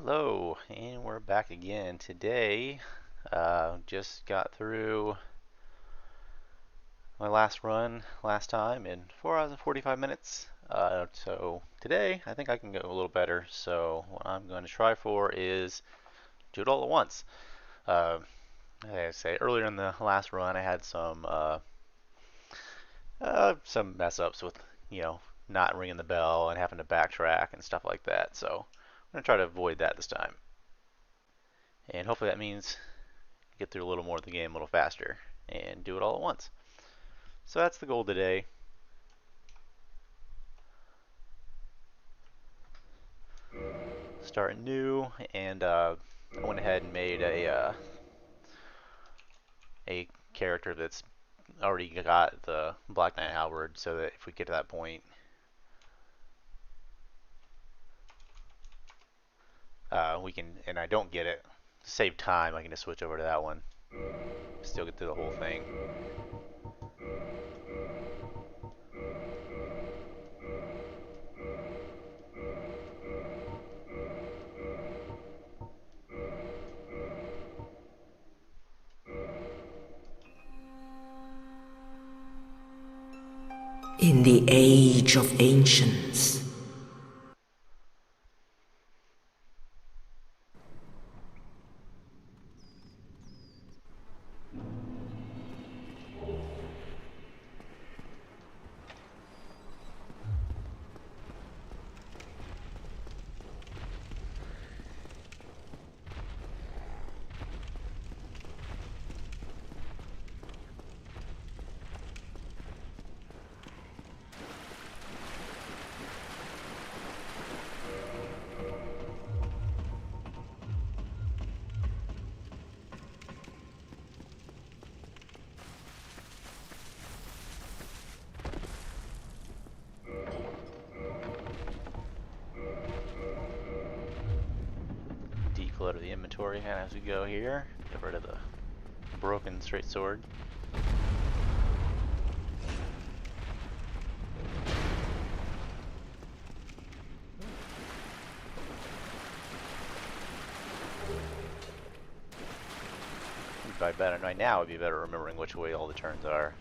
Hello, and we're back again. Today, just got through my last run last time in 4 hours and 45 minutes. So today, I think I can go a little better. So what I'm going to try for is do it all at once. Uh, like I say, earlier in the last run, I had some mess ups with, you know, not ringing the bell and having to backtrack and stuff like that. So I'm going to try to avoid that this time. And hopefully that means get through a little more of the game a little faster and do it all at once. So that's the goal today. Start new, and I went ahead and made a character that's already got the Black Knight Halberd, so that if we get to that point, we can, and I don't get it, to save time, I can just switch over to that one. Still get through the whole thing. In the age of ancients, Declutter the inventory as we go here. Get rid of the broken straight sword. Probably better right now. Would be better remembering which way all the turns are.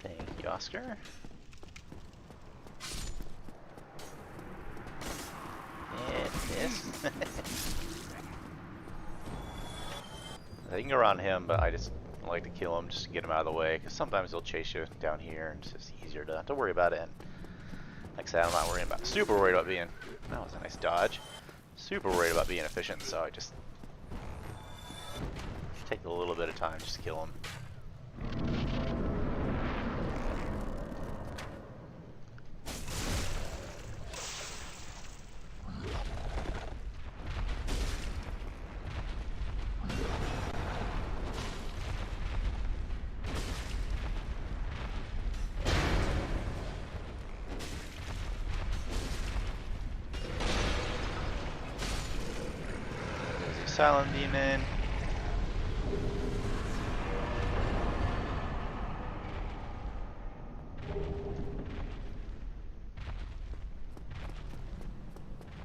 Thank you, Oscar. And miss. I can go around him, but I just like to kill him just to get him out of the way, because sometimes they'll chase you down here, and it's just easier to worry about it. And like I said, I'm not worrying about, super worried about being, that was a nice dodge, super worried about being efficient, so I just take a little bit of time just to kill him. Silent Demon.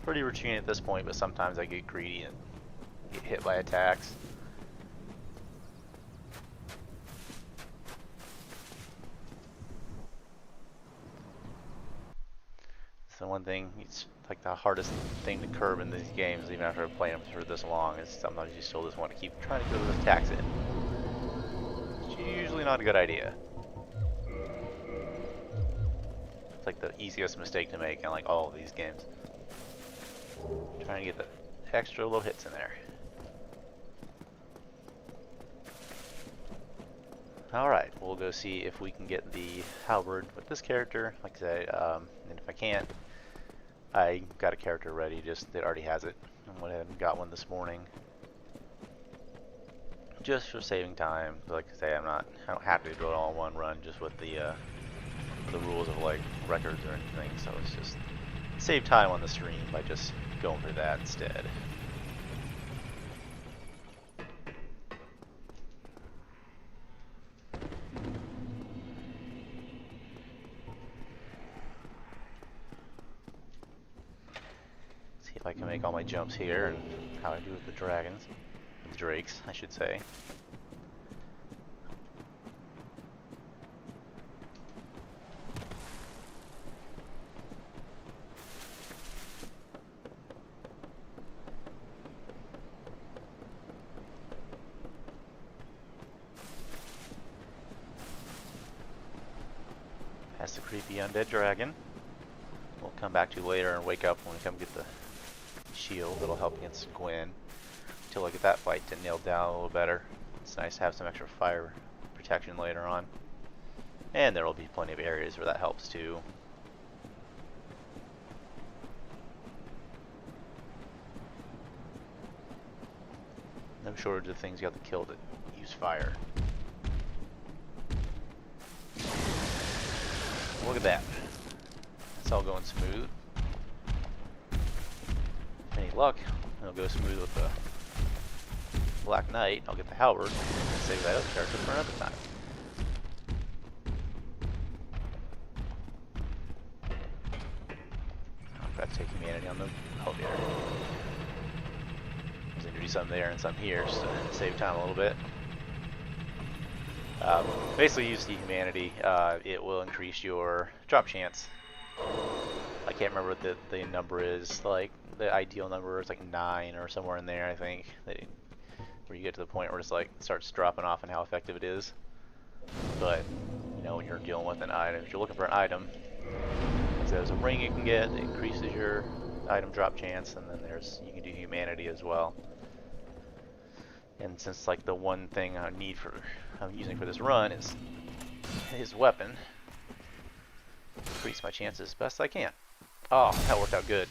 Pretty routine at this point, but sometimes I get greedy and get hit by attacks. So one thing, it's like the hardest thing to curb in these games, even after playing them for this long, is sometimes you still just want to keep trying to get those attacks in. It's usually not a good idea. It's like the easiest mistake to make in like all of these games. Trying to get the extra little hits in there. Alright, we'll go see if we can get the halberd with this character. Like I said, and if I can't, I got a character ready, just that already has it. I went ahead and got one this morning, just for saving time. Like I say, I don't have to do it all in one run, just with the rules of like records or anything. So it's just save time on the stream by just going for that instead. See if I can make all my jumps here and how I do with the dragons, the drakes, I should say. That's the creepy undead dragon. We'll come back to later and wake up when we come get the shield that'll help against Gwen. Until I get that fight to nail down a little better. It's nice to have some extra fire protection later on. And there will be plenty of areas where that helps too. No shortage of things you have to kill that use fire. Look at that. It's all going smooth. Any luck, it'll go smooth with the Black Knight. I'll get the Halberd and save that other character for another time. I'll try to take humanity on the elevator. I was going to do some there and some here just to save time a little bit. Basically, use the humanity. It will increase your drop chance. I can't remember what the number is. Like the ideal number is like 9 or somewhere in there, I think. Where you get to the point where it's like starts dropping off and how effective it is. But you know, when you're dealing with an item, if you're looking for an item, there's a ring you can get that increases your item drop chance, and then you can do humanity as well. And since like the one thing I'm using for this run is his weapon, increase my chances as best I can. Oh, that worked out good.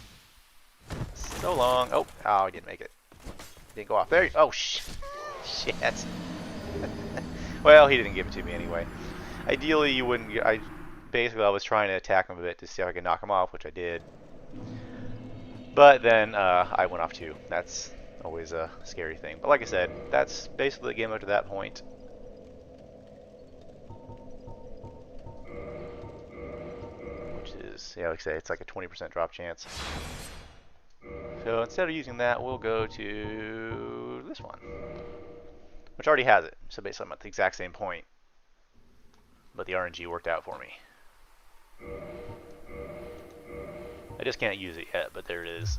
So long. Oh, I didn't make it. Didn't go off. There. Oh, shit. Well, he didn't give it to me anyway. Ideally, you wouldn't. I was trying to attack him a bit to see if I could knock him off, which I did. But then I went off too. That's always a scary thing. But like I said, that's basically the game up to that point. Which is, yeah, like I say, it's like a 20% drop chance. So instead of using that, we'll go to this one, which already has it. So basically I'm at the exact same point, but the RNG worked out for me. I just can't use it yet, but there it is.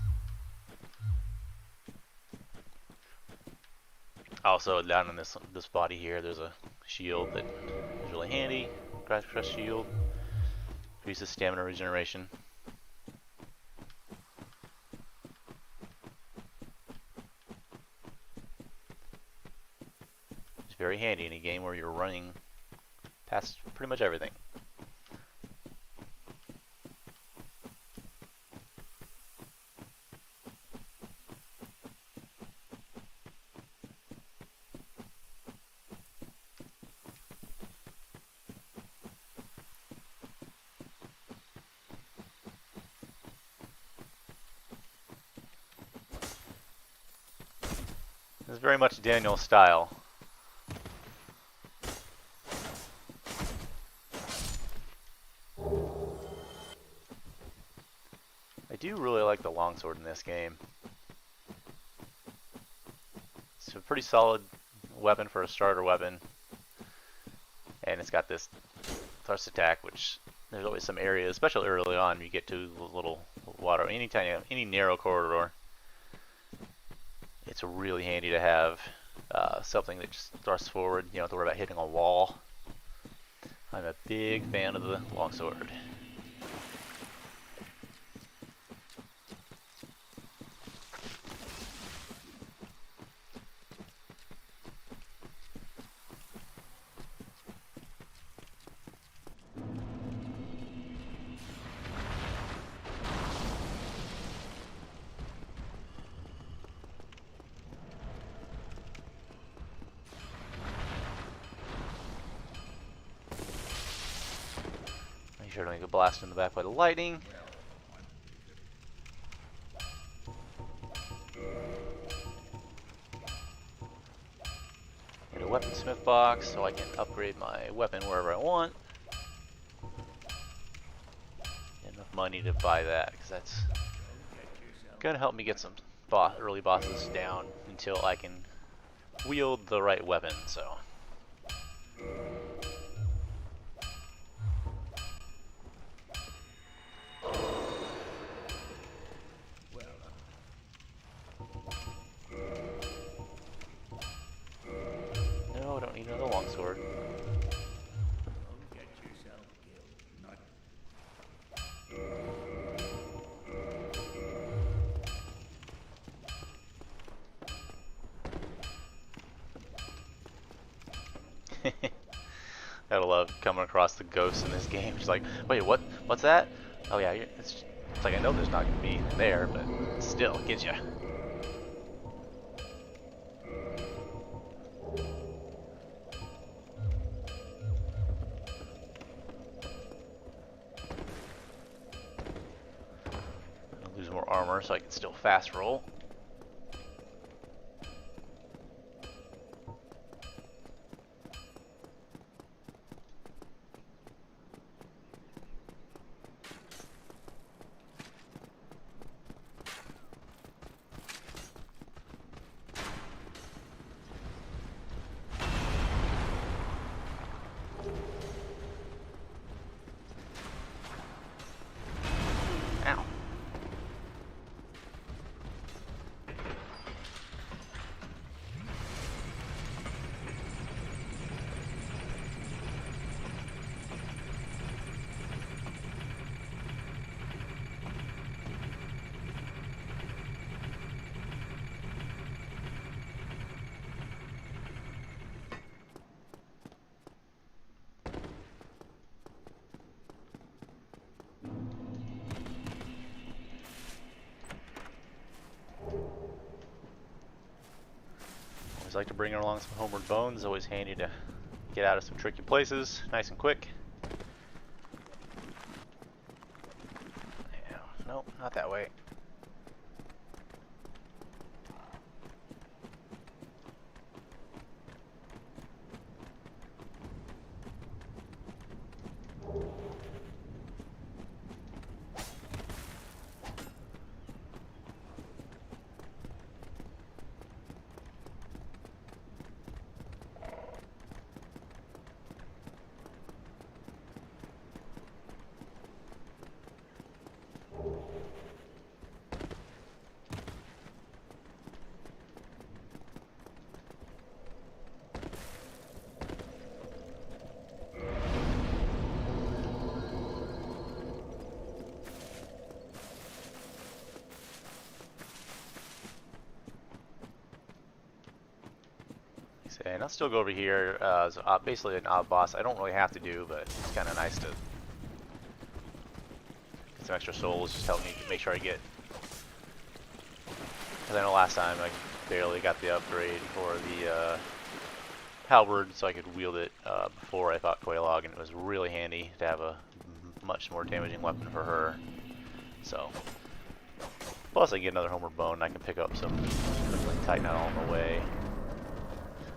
Also, down in this body here, there's a shield that is really handy. Crash shield. Increases stamina regeneration. It's very handy in a game where you're running past pretty much everything. It's very much Daniel's style. I do really like the longsword in this game. It's a pretty solid weapon for a starter weapon. And it's got this thrust attack, which there's always some areas, especially early on, you get to the little water, any narrow corridor. It's really handy to have something that just thrusts forward. You don't have to worry about hitting a wall. I'm a big fan of the longsword. sure I don't get blasted in the back by the lightning. Get a weaponsmith box so I can upgrade my weapon wherever I want. Enough money to buy that, because that's gonna help me get some early bosses down until I can wield the right weapon. So. No, I don't need another longsword. Gotta love coming across the ghosts in this game. Just like, wait, what? What's that? Oh yeah, it's like I know there's not gonna be anything there, but still, it gets you. I'll lose more armor so I can still fast roll. Ow. Always like to bring along some homeward bones. Always handy to get out of some tricky places, nice and quick. Yeah, nope, not that way. And I'll still go over here as basically an odd boss. I don't really have to do, but it's kind of nice to get some extra souls. Just help me make sure I get. Because I know last time I barely got the upgrade for the halberd, so I could wield it before I fought Quelaag, and it was really handy to have a much more damaging weapon for her. So, plus I can get another homeward bone. And I can pick up some titanite on the way.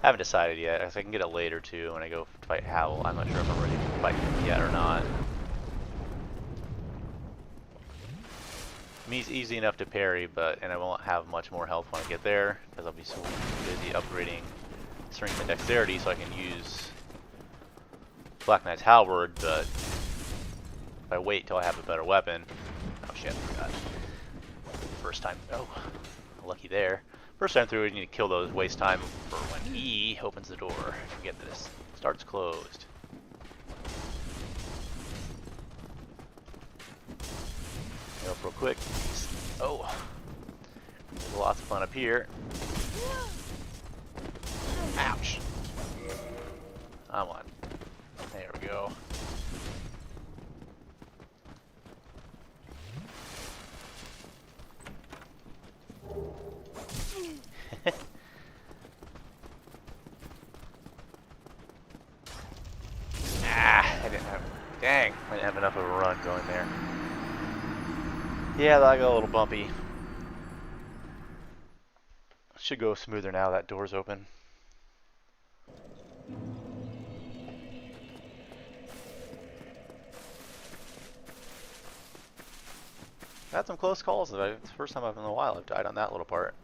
I haven't decided yet. I can get it later too when I go fight Howl. I'm not sure if I'm ready to fight him yet or not. He's easy enough to parry, and I won't have much more health when I get there because I'll be so busy upgrading strength and dexterity so I can use Black Knight's Halberd. But if I wait till I have a better weapon, oh shit, I forgot. First time, oh, lucky there. First time through, we need to kill those, waste time for when he opens the door. Forget this. Starts closed. Get up real quick. Oh. There's lots of fun up here. Ouch. Come on. There we go. Dang, I didn't have enough of a Yeah, that got a little bumpy. Should go smoother now that door's open. I've had some close calls. It's the first time in a while I've died on that little part.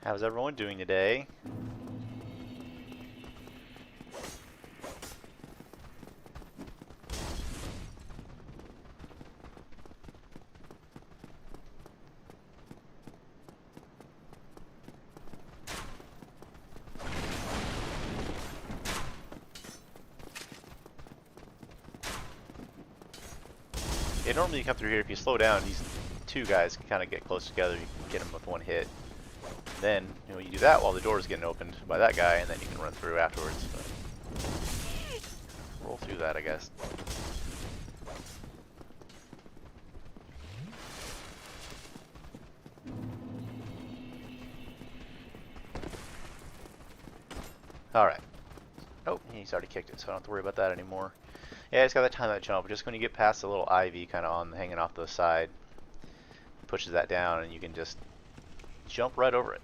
How's everyone doing today? Yeah, normally you come through here, if you slow down, these two guys can kind of get close together. You can get them with one hit. Then, you do that while the door is getting opened by that guy, and then you can run through afterwards. But roll through that, I guess. Alright. Oh, he's already kicked it, so I don't have to worry about that anymore. Yeah, it's got that time that jump. Just when you get past the little ivy kind of on hanging off the side, pushes that down, and you can just jump right over it.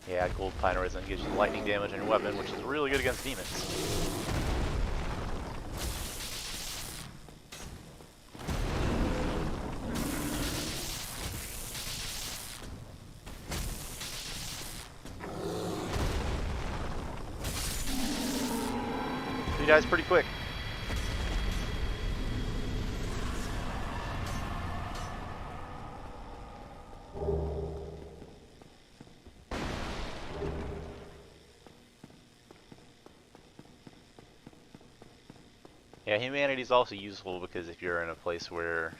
Yeah, gold pine resin gives you lightning damage on your weapon, which is really good against demons. He dies pretty quick. Yeah, humanity is also useful because if you're in a place where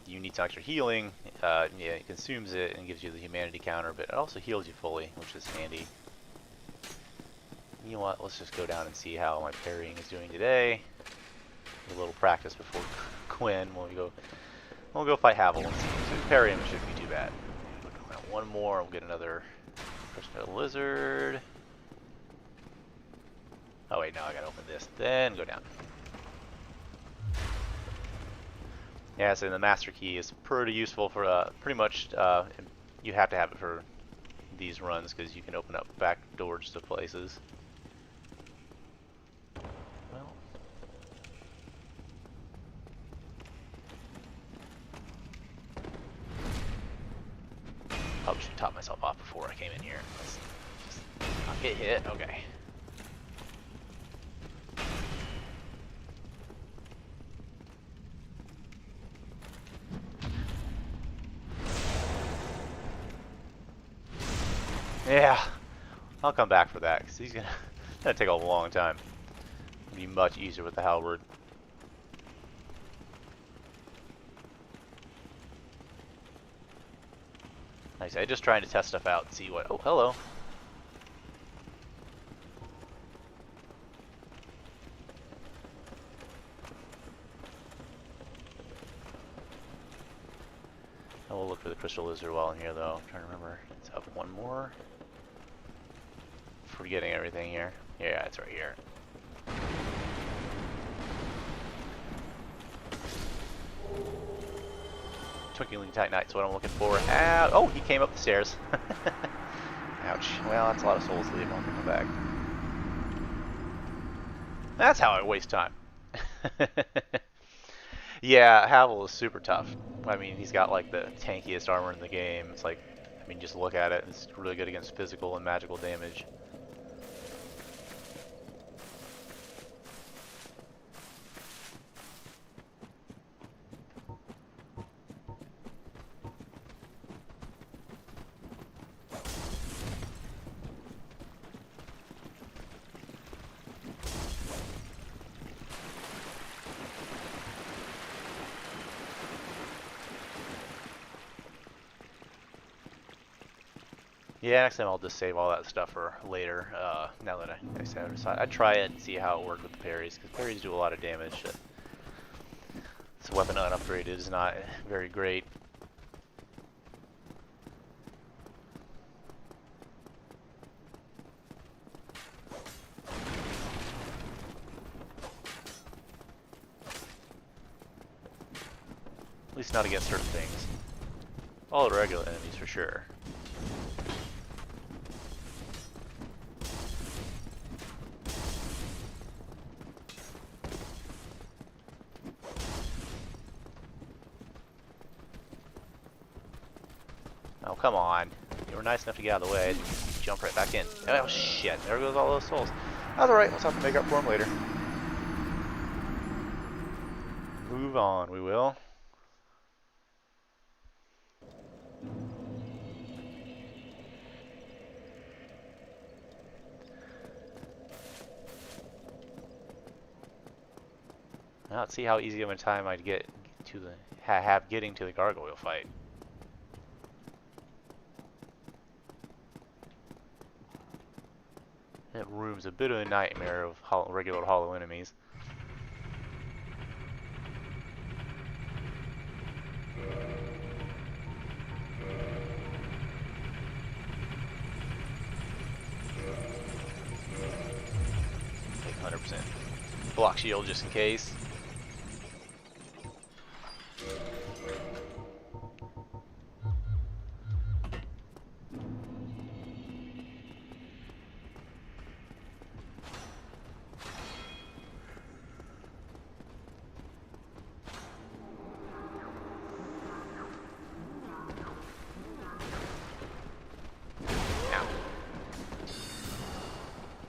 you need some extra healing, yeah, it consumes it and gives you the humanity counter, but it also heals you fully, which is handy. You know what? Let's just go down and see how my parrying is doing today. A little practice before Quinn. We'll go fight Havel and see. So parrying shouldn't be too bad. One more, we'll get another Crystal Lizard. Oh wait, now I gotta open this, then go down. Yeah, so the Master Key is pretty useful for pretty much. You have to have it for these runs because you can open up back doors to places. Well, probably should top myself off before I came in here. Let's just not get hit. Okay. Yeah, I'll come back for that because he's gonna take a long time. It'll be much easier with the halberd. Like I said, just trying to test stuff out and see what. Oh, hello. I will look for the crystal lizard while I'm here, though. I'm trying to remember. It's up one more. Forgetting everything here. Yeah, it's right here. Twinkling Titanite's what I'm looking for. Ow! Oh, he came up the stairs. Ouch. Well, that's a lot of souls to leave on the back. That's how I waste time. Yeah, Havel is super tough. I mean, he's got like the tankiest armor in the game. It's like, I mean, just look at it. It's really good against physical and magical damage. Yeah, next time I'll just save all that stuff for later. Now that I said it aside, I'd try it and see how it worked with the parries, because parries do a lot of damage. This weapon unupgraded is not very great. At least not against certain things. All the regular enemies for sure. Oh, come on. You were nice enough to get out of the way. Jump right back in. Oh, shit. There goes all those souls. That's alright. Let's have to make up for them later. Move on, we will. Now let's see how easy of a time I'd get to the have getting to the gargoyle fight. That room's a bit of a nightmare of regular hollow enemies. Take 100% block shield just in case.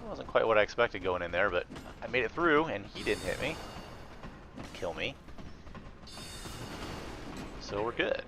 Wasn't quite what I expected going in there, but I made it through, and he didn't hit me, kill me, so we're good.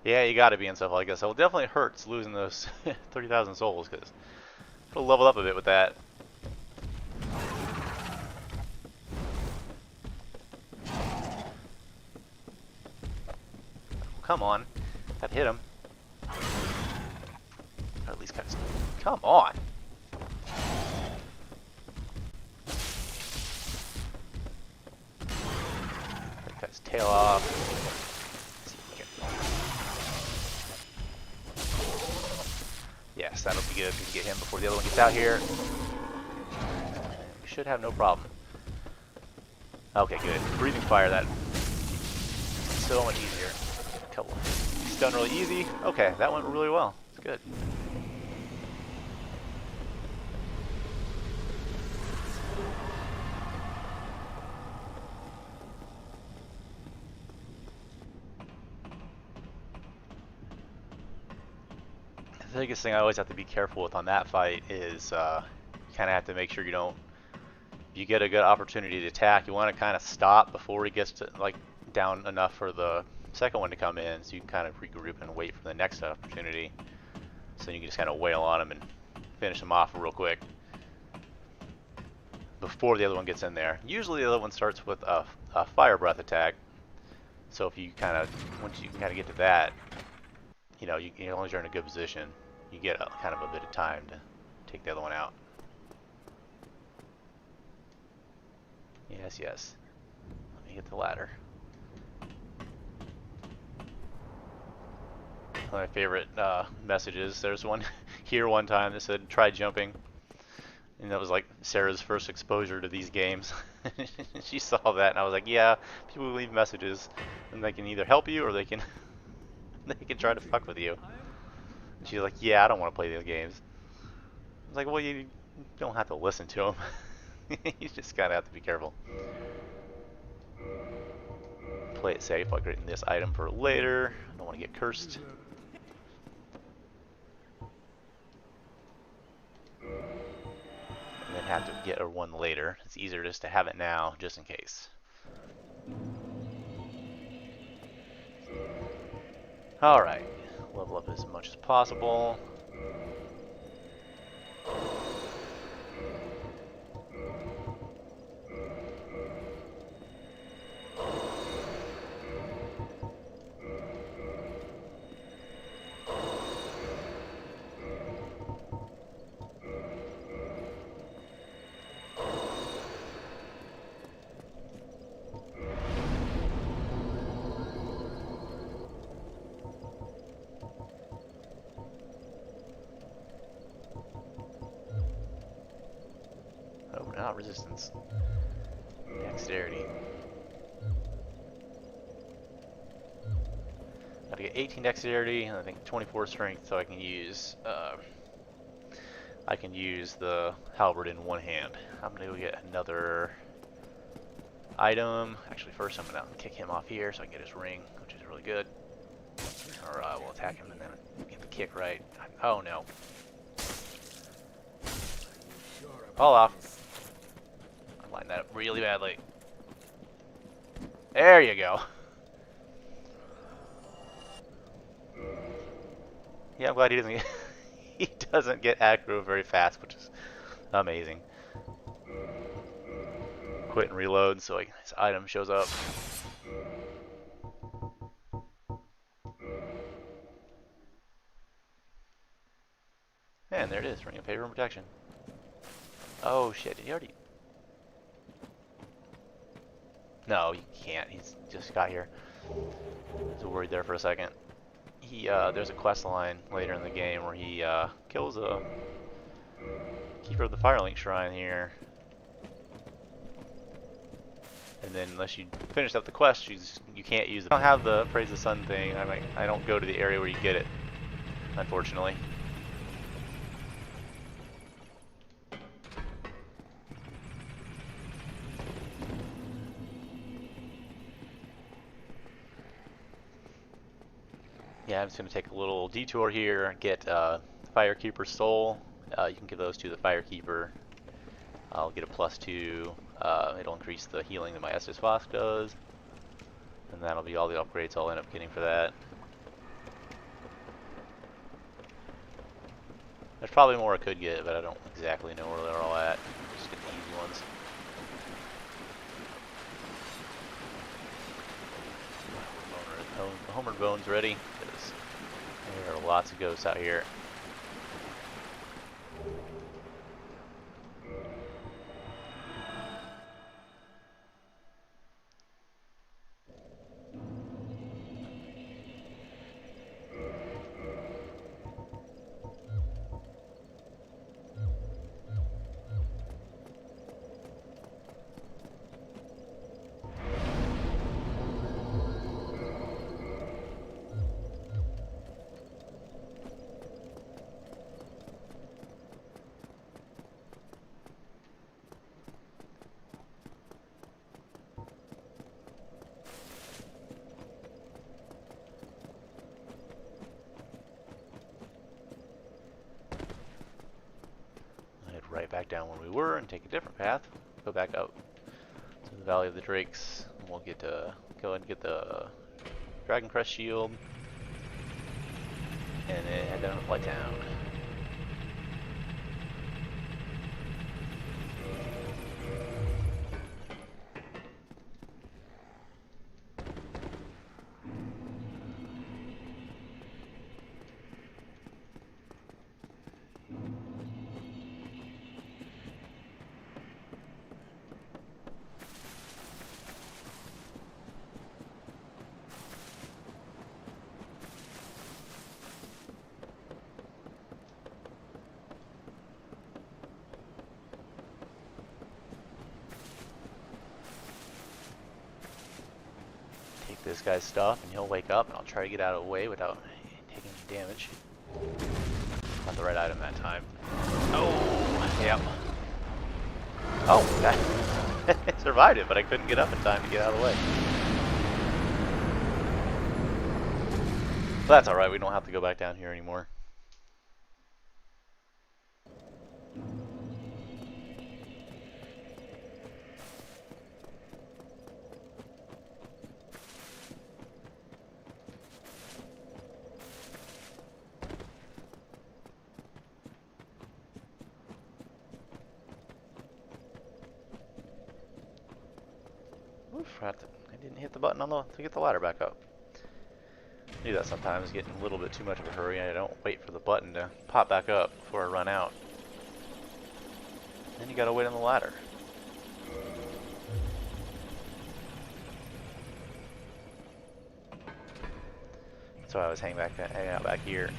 Yeah, you gotta be in stuff like this. So it definitely hurts losing those 30,000 souls, because it'll level up a bit with that. Come on. That hit him. Or at least kind of... Come on! Cut his tail off. Yes, that'll be good. We can get him before the other one gets out here. We should have no problem. Okay, good. Breathing fire, that so much easier. Couple. It's done really easy. Okay, that went really well. It's good. The biggest thing I always have to be careful with on that fight is you kind of have to make sure you don't. If you get a good opportunity to attack, you want to kind of stop before he gets to like down enough for the second one to come in, so you can kind of regroup and wait for the next opportunity. So you can just kind of wail on him and finish him off real quick before the other one gets in there. Usually the other one starts with a fire breath attack. So if you kind of once you kind of get to that, you know, as long as you're in a good position, you get kind of a bit of time to take the other one out. Yes, yes. Let me get the ladder. One of my favorite messages. There's one here one time that said, "Try jumping," and that was like Sarah's first exposure to these games. She saw that, and I was like, "Yeah, people leave messages, and they can either help you or they can they can try to fuck with you." And she's like, "Yeah, I don't want to play these games." I was like, "Well, you don't have to listen to them. You just gotta have to be careful. Play it safe while getting this item for later. I don't want to get cursed." And then have to get one later. It's easier just to have it now, just in case. Alright, level up as much as possible. Oh, not resistance. Dexterity. Gotta get 18 dexterity and I think 24 strength, so I can use the halberd in one hand. I'm gonna go get another item. Actually, first I'm gonna kick him off here so I can get his ring, which is really good. Or we'll attack him and then get the kick right. Oh no! Fall off. I lined that up really badly. There you go. Yeah, I'm glad he doesn't get he doesn't get aggro very fast, which is amazing. Quit and reload so like his item shows up. And there it is, ring of favor and protection. Oh shit, did he already? No, you can't. He's just got here. I was worried there for a second. There's a quest line later in the game where he kills a keeper of the Firelink Shrine here. And then unless you finish up the quest, you can't use it. I don't have the Praise the Sun thing. I don't go to the area where you get it, unfortunately. Yeah, I'm just going to take a little detour here, get Firekeeper's Soul. You can give those to the Firekeeper. I'll get a +2. It'll increase the healing that my Estus Flask does. And that'll be all the upgrades I'll end up getting for that. There's probably more I could get, but I don't exactly know where they're all at. Just get the easy ones. The Homer Bone's ready, because there are lots of ghosts out here. Right back down where we were and take a different path. Go back up to the Valley of the Drakes. And we'll get to go ahead and get the Dragon Crest Shield, and then head down to Flight Town. This guy's stuff and he'll wake up and I'll try to get out of the way without taking any damage. Not the right item that time. Oh, yep. Oh, I survived it, but I couldn't get up in time to get out of the way. But that's alright, we don't have to go back down here anymore. Oof, I didn't hit the button on to get the ladder back up. I do that sometimes, get in a little bit too much of a hurry. I don't wait for the button to pop back up before I run out. Then you gotta wait on the ladder. That's why I was hanging out back here.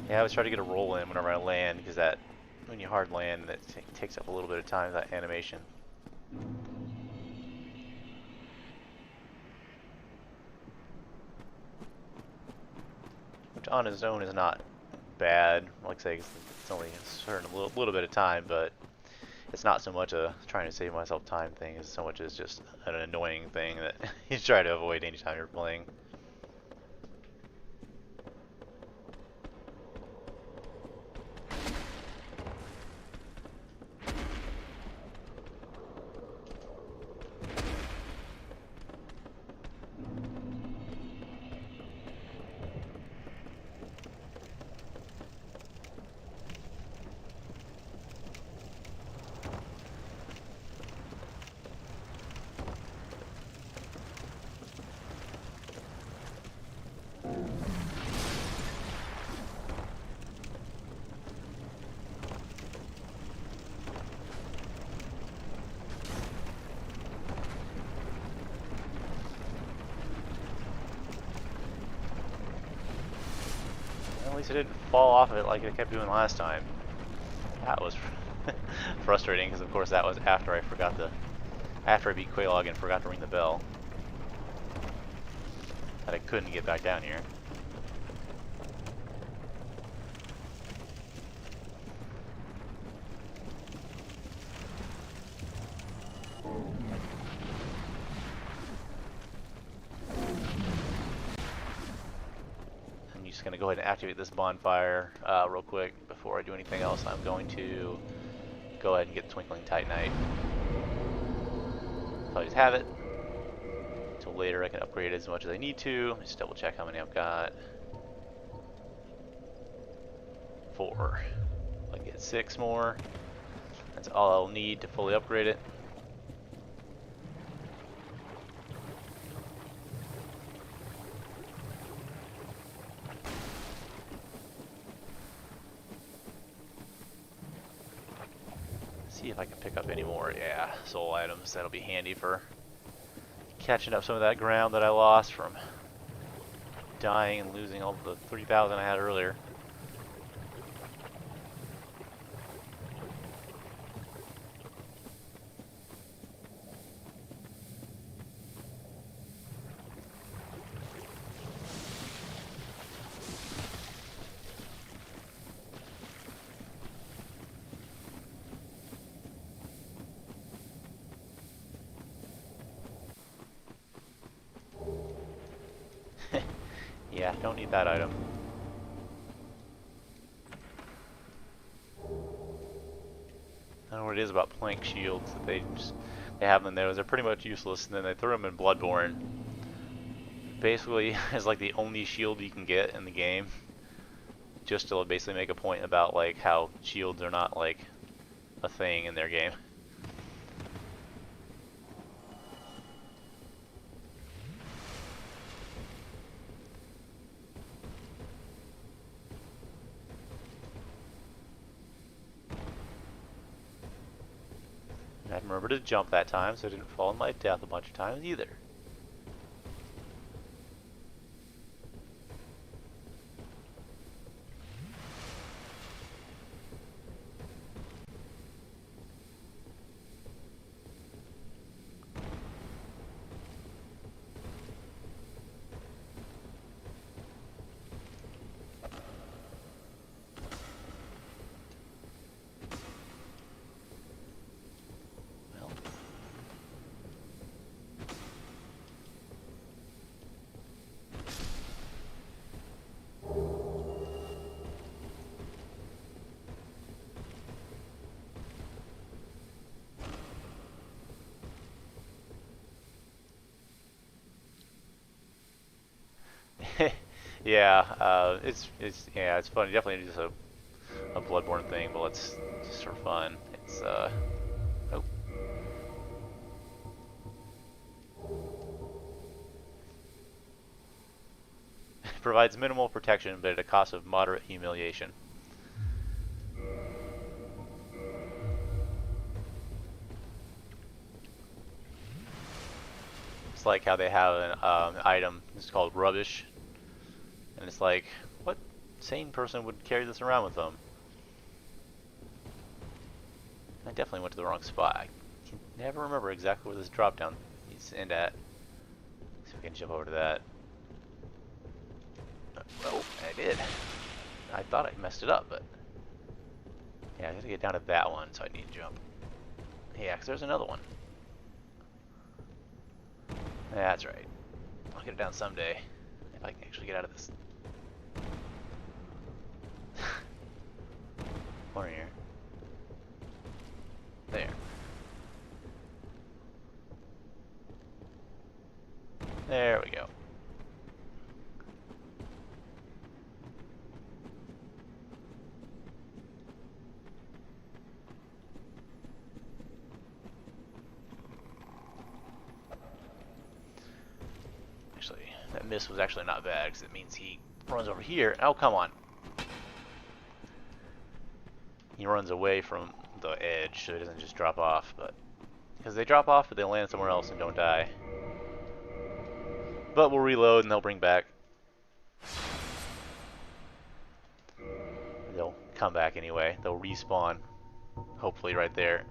Yeah, I always try to get a roll in whenever I land, because that when you hard land, that takes up a little bit of time, that animation. Which on its own is not bad. Like I say, it's only a certain little bit of time, but it's not so much a trying to save myself time thing as so much as just an annoying thing that you try to avoid anytime you're playing. At least it didn't fall off of it like it kept doing last time. That was frustrating because, of course, that was after I beat Quelaag and forgot to ring the bell. That I couldn't get back down here. Just going to go ahead and activate this bonfire real quick before I do anything else. I'm going to go ahead and get Twinkling Titanite. So I just have it. Until later I can upgrade it as much as I need to. Just double check how many I've got. 4. I can get 6 more. That's all I'll need to fully upgrade it. See if I can pick up any more, soul items. That'll be handy for catching up some of that ground that I lost from dying and losing all the 3,000 I had earlier. Yeah, don't need that item. I don't know what it is about plank shields that they have them there. They're pretty much useless, and then they throw them in Bloodborne. Basically, it's like the only shield you can get in the game, just to basically make a point about like how shields are not like a thing in their game. I remember to jump that time, so I didn't fall in my death a bunch of times either. Yeah, it's yeah, it's funny. Definitely just a Bloodborne thing, but let's just for fun. It's oh, provides minimal protection, but at a cost of moderate humiliation. It's like how they have an item. It's called rubbish, and it's like, what sane person would carry this around with them? I definitely went to the wrong spot. I can never remember exactly where this drop down needs to end at. See if we can jump over to that. Oh, I did. I thought I messed it up, but yeah, I got to get down to that one, so I need to jump. Yeah, because there's another one. That's right. I'll get it down someday if I can actually get out of this corner here. There. There we go. Actually, that miss was actually not bad because it means he runs over here. Oh, come on. He runs away from the edge so he doesn't just drop off, but because they drop off but they land somewhere else and don't die. But we'll reload and they'll bring back. They'll come back anyway. They'll respawn. Hopefully right there.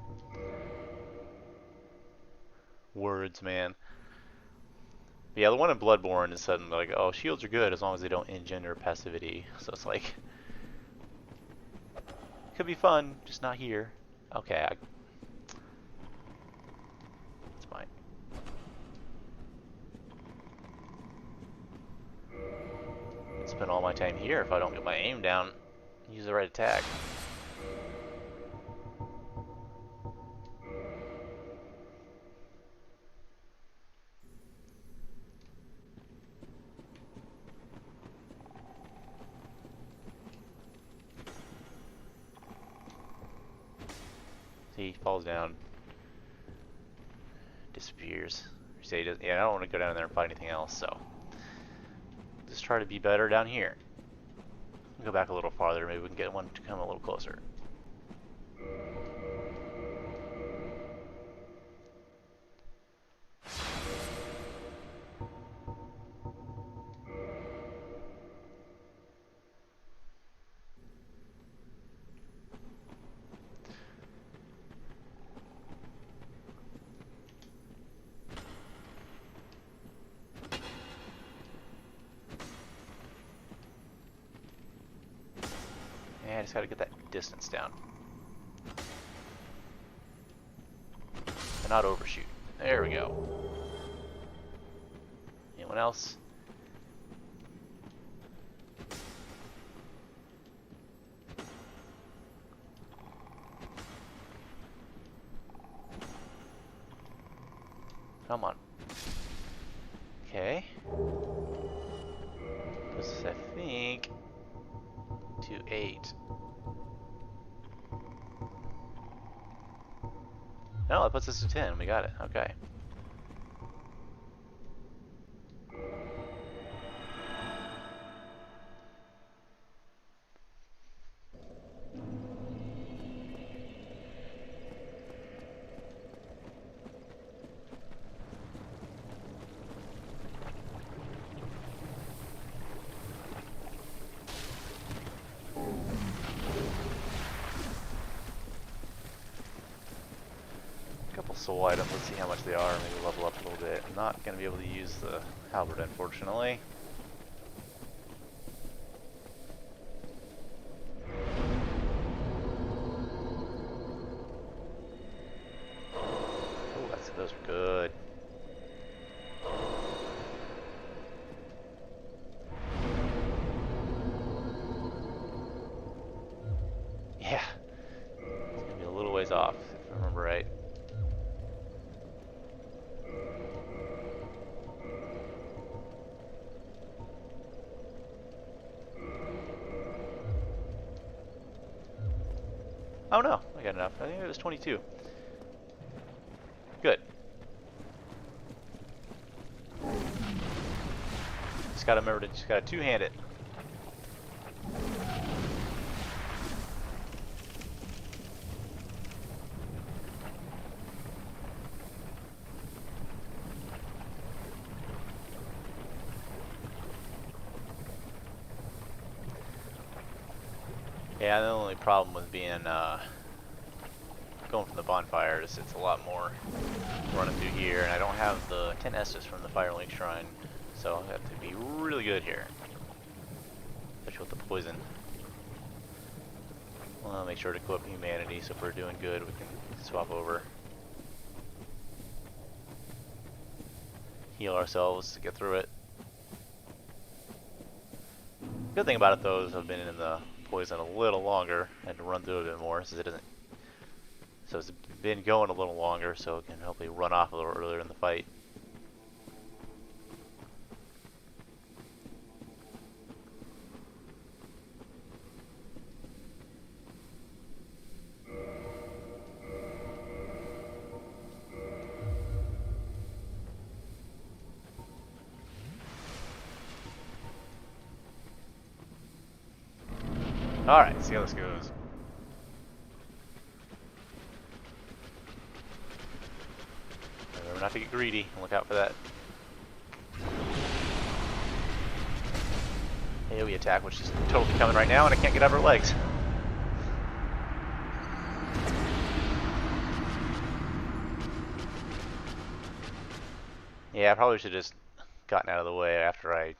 Words, man. Yeah, the one in Bloodborne is suddenly like, oh, shields are good as long as they don't engender passivity. So it's like, could be fun, just not here. Okay, it's fine. I spend all my time here if I don't get my aim down. Use the right attack. See, he falls down, disappears. Yeah, I don't want to go down there and fight anything else, so just try to be better down here. Go back a little farther, maybe we can get one to come a little closer. Yeah, I just gotta get that distance down. And not overshoot. There we go. Anyone else? Come on. Okay. This is, I think, to 8. No, that puts us to 10. We got it. Okay. Couple soul items. Let's see how much they are. Maybe level up a little bit. I'm not going to be able to use the halberd, unfortunately. Oh, those are good. Yeah. It's going to be a little ways off, if I remember right. Oh no, I got enough. I think it was 22. Good. Just gotta remember to just gotta two-hand it. Yeah, the only problem with being going from the bonfire is it's a lot more running through here, and I don't have the 10 Estus from the Firelink Shrine, so I have to be really good here, especially with the poison. Well, I'll make sure to equip humanity, so if we're doing good, we can swap over. Heal ourselves to get through it. Good thing about it though is I've been in the poison a little longer. I had to run through it a bit more since it doesn't. So it's been going a little longer, so it can hopefully run off a little earlier in the fight. Alright, see how this goes. Remember not to get greedy and look out for that AoE attack, which is totally coming right now, and I can't get out of her legs. Yeah, I probably should have just gotten out of the way after I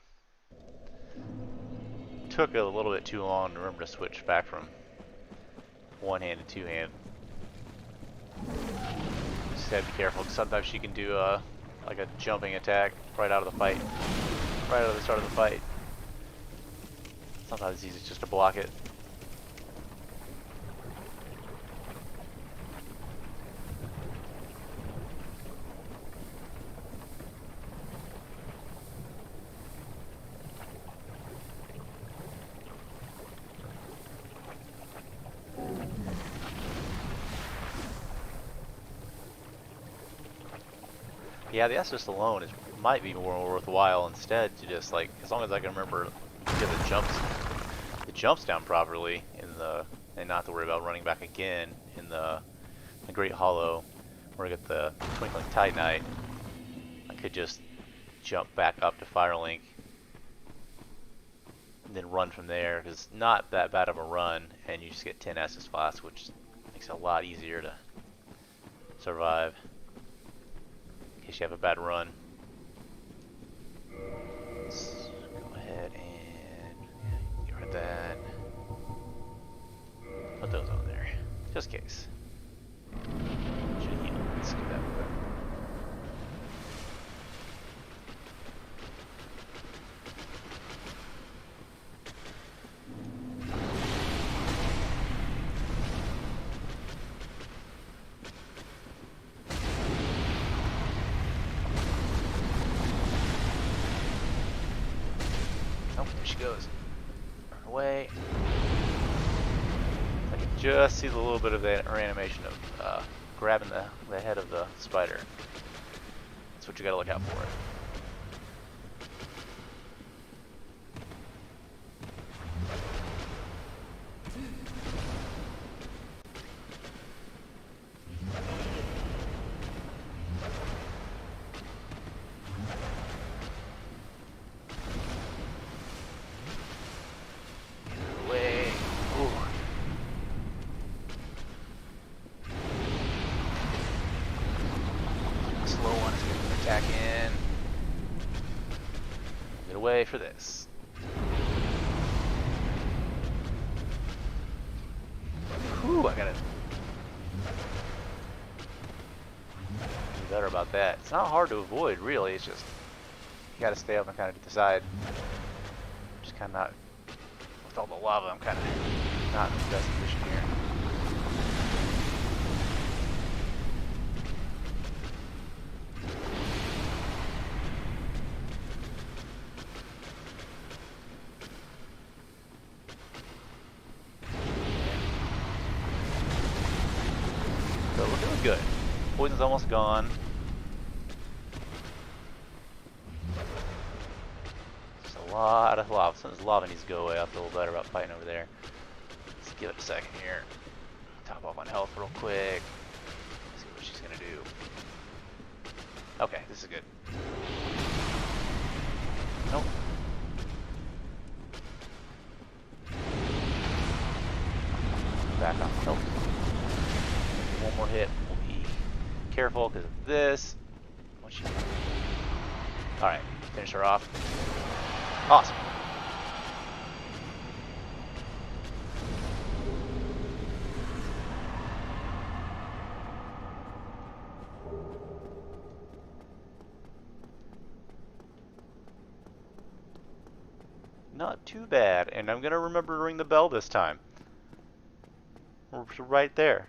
took a little bit too long to remember to switch back from one-hand to two-hand. Just gotta be careful, because sometimes she can do like a jumping attack right out of the fight, right out of the start of the fight. Sometimes it's easy just to block it. Yeah, the Estus alone might be more worthwhile instead to just like, as long as I can remember to get the jumps down properly in the, and not to worry about running back again in the Great Hollow, where I get the Twinkling Titanite. I could just jump back up to Firelink and then run from there, because it's not that bad of a run, and you just get 10 Estus Flasks, which makes it a lot easier to survive in case you have a bad run. Let's go ahead and get rid of that. Put those on there, just in case. Should heal. Let's do that with that. Oh, there she goes. Run away. I can just see the little bit of that animation of grabbing the head of the spider. That's what you gotta look out for. Attack in. Get away for this. Whew, I gotta be better about that. It's not hard to avoid, really. It's just you gotta stay up and kind of decide. Just kind of not with all the lava. I'm kind of not in the best position here. good. Poison's almost gone. Just a lot of lava. Some of this lava needs to go away. I feel better about fighting over there. Let's give it a second here. Top off on health real quick. See what she's gonna do. Okay, this is good. Nope. Back off. Nope. One more hit. We'll be careful because of this. What's she? Alright, finish her off. Awesome. Not too bad, and I'm gonna remember to ring the bell this time. We're right there.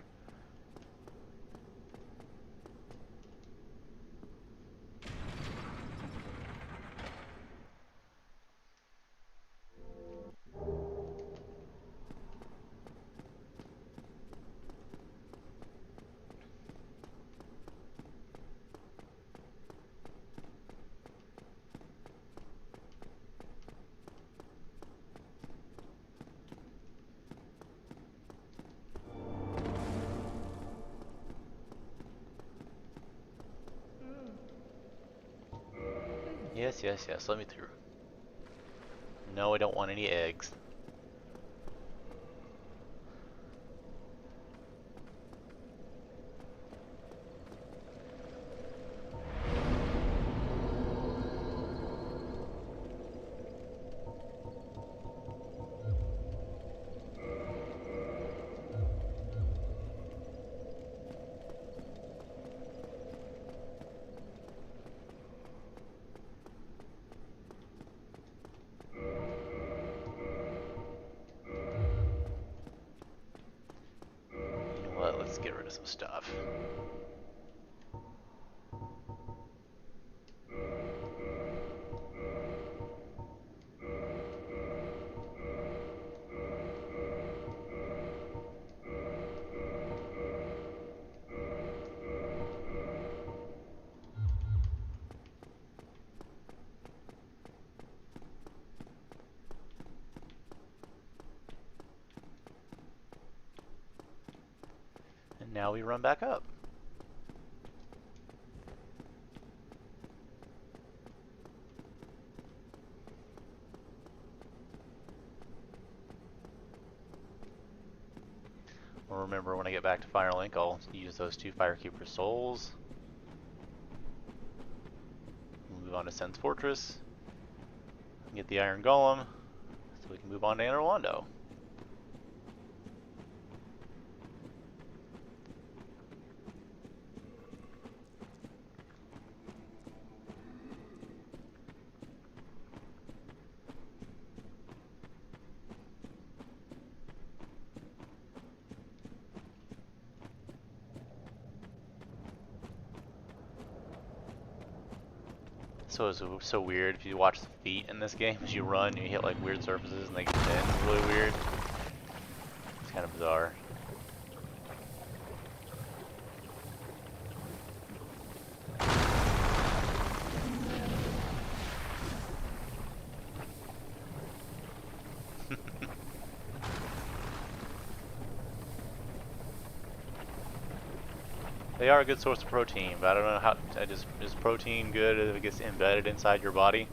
Yes, yes, yes, let me through. No, I don't want any eggs. Let's get rid of some stuff. And now we run back up. Remember, when I get back to Firelink, I'll use those 2 Firekeeper souls. Move on to Sen's Fortress. Get the Iron Golem, so we can move on to Anor Londo. So it's so weird if you watch the feet in this game. As you run, you hit like weird surfaces and they bend really weird. It's kind of bizarre. They are a good source of protein, but I don't know how. Is protein good if it gets embedded inside your body?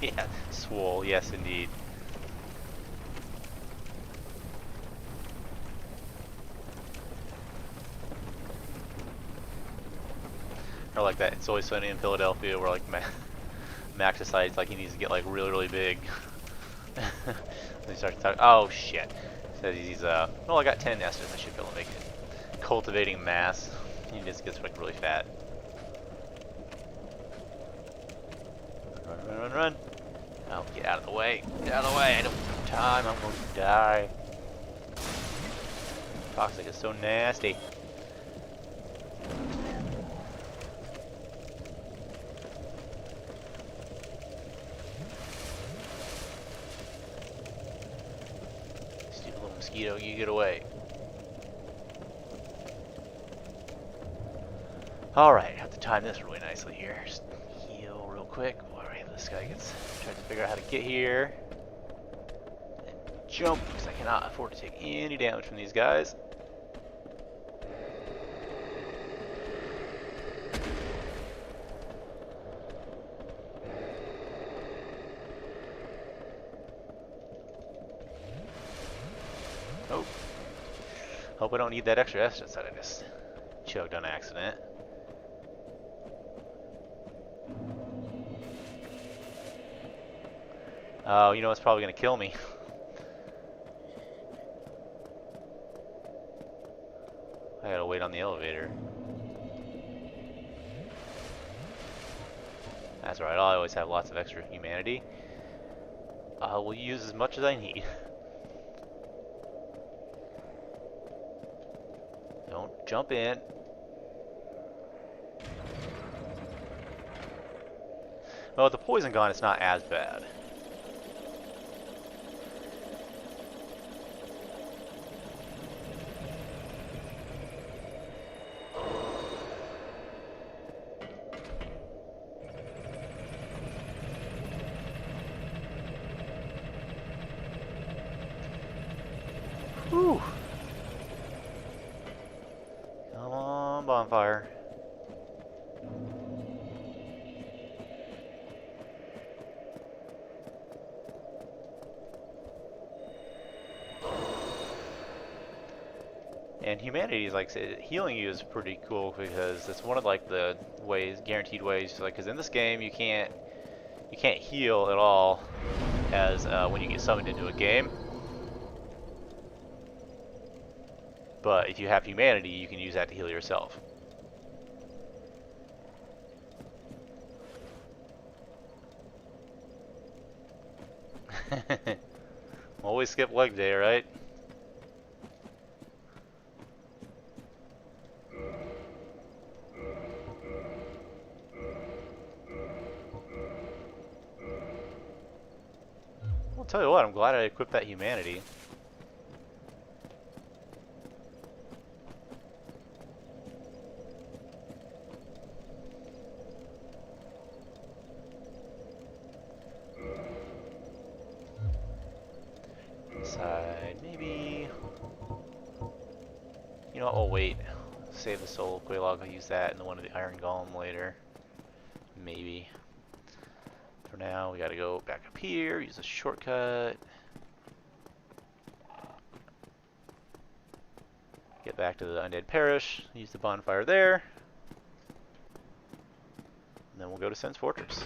Yeah, swole, yes indeed. Or like that, It's Always Sunny in Philadelphia, where like Max decides like he needs to get like really big. He starts talking. Oh shit! Says he's well, I got 10 Estus. I should be able to make it. Cultivating mass. He just gets like really fat. Run! Oh, get out of the way! Get out of the way! I don't have time. I'm going to die. Toxic is so nasty. Stupid little mosquito, you get away. Alright, have to time this really nicely here. Just heal real quick. Alright, this guy gets trying to figure out how to get here. And jump, because I cannot afford to take any damage from these guys. Oh. Hope I don't need that extra essence that I just chugged on accident. Oh, you know it's probably going to kill me. I gotta wait on the elevator. That's right, I always have lots of extra humanity. I will use as much as I need. Don't jump in. Well, with the poison gone, it's not as bad. Whew. Come on, bonfire. And humanity is like healing you is pretty cool because it's one of like the ways, guaranteed ways. Like, because in this game you can't heal at all as when you get summoned into a game. But if you have humanity, you can use that to heal yourself. Always skip leg day, right? I'll tell you what, I'm glad I equipped that humanity. Side, maybe. You know what? Oh wait, save the soul of Quelaag. I'll use that in the one of the Iron Golem later. Maybe. For now, we gotta go back up here. Use a shortcut. Get back to the Undead Parish. Use the bonfire there. And then we'll go to Sen's Fortress.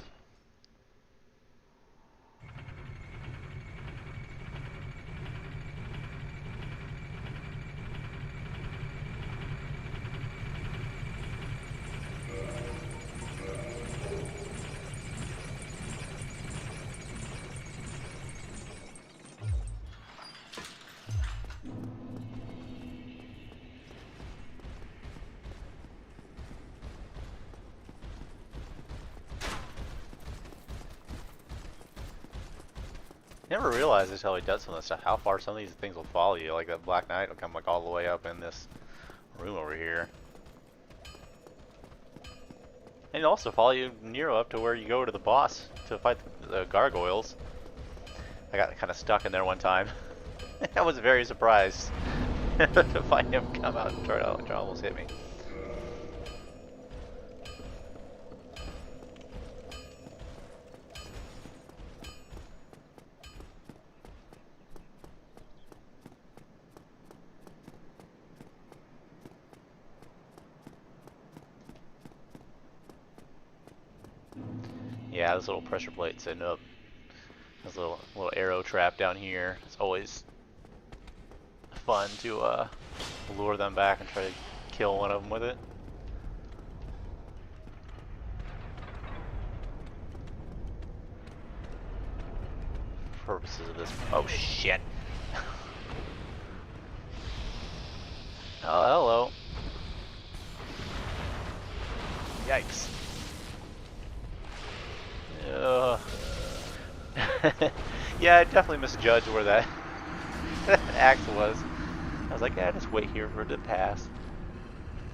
Never realized until he does some of this stuff how far some of these things will follow you. Like that Black Knight will come like all the way up in this room over here. And he'll also follow you Nero up to where you go to the boss to fight the gargoyles. I got kind of stuck in there one time. I was very surprised to find him come out and try to almost hit me. Yeah, this little pressure plate setting up. There's a little arrow trap down here. It's always fun to lure them back and try to kill one of them with it. Purposes of this. Oh shit. Oh, hello. Yikes. Yeah, I definitely misjudged where that axe was. I was like, yeah, just wait here for it to pass.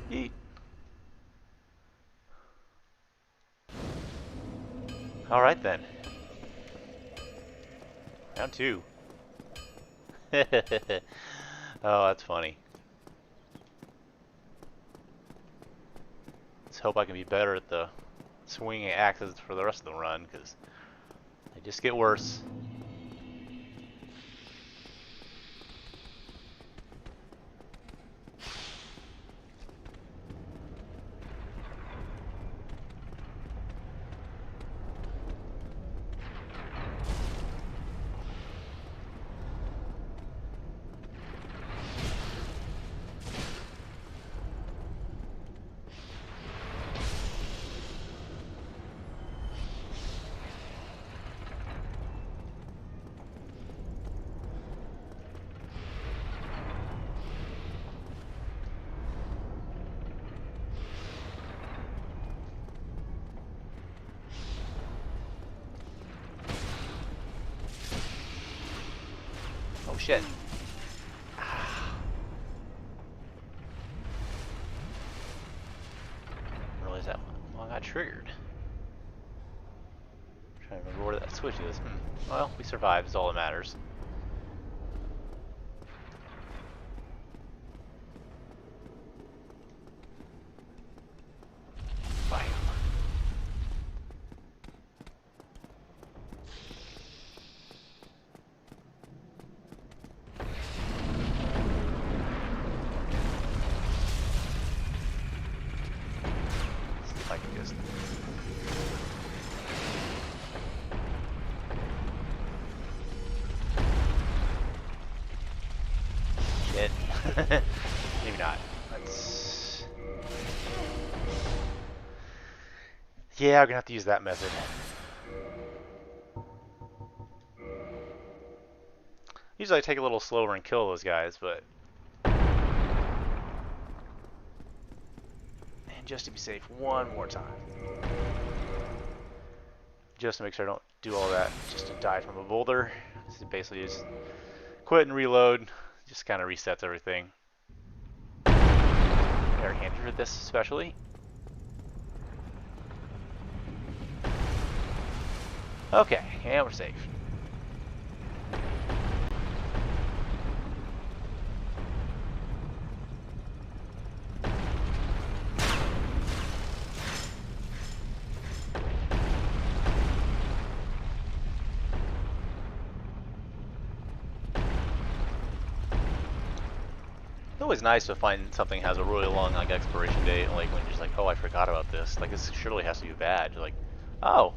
Yeet. Alright then. Round 2. Oh, that's funny. Let's hope I can be better at the swinging axes for the rest of the run, because they just get worse. Oh shit. Realize that one got triggered. Trying to remember where that switch is. Well, we survived is all that matters. Bam. See if I can just... Shit. Maybe not. Let's... Yeah, we're gonna have to use that method. Usually I take a little slower and kill those guys, but... And just to be safe, one more time. Just to make sure I don't do all that just to die from a boulder. So basically just quit and reload. Just kind of resets everything. Very handy for this especially. Okay, and we're safe. It's always nice to find something has a really long like expiration date, like when you're just like, oh, I forgot about this. Like this surely has to be bad. You're like, oh.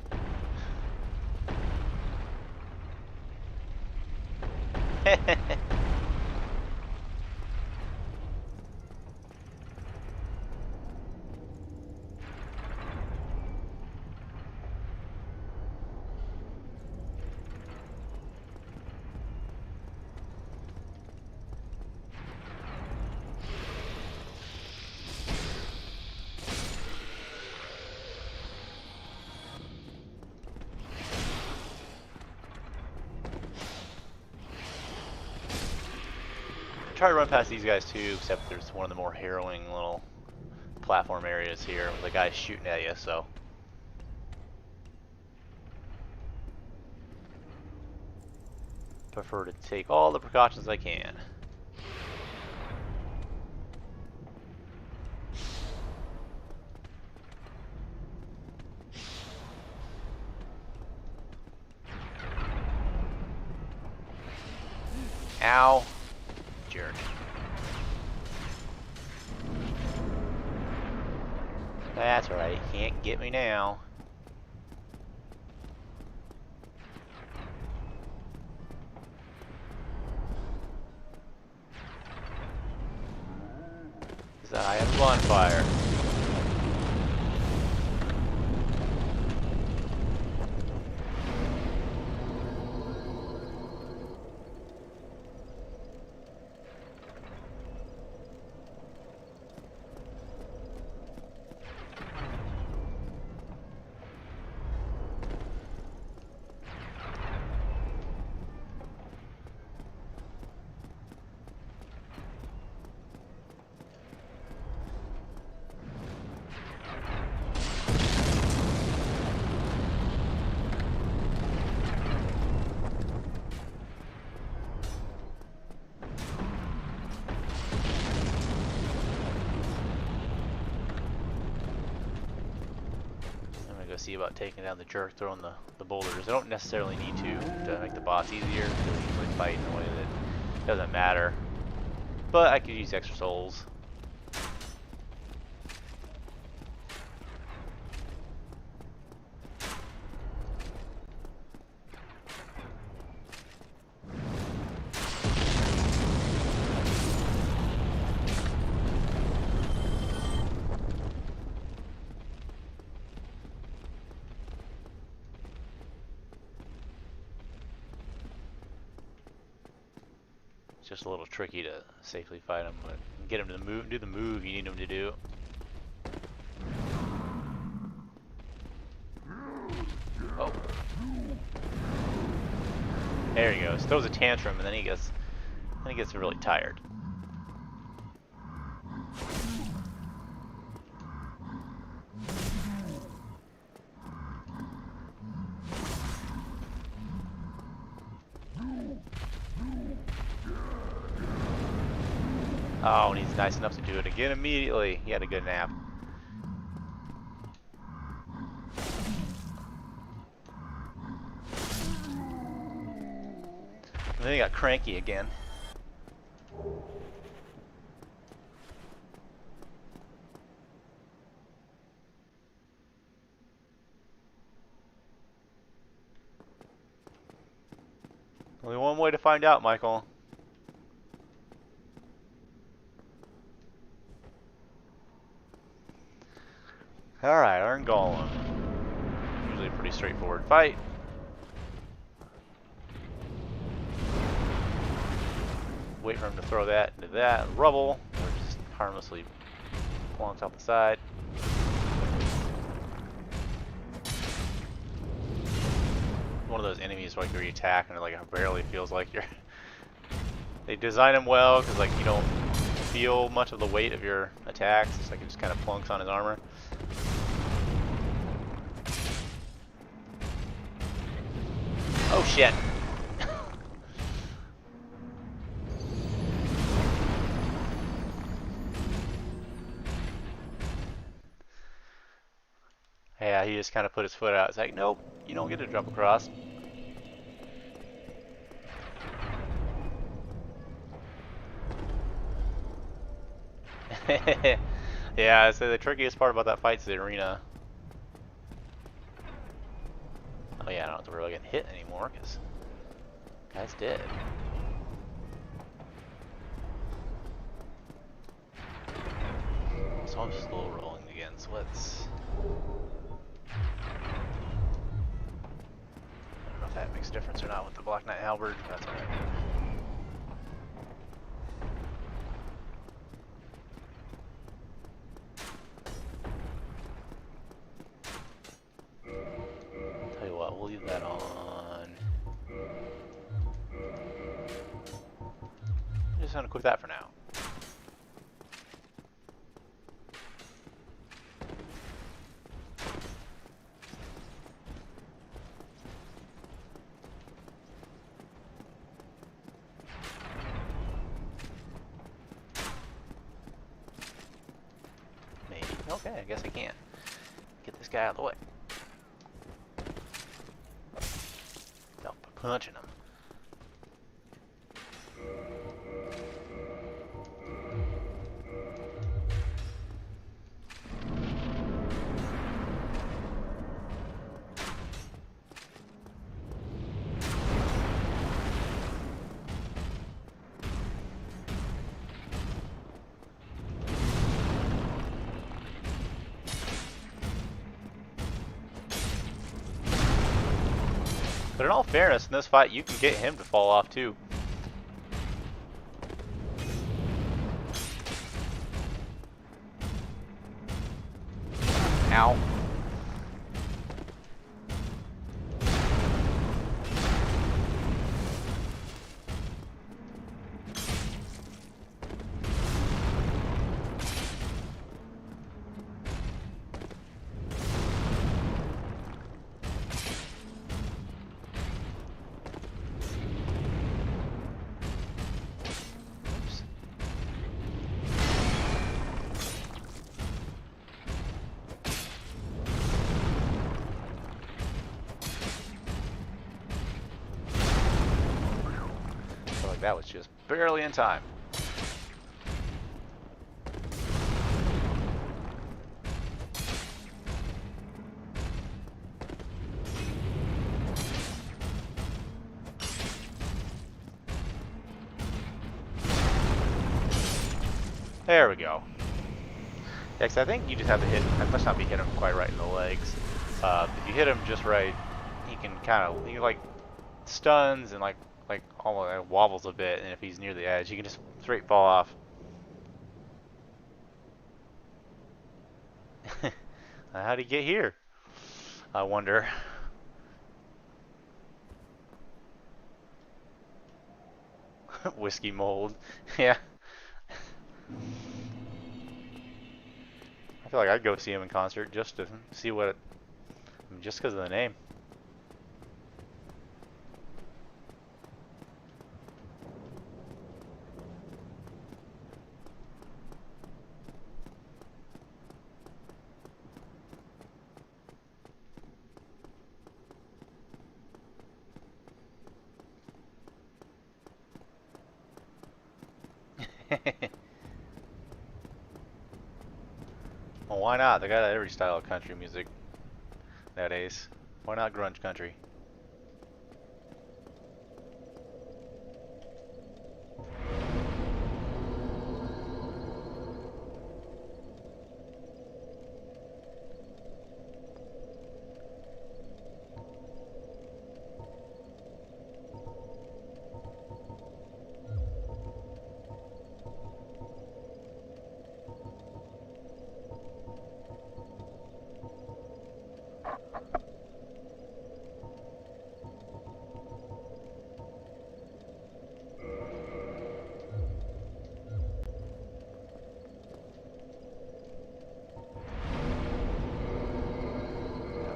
Try to run past these guys too, except there's one of the more harrowing little platform areas here with the guy shooting at you, so. Prefer to take all the precautions I can. Ow. Jerk. That's right, he can't get me now. I have a bonfire. See about taking down the jerk throwing the boulders. I don't necessarily need to make the boss easier. You can easily fight in a way that doesn't matter. But I could use extra souls. It's just a little tricky to safely fight him, but get him to do the move you need him to do. Oh. There he goes. Throws a tantrum and then he gets really tired. Oh, and he's nice enough to do it again immediately. He had a good nap. And then he got cranky again. Only one way to find out, Michael. Alright, Iron Golem. Usually a pretty straightforward fight. Wait for him to throw that into that rubble, or just harmlessly plonks off the side. One of those enemies like where you attack and it like barely feels like you're. They design him well because like you don't feel much of the weight of your attacks. It's like it just kind of plunks on his armor. Oh shit! Yeah, he just kind of put his foot out. It's like, nope, you don't get to jump across. Yeah, so the trickiest part about that fight is the arena. Oh yeah, I don't have to really get hit anymore because guy's dead. So I'm slow rolling again, so let's... I don't know if that makes a difference or not with the Black Knight Halberd, but that's alright. Tell you what, we'll leave that on. I'm just gonna equip that for now. Okay, I guess I can't get this guy out of the way. Stop punching him. But in all fairness, in this fight, you can get him to fall off too. Ow. That was just barely in time. There we go. Yeah, 'cause I think you just have to hit. I must not be hitting him quite right in the legs. If you hit him just right, he can he like stuns and like almost wobbles a bit, and if he's near the edge, he can just straight fall off. How'd he get here? I wonder. Whiskey mold. Yeah. I feel like I'd go see him in concert just to see what it, just because of the name. Well, why not? They got every style of country music nowadays. Why not grunge country?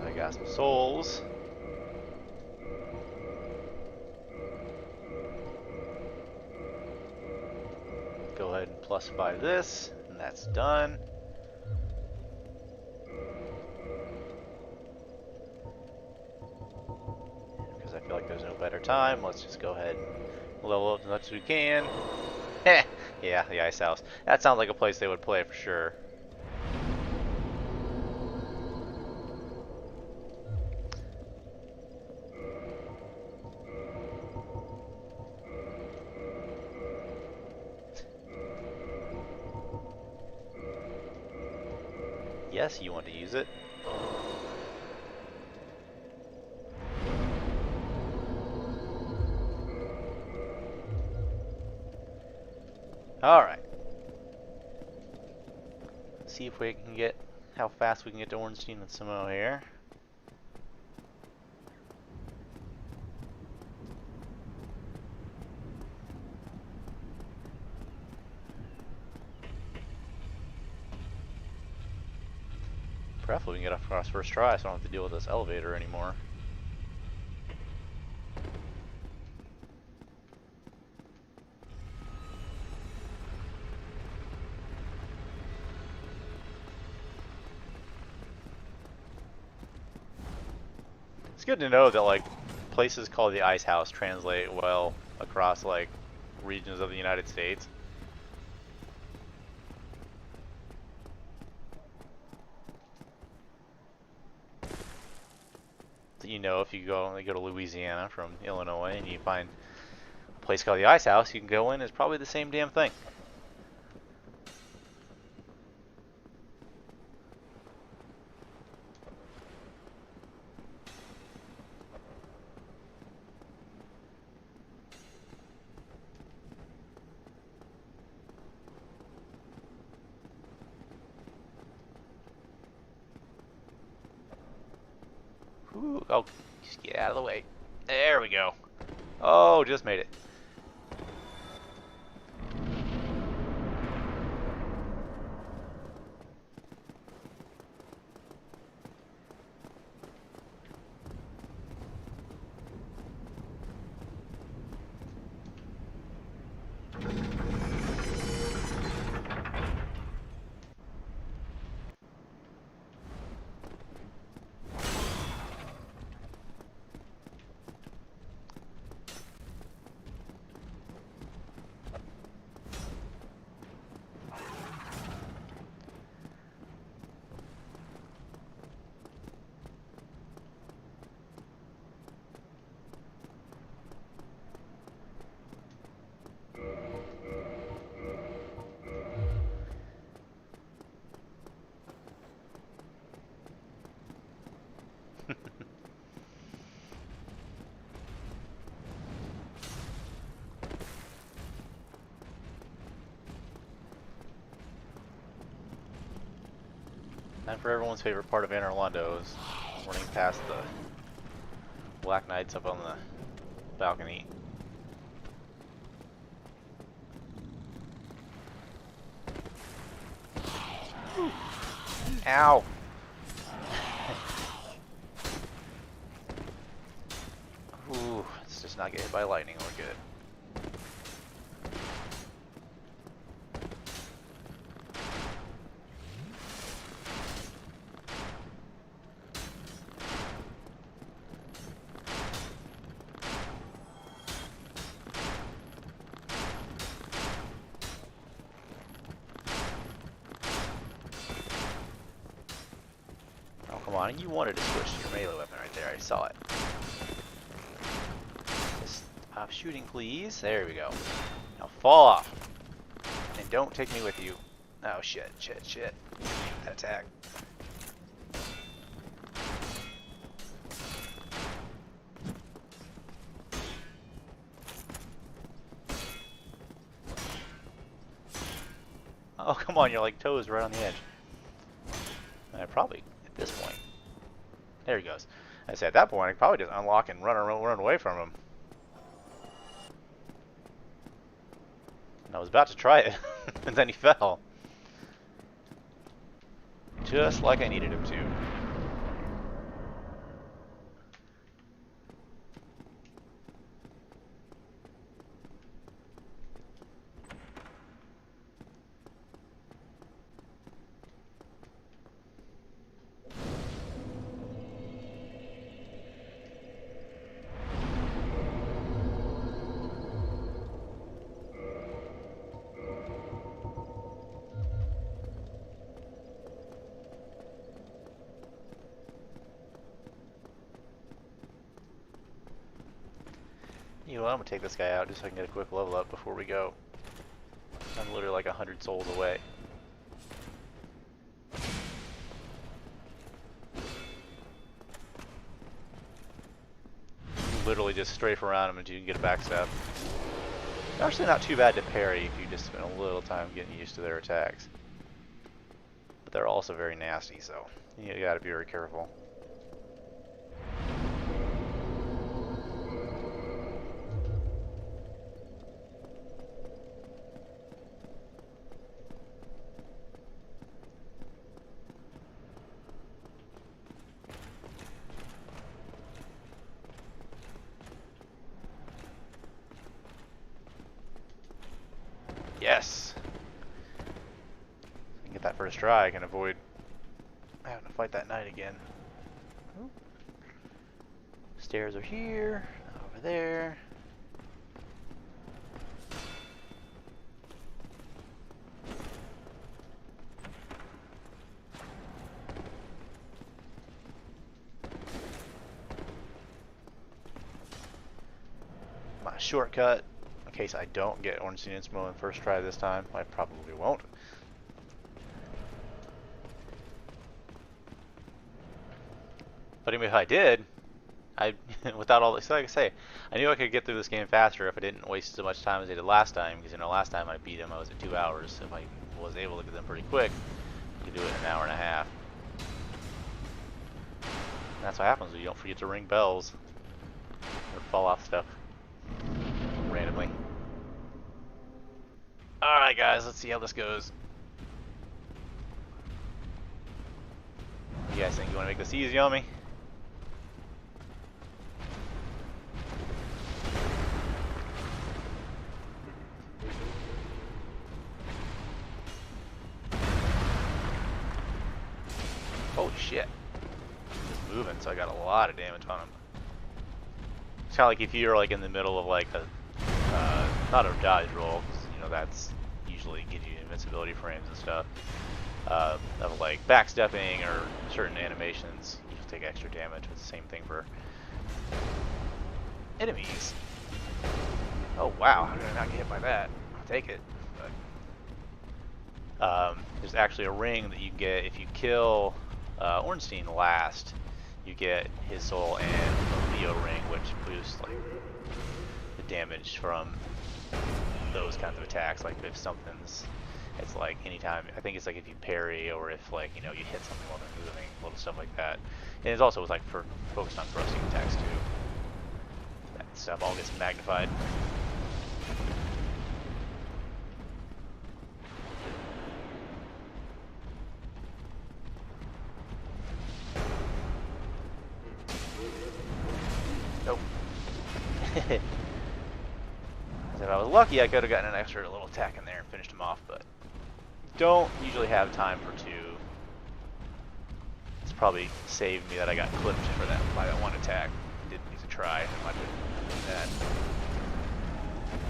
I got some souls. Go ahead and plus 5 this, and that's done. Because I feel like there's no better time, let's just go ahead and level up as much as we can. Heh! Yeah, the ice house. That sounds like a place they would play for sure. Yes, you want to use it. Alright. See if we can get how fast we can get to Ornstein and Samo here. Preferably we can get across first try so I don't have to deal with this elevator anymore. It's good to know that like places called the Ice House translate well across like regions of the United States. You know, if you go to Louisiana from Illinois and you find a place called the Ice House, you can go in. It's probably the same damn thing. Ooh, oh, just get out of the way. There we go. Oh, just made it. And for everyone's favorite part of Anor Londo is running past the Black Knights up on the balcony. Ow! Ooh, let's just not get hit by lightning, we're good. Come on, you wanted to switch to your melee weapon right there, I saw it. Just stop shooting, please. There we go. Now fall off. And don't take me with you. Oh shit, shit, shit. That attack. Oh, come on, you're like toes right on the edge. Probably at this point. There he goes. I say at that point, I probably just unlock and run away from him. And I was about to try it, and then he fell. Just like I needed him to. You know what, I'm gonna take this guy out just so I can get a quick level up before we go. I'm literally like 100 souls away. Literally just strafe around him until you can get a backstab. Actually not too bad to parry if you just spend a little time getting used to their attacks. But they're also very nasty, so you gotta be very careful. Yes! I can get that first try, I can avoid having to fight that knight again. Ooh. Stairs are here, over there. My shortcut. In case I don't get Ornstein Innsmouth in first try this time, I probably won't. But even if I did, without all this, like I say, I knew I could get through this game faster if I didn't waste so much time as I did last time. Because last time I beat him, I was at 2 hours. If I was able to get them pretty quick, I could do it in an hour and a half. That's what happens when you don't forget to ring bells or fall off stuff randomly. Alright guys, let's see how this goes. You guys think you want to make this easy on me? Holy shit. He's moving, so I got a lot of damage on him. It's kind of like if you're like in the middle of like a, not a dodge roll, because you know that's usually gives you invincibility frames and stuff, of like backstepping or certain animations, you can take extra damage. It's the same thing for enemies. Oh wow, how did I not get hit by that? I'll take it. But, there's actually a ring that you get if you kill Ornstein last. You get his soul and a Leo ring, which boosts like the damage from those kinds of attacks. Like if something's, it's like anytime. I think it's like if you parry or if like you know you hit something while they're moving, little stuff like that. And it's also like for focused on thrusting attacks too. That stuff all gets magnified. Nope. If I was lucky, I could have gotten an extra little attack in there and finished him off, but don't usually have time for two. It's probably saved me that I got clipped for that by that one attack. Didn't need to try. I might have done that.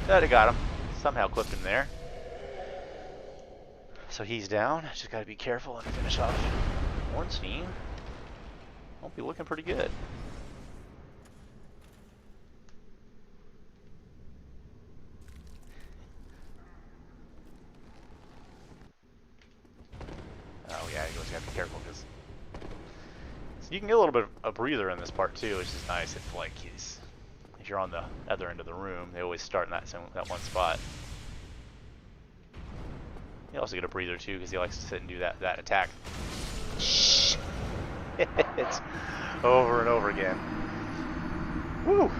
But I got him. Somehow clipped him there. So he's down. Just gotta be careful and finish off Ornstein. Won't be looking pretty good. Oh yeah, you just gotta be careful because you can get a little bit of a breather in this part too, which is nice. If like if you're on the other end of the room, they always start in that one spot. You also get a breather too because he likes to sit and do that attack. It's over and over again. Woo!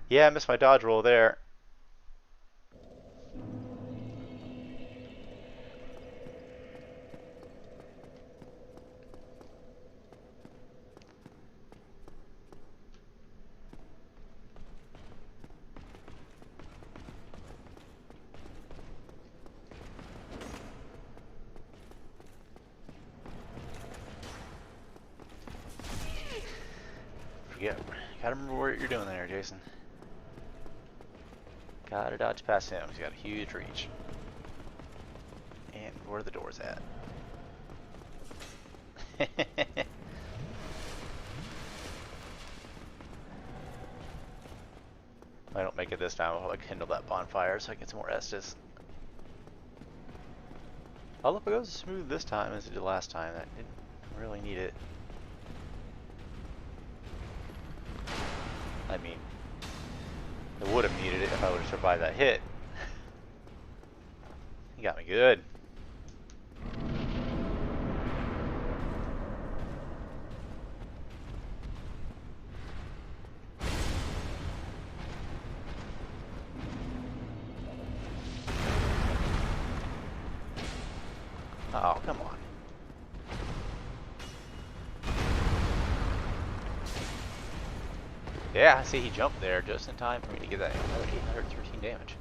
Yeah, I missed my dodge roll there. Forget. Gotta remember what you're doing there, Jason. Gotta dodge past him. He's got a huge reach. And where are the doors at? If I don't make it this time, I'll like kindle that bonfire so I get some more Estus. Although if it goes as smooth this time as it did last time, that didn't really need it. I mean, I would have needed it if I would have survived that hit. He got me good. Oh, come on. Yeah, see, he jumped there just in time for me to get that another 813 damage.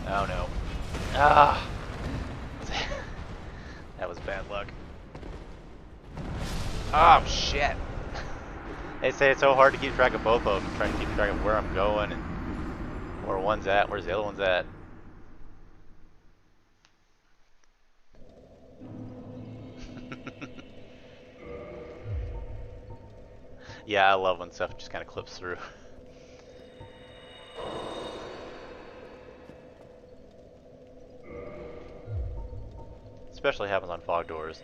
Oh no. Ah! That was bad luck. Oh shit! They say it's so hard to keep track of both of them. I'm trying to keep track of where I'm going and where one's at, where's the other one's at. Yeah, I love when stuff just kind of clips through. Especially happens on fog doors.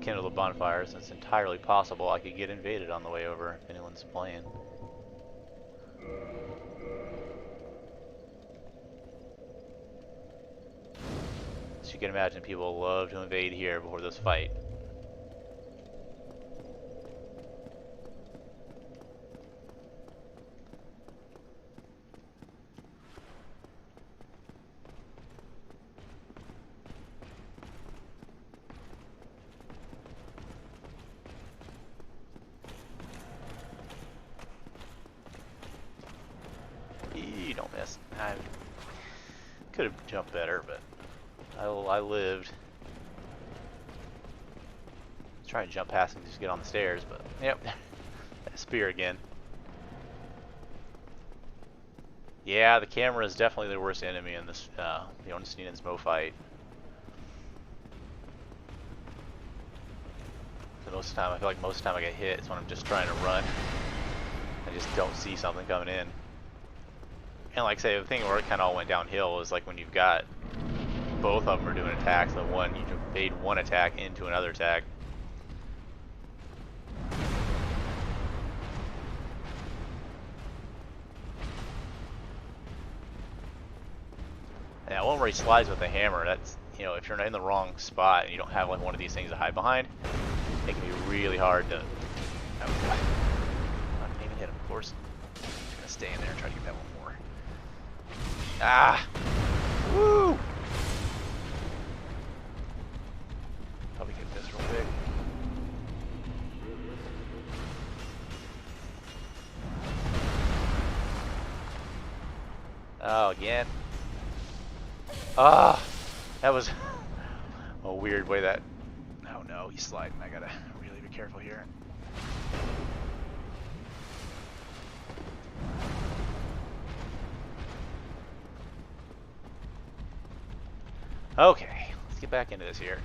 kindle the bonfire since it's entirely possible I could get invaded on the way over if anyone's playing. So you can imagine people love to invade here before this fight. You don't miss. I could have jumped better, but I lived. Trying to jump past him to just get on the stairs, but yep, that spear again. Yeah, the camera is definitely the worst enemy in this the Ornstein and Smo fight. So most of the time, I feel like most of the time I get hit is when I'm just trying to run. I just don't see something coming in. And like I say, the thing where it kind of all went downhill is like when you've got both of them are doing attacks, the one you made one attack into another attack. Yeah, one where he slides with the hammer, that's, you know, if you're in the wrong spot and you don't have like one of these things to hide behind, it can be really hard to... Oh, God. I didn't even hit him, of course. I'm just gonna stay in there and try to get that one more. Ah! Woo! Probably get this real quick. Oh, again. Ah! That was a weird way that... Oh no, he's sliding. I gotta really be careful here. Okay, let's get back into this here.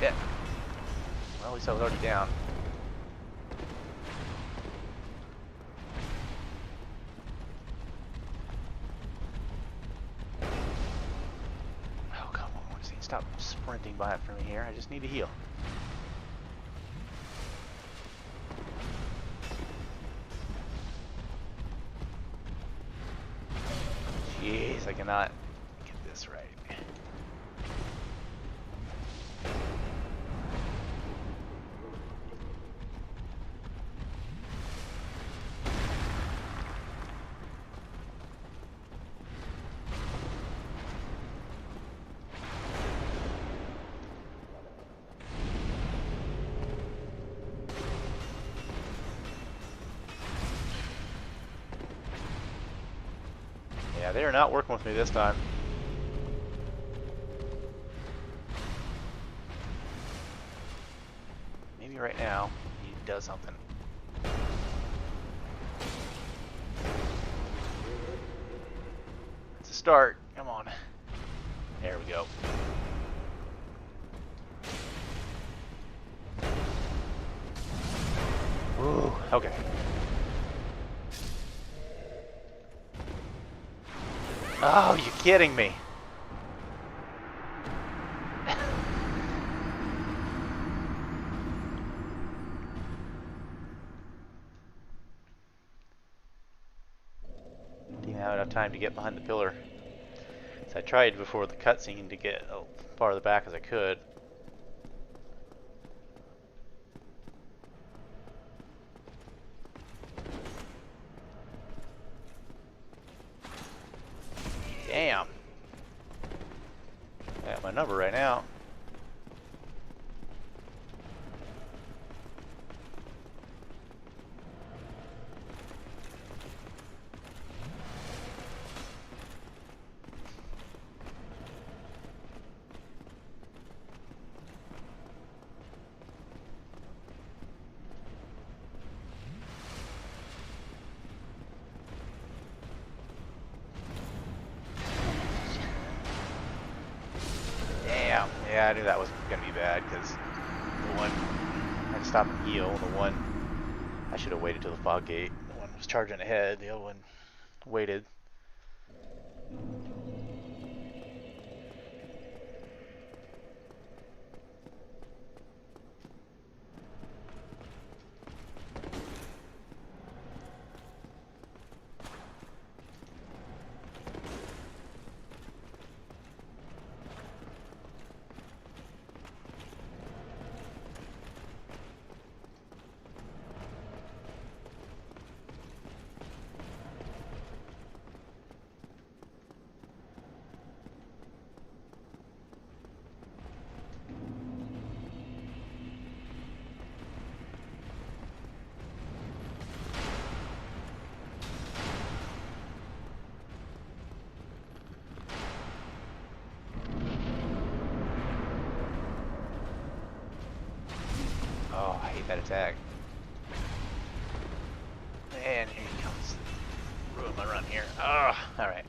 Shit. Well, at least I was already down. Oh, come on, stop sprinting by for me here. I just need to heal. Jeez, I cannot get this right. Yeah, they are not working with me this time. Maybe right now he does something. It's a start. Come on. There we go. Ooh, okay. Oh, you're kidding me. Didn't have enough time to get behind the pillar. So I tried before the cutscene to get as far to the back as I could. Damn. I got my number right now. Yeah, I knew that was going to be bad because the one I stop and heal. The one I should have waited till the fog gate. The one was charging ahead. The other one waited. Oh, I hate that attack. And here he comes. Ruin my run here. Ugh. Alright.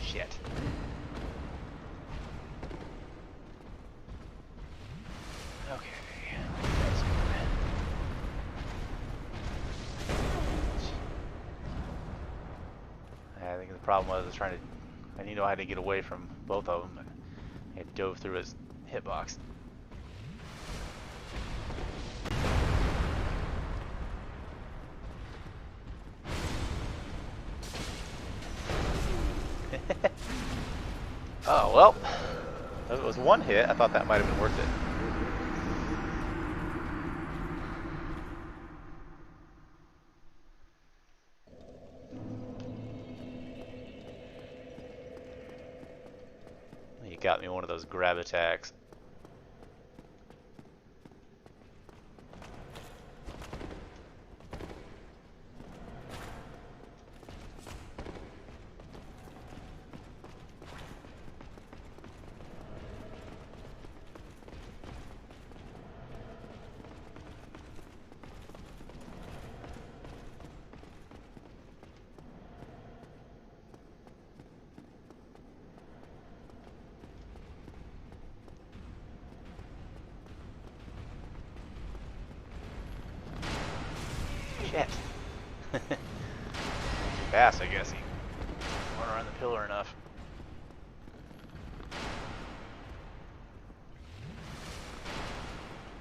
Shit. Okay. That's good. I think the problem was I was trying to... I didn't know how to get away from both of them. I dove through his hitbox. Oh, well. If it was one hit, I thought that might have been worth it. He got me one of those grab attacks. Shit. Too fast, I guess. He weren't around the pillar enough.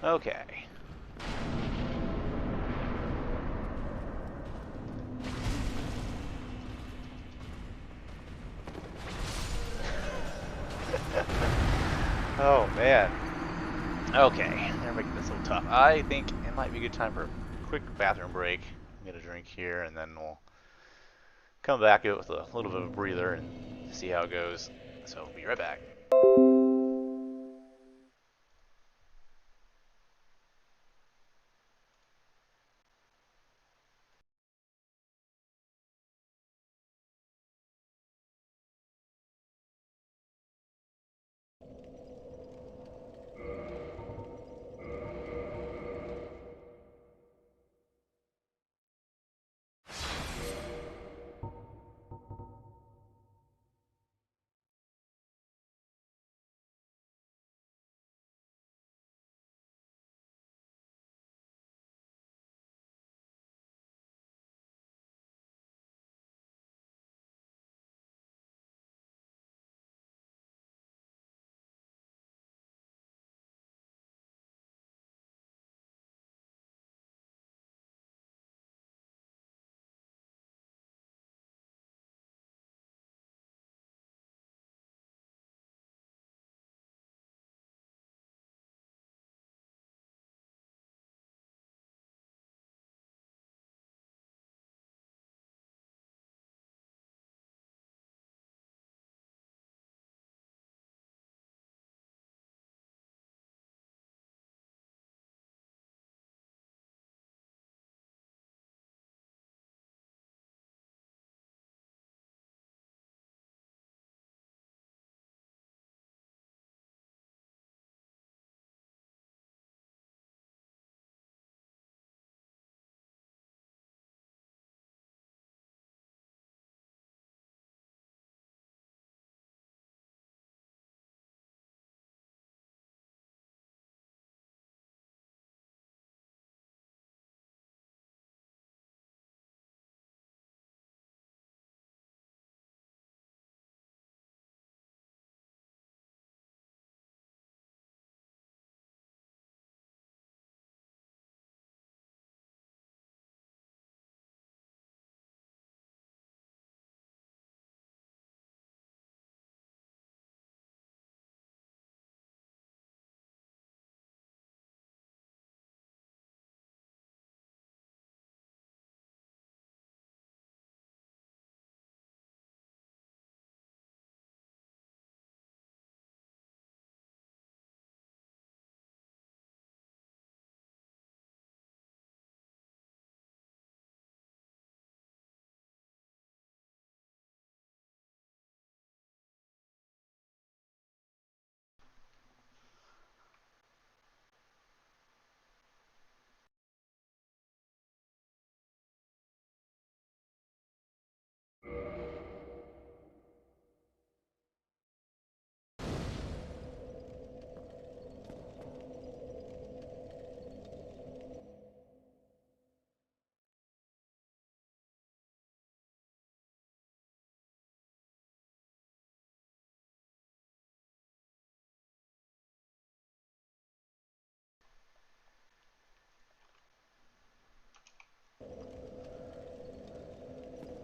Okay. Oh, man. Okay, they're making this a little tough. I think it might be a good time for a quick bathroom break. Get a drink here, and then we'll come back with a little bit of a breather and see how it goes. So, be right back.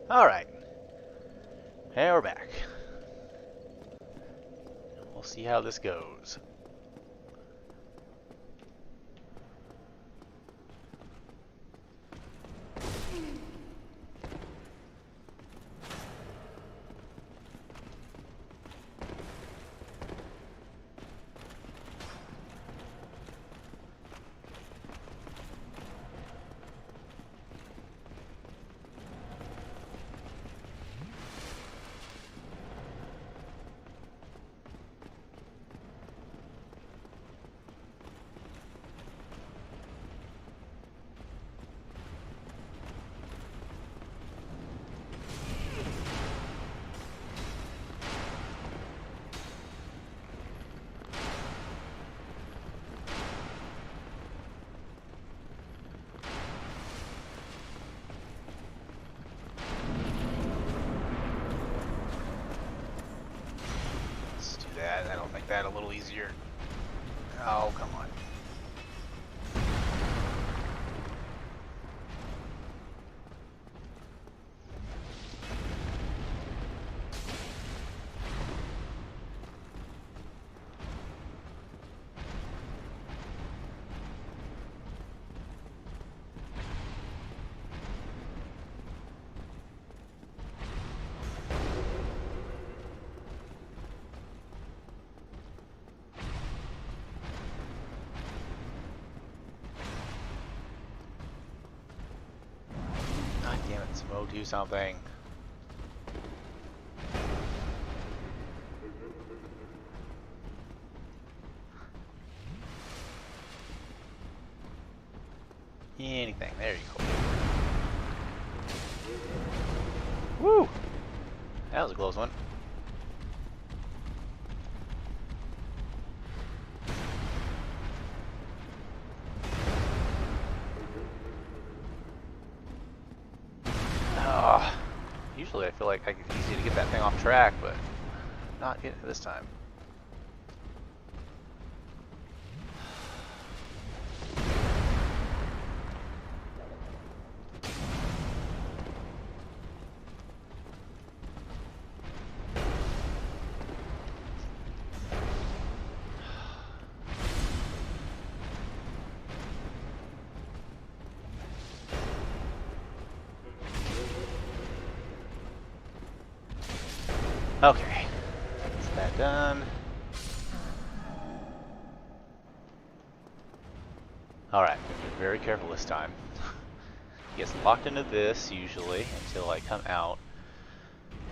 Alright, hey, we're back. We'll see how this goes. Let's do that. I don't think that a little easier. Oh, come on. God damn it, Smo, do something. Anything. There you go. Woo! That was a close one. Oh, usually I feel like it's easy to get that thing off track, but not getting it this time. Okay, that's that done. Alright, be very careful this time. He gets locked into this usually until I come out.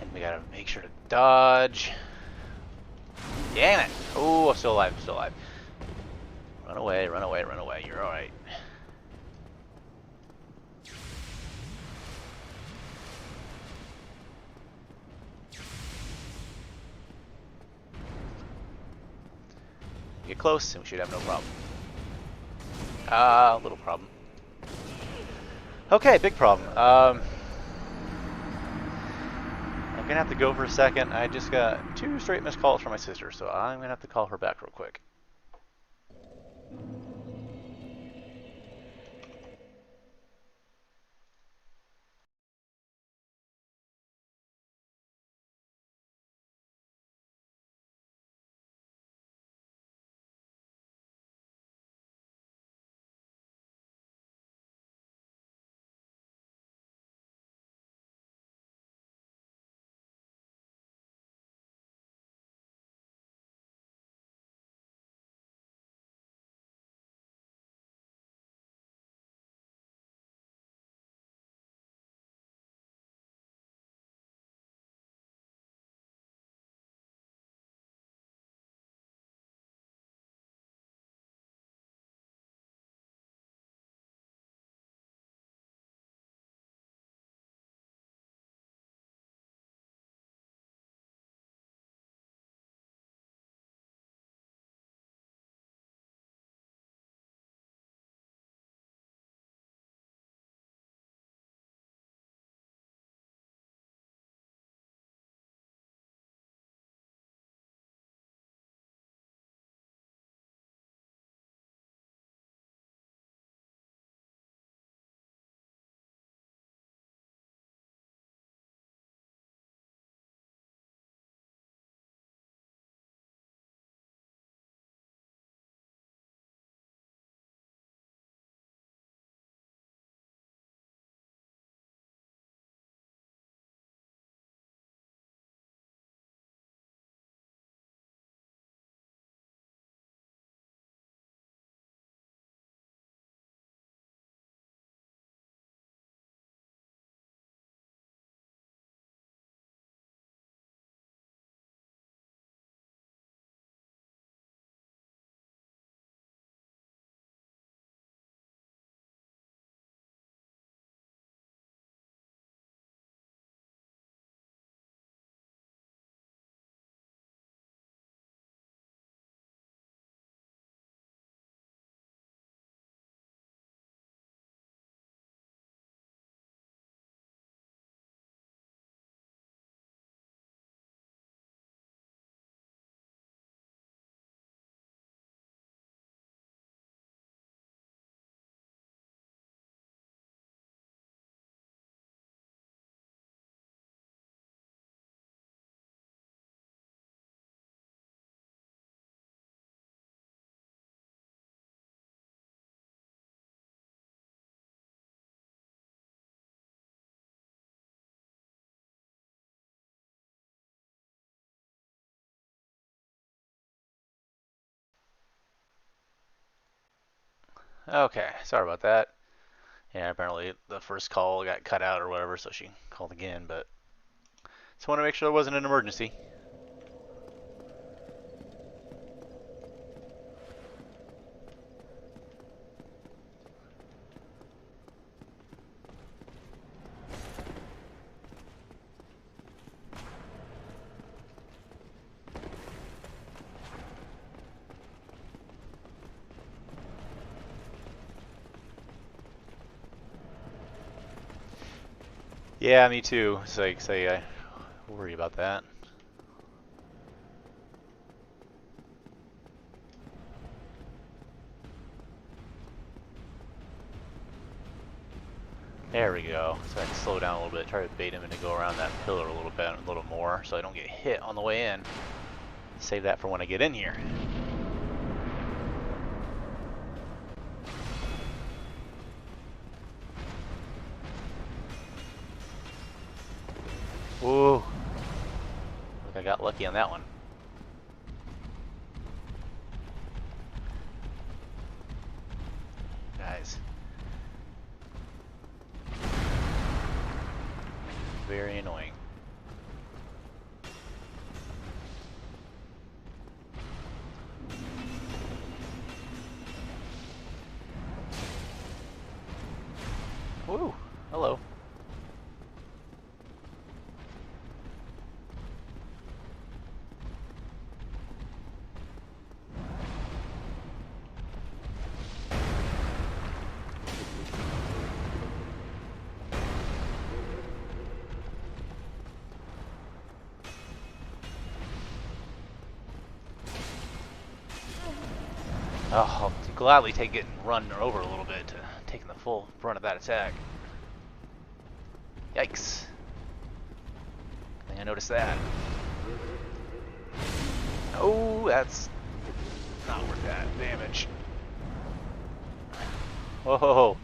And we gotta make sure to dodge. Damn it! Oh, I'm still alive, I'm still alive. Run away, run away, run away. You're alright. Get close and we should have no problem. Little problem. Okay, big problem. I'm gonna have to go for a second. I just got 2 straight missed calls from my sister, so I'm gonna have to call her back real quick. Okay, sorry about that. Yeah, apparently the first call got cut out or whatever, so she called again, but just want to make sure there wasn't an emergency. Yeah, me too. It's like, say, I worry about that. There we go. So I can slow down a little bit, try to bait him into go around that pillar a little bit, a little more, so I don't get hit on the way in. Save that for when I get in here. Ooh, look, I got lucky on that one. Guys, very annoying. Woo, hello. Oh, I'll gladly take it and run over a little bit to taking the full brunt of that attack. Yikes. I think I noticed that. Oh, that's not worth that damage. Whoa.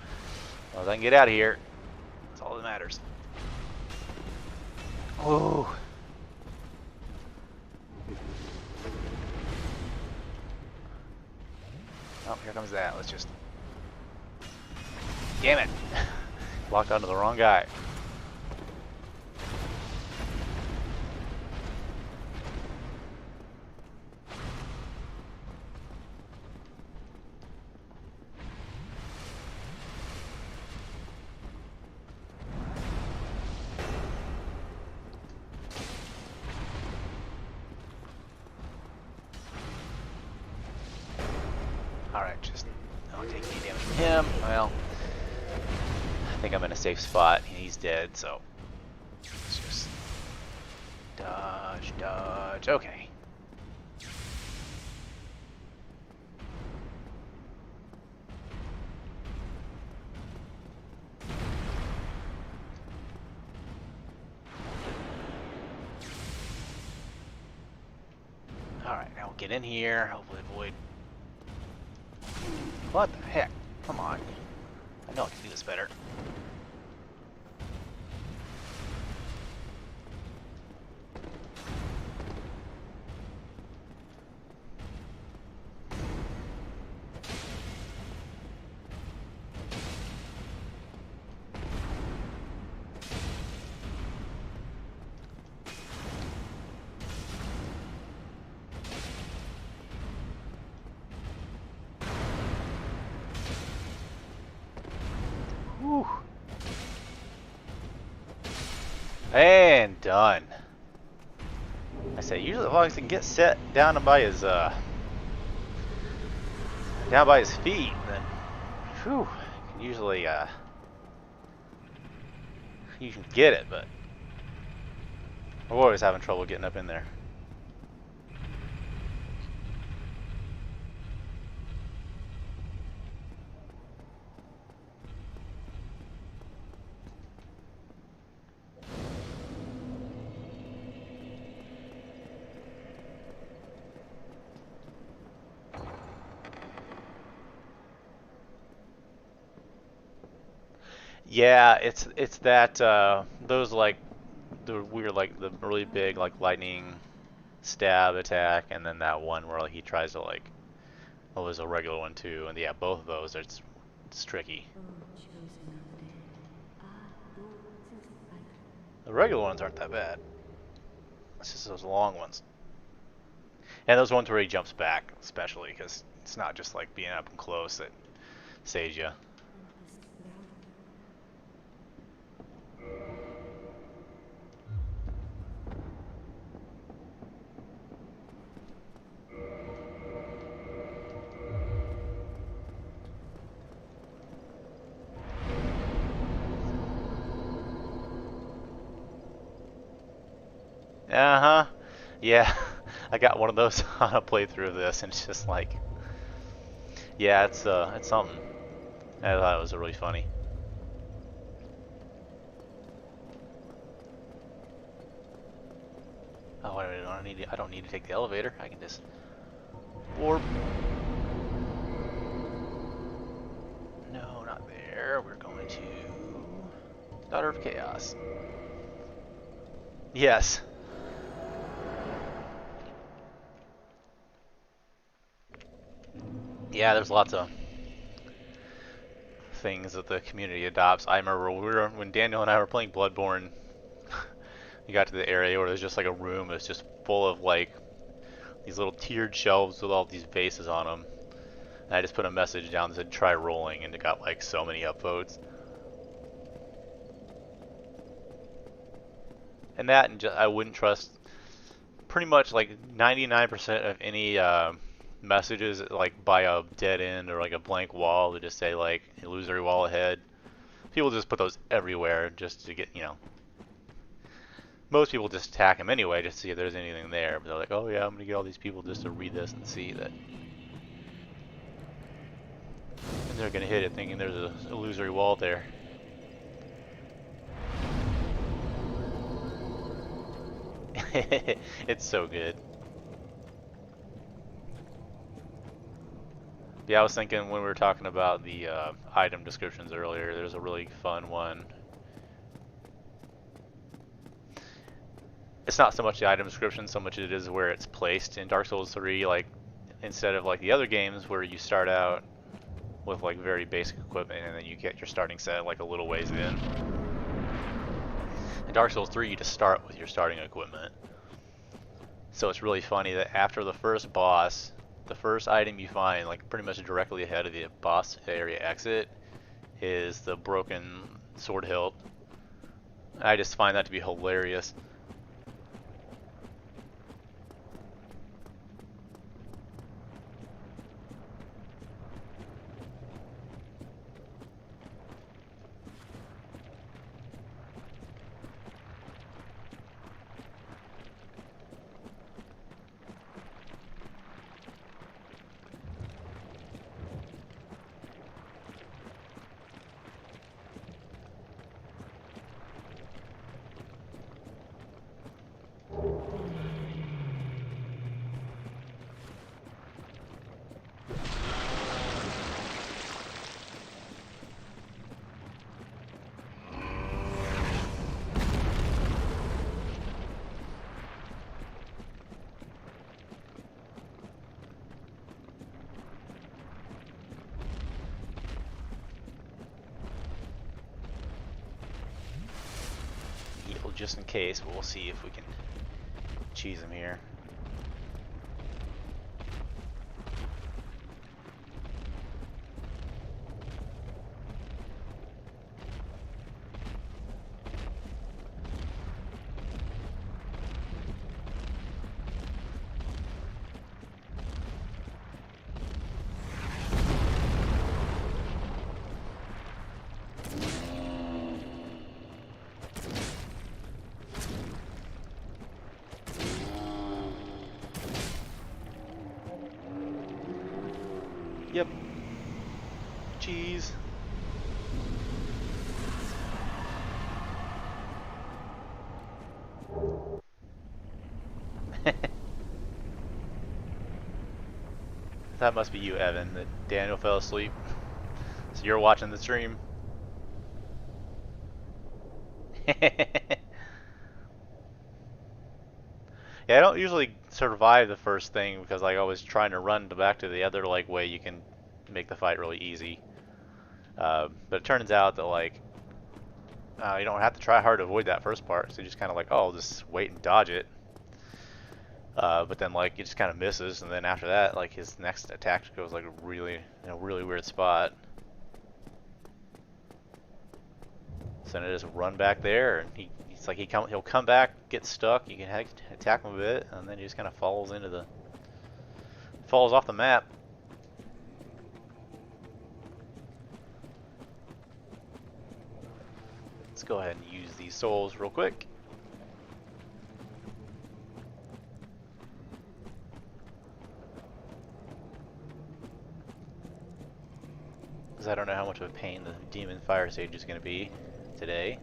Well, I can get out of here. That's all that matters. Oh. Oh, here comes that. Let's just... Damn it. Locked onto the wrong guy. Alright, just don't take any damage from him. Well, I think I'm in a safe spot. He's dead, so let's just dodge, dodge. Okay. Alright, now we'll get in here, hopefully avoid... What the heck? Come on. I know I can do this better. Whew. And done. I say usually as long as I can get set down by his feet, then whew, can usually you can get it, but I'm always having trouble getting up in there. Yeah, it's that those like the weird like the really big like lightning stab attack, and then that one where like he tries to like, oh, there's a regular one too, and yeah, both of those it's It's tricky. The regular ones aren't that bad. It's just those long ones. And those ones where he jumps back, especially, because it's not just like being up and close that saves you. Uh-huh. Yeah, I got one of those on a playthrough of this, and it's just like, yeah, it's something. I thought it was really funny. Oh, I don't need to take the elevator. I can just warp. No, not there. We're going to Daughter of Chaos. Yes. Yeah, there's lots of things that the community adopts. I remember when Daniel and I were playing Bloodborne, you got to the area where there's just like a room that's just full of like these little tiered shelves with all these vases on them. And I just put a message down that said try rolling, and it got like so many upvotes. And that, and just, I wouldn't trust pretty much like 99% of any messages like by a dead end or like a blank wall that just say like illusory wall ahead. People just put those everywhere just to get, most people just attack them anyway just to see if there's anything there. But they're like, oh yeah, I'm gonna get all these people just to read this and see that. And they're gonna hit it thinking there's an illusory wall there. It's so good. Yeah, I was thinking when we were talking about the item descriptions earlier, there's a really fun one. It's not so much the item description, so much as it is where it's placed in Dark Souls 3. Like, instead of like the other games where you start out with like very basic equipment and then you get your starting set like a little ways in. In Dark Souls 3, you just start with your starting equipment. So it's really funny that after the first boss, the first item you find, like pretty much directly ahead of the boss area exit, is the broken sword hilt. I just find that to be hilarious. Heal just in case, but we'll see if we can cheese him here. Yep. Cheese. That must be you, Evan, that Daniel fell asleep. So you're watching the stream. Yeah, I don't usually survive the first thing because like I was trying to run back to the other like way you can make the fight really easy. But it turns out that like you don't have to try hard to avoid that first part. So you just kind of like, oh, I'll just wait and dodge it. But then like he just kind of misses, and then after that, like his next attack goes like really, really weird spot. So then I just run back there, and he's like he'll come back, get stuck. You can attack him a bit, and then he just kind of falls off the map. Let's go ahead and use these souls real quick. Because I don't know how much of a pain the demon fire stage is going to be today.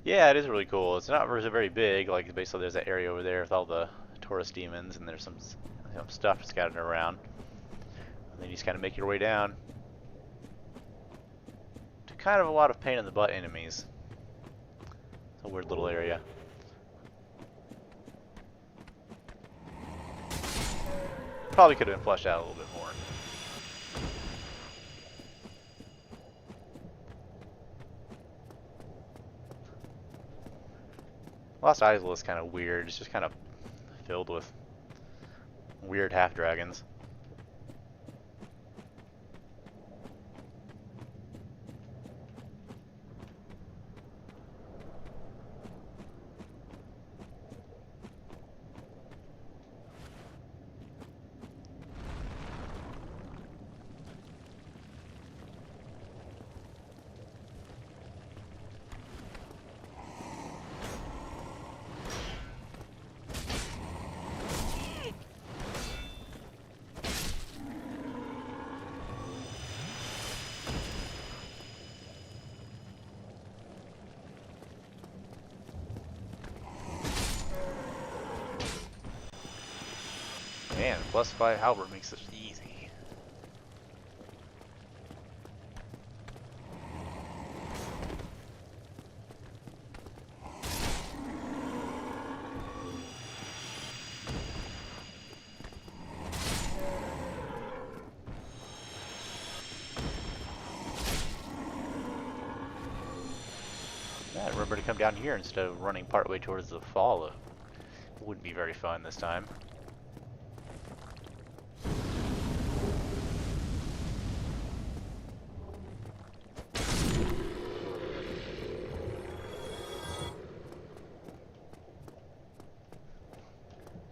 Yeah, it is really cool. It's not very big. Like basically, there's that area over there with all the tourist demons, and there's some stuff scattered around. And then you just kind of make your way down to kind of a lot of pain in the butt enemies. It's a weird little area. Probably could have been fleshed out a little bit more. Lost Isle is kind of weird. It's just kind of filled with weird half dragons. Man, +5 Halberd makes this easy. Yeah, remember to come down here instead of running partway towards the fall. It wouldn't be very fun this time.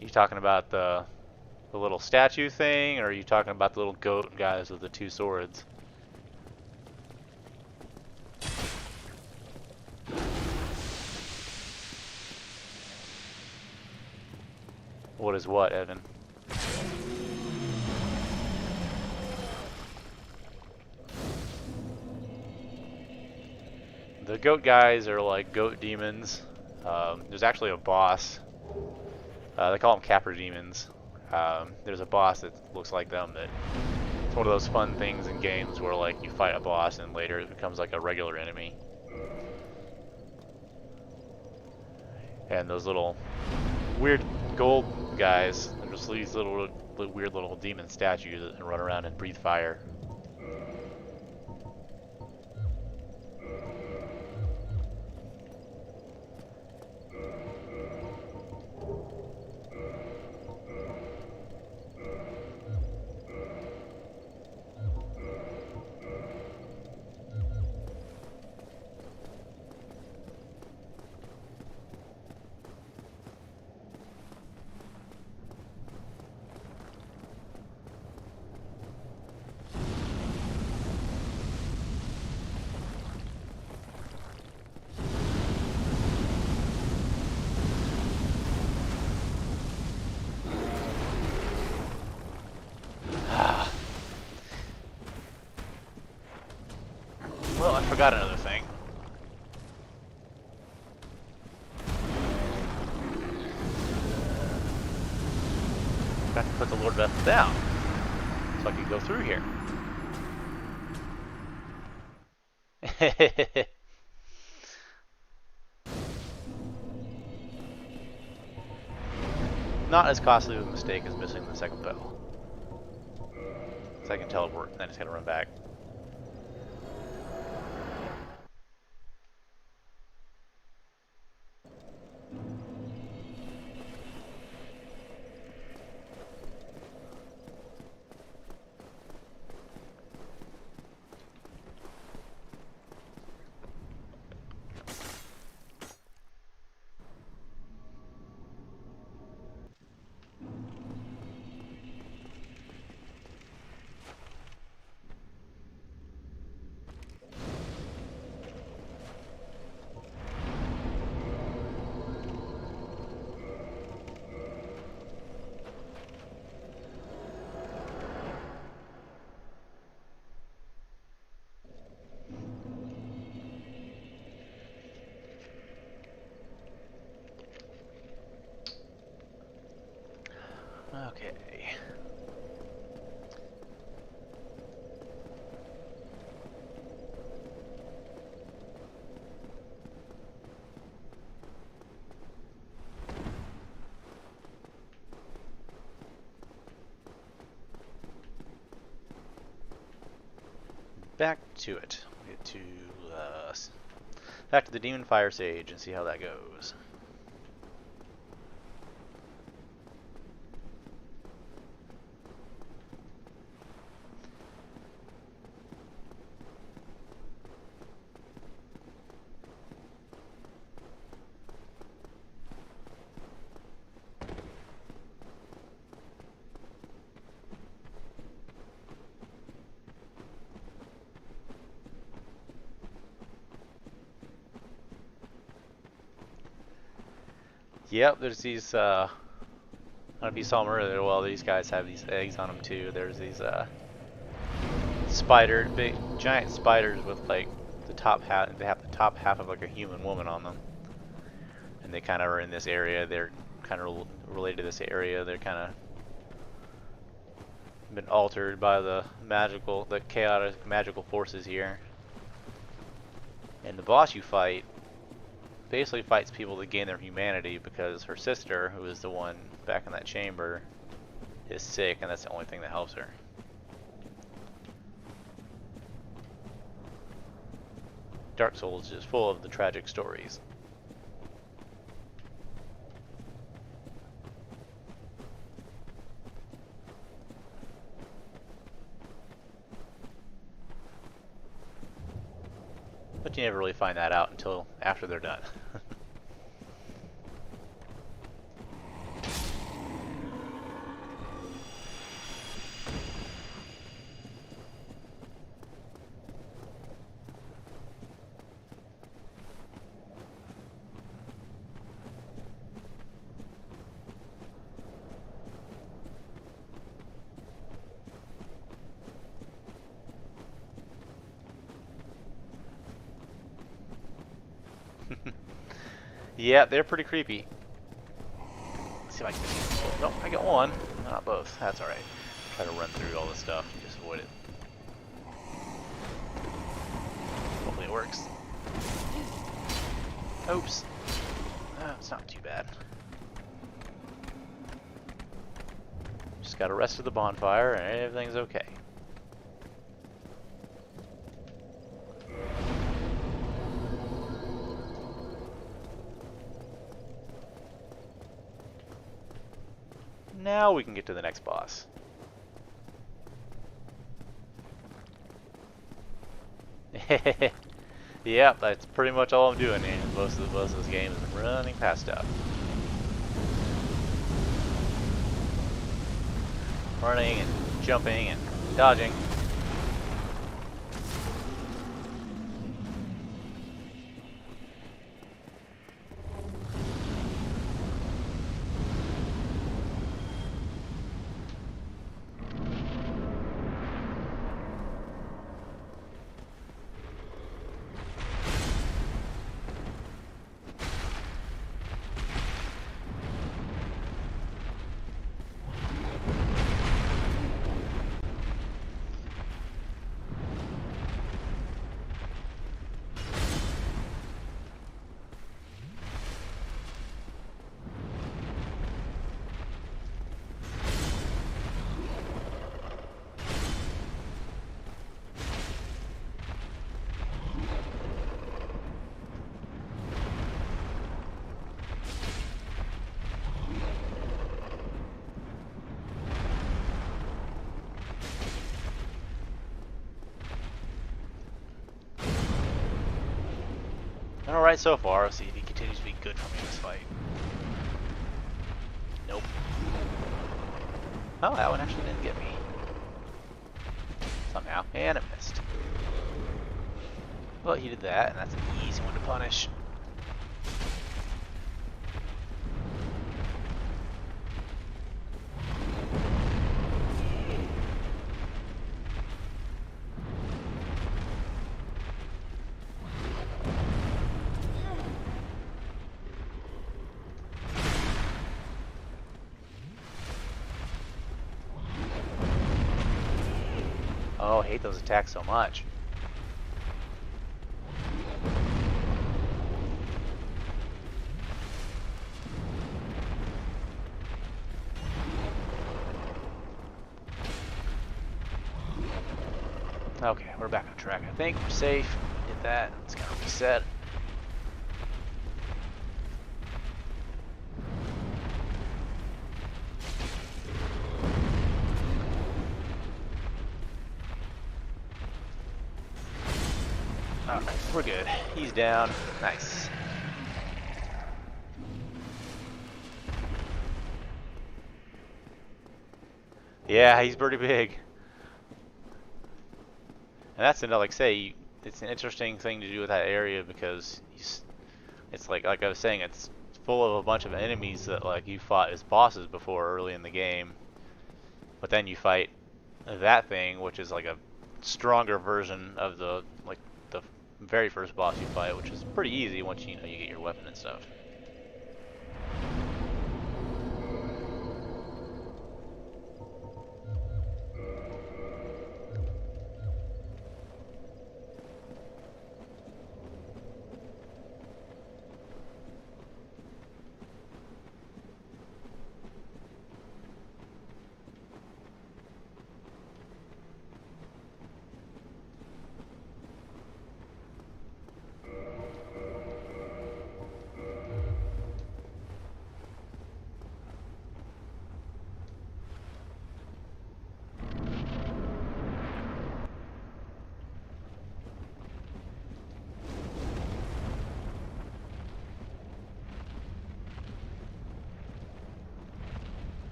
You talking about the little statue thing, or are you talking about the little goat guys with the two swords? What is what, Evan? The goat guys are like goat demons. There's actually a boss. They call them capper demons. There's a boss that looks like them. That it's one of those fun things in games where like you fight a boss and later it becomes like a regular enemy. And those little weird gold guys, they're just these little weird little demon statues that run around and breathe fire. got another thing. Got to put the Lord Vessel down so I can go through here. Not as costly of a mistake as missing the second bell. So I can teleport, and then I just gotta run back. Okay. Back to it. Get to back to the Demon Fire Sage and see how that goes. Yep, there's these, I don't know if you saw them earlier, well, these guys have these eggs on them too. There's these, big, giant spiders with, like, the top half, they have the top half of, like, a human woman on them. And they kind of are in this area, they're kind of related to this area, they're kind of been altered by the chaotic magical forces here. And the boss you fight basically fights people to gain their humanity because her sister, who is the one back in that chamber, is sick, and that's the only thing that helps her. Dark Souls is full of the tragic stories. But you never really find that out until after they're done. Yeah, they're pretty creepy. Let's see if I can get both. Nope, I got one. Not both. That's alright. Try to run through all this stuff and just avoid it. Hopefully it works. Oops. It's not too bad. Just got arrested at the bonfire and everything's okay. Now we can get to the next boss. Yep, that's pretty much all I'm doing in most of this game is running past stuff. Running and jumping and dodging. alright so far. Let's see if he continues to be good for me in this fight. Nope. Oh, that one actually didn't get me. Somehow. And it missed. Well, he did that, and that's an easy one to punish. Oh, I hate those attacks so much. Okay, we're back on track. I think we're safe. Hit that. It's gonna reset. Alright, we're good. He's down. Nice. Yeah, he's pretty big. And that's another, like say, it's an interesting thing to do with that area because it's like I was saying, it's full of a bunch of enemies that like you fought as bosses before early in the game. But then you fight that thing, which is like a stronger version of the very first boss you fight, which is pretty easy once you get your weapon and stuff.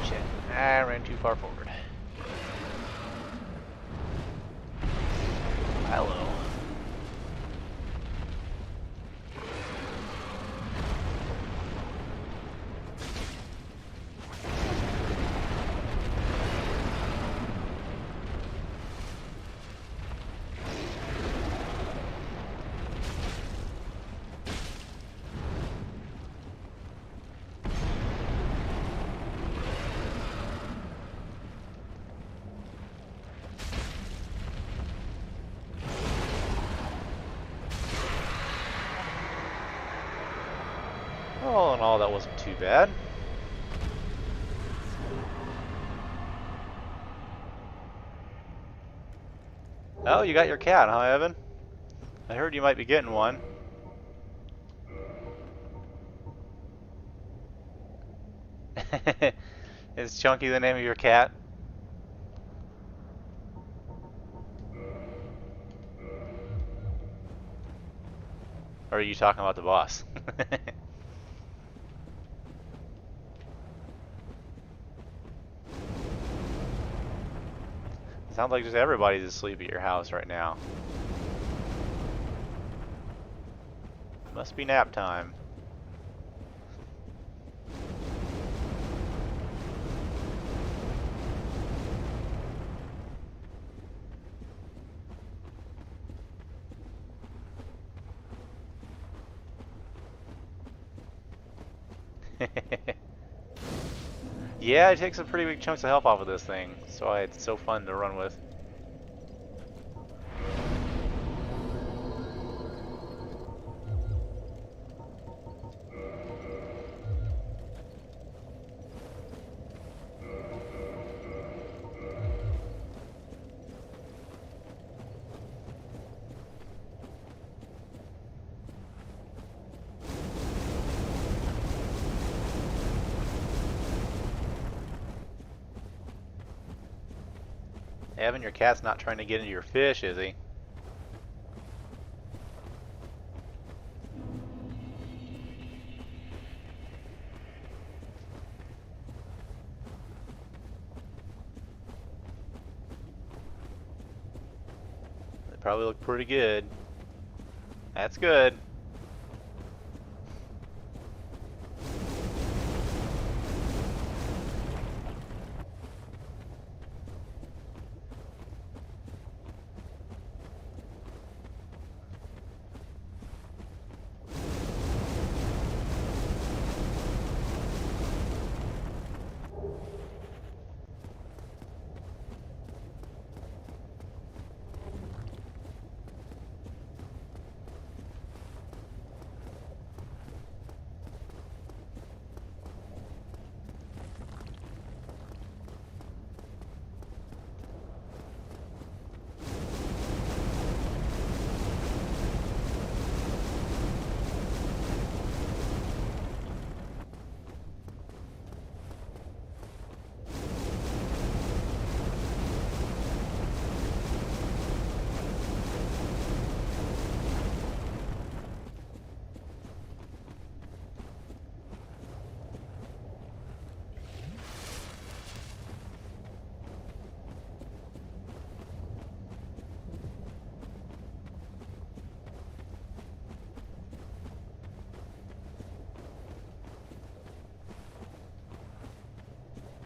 Shit, I ran too far forward. Hello. All in all, that wasn't too bad. Oh, you got your cat, huh, Evan? I heard you might be getting one. Is Chunky the name of your cat? Or are you talking about the boss? Sounds like just everybody's asleep at your house right now. Must be nap time. Yeah, it takes some pretty big chunks of health off of this thing. That's why it's so fun to run with. Evan, your cat's not trying to get into your fish, is he? They probably look pretty good. That's good.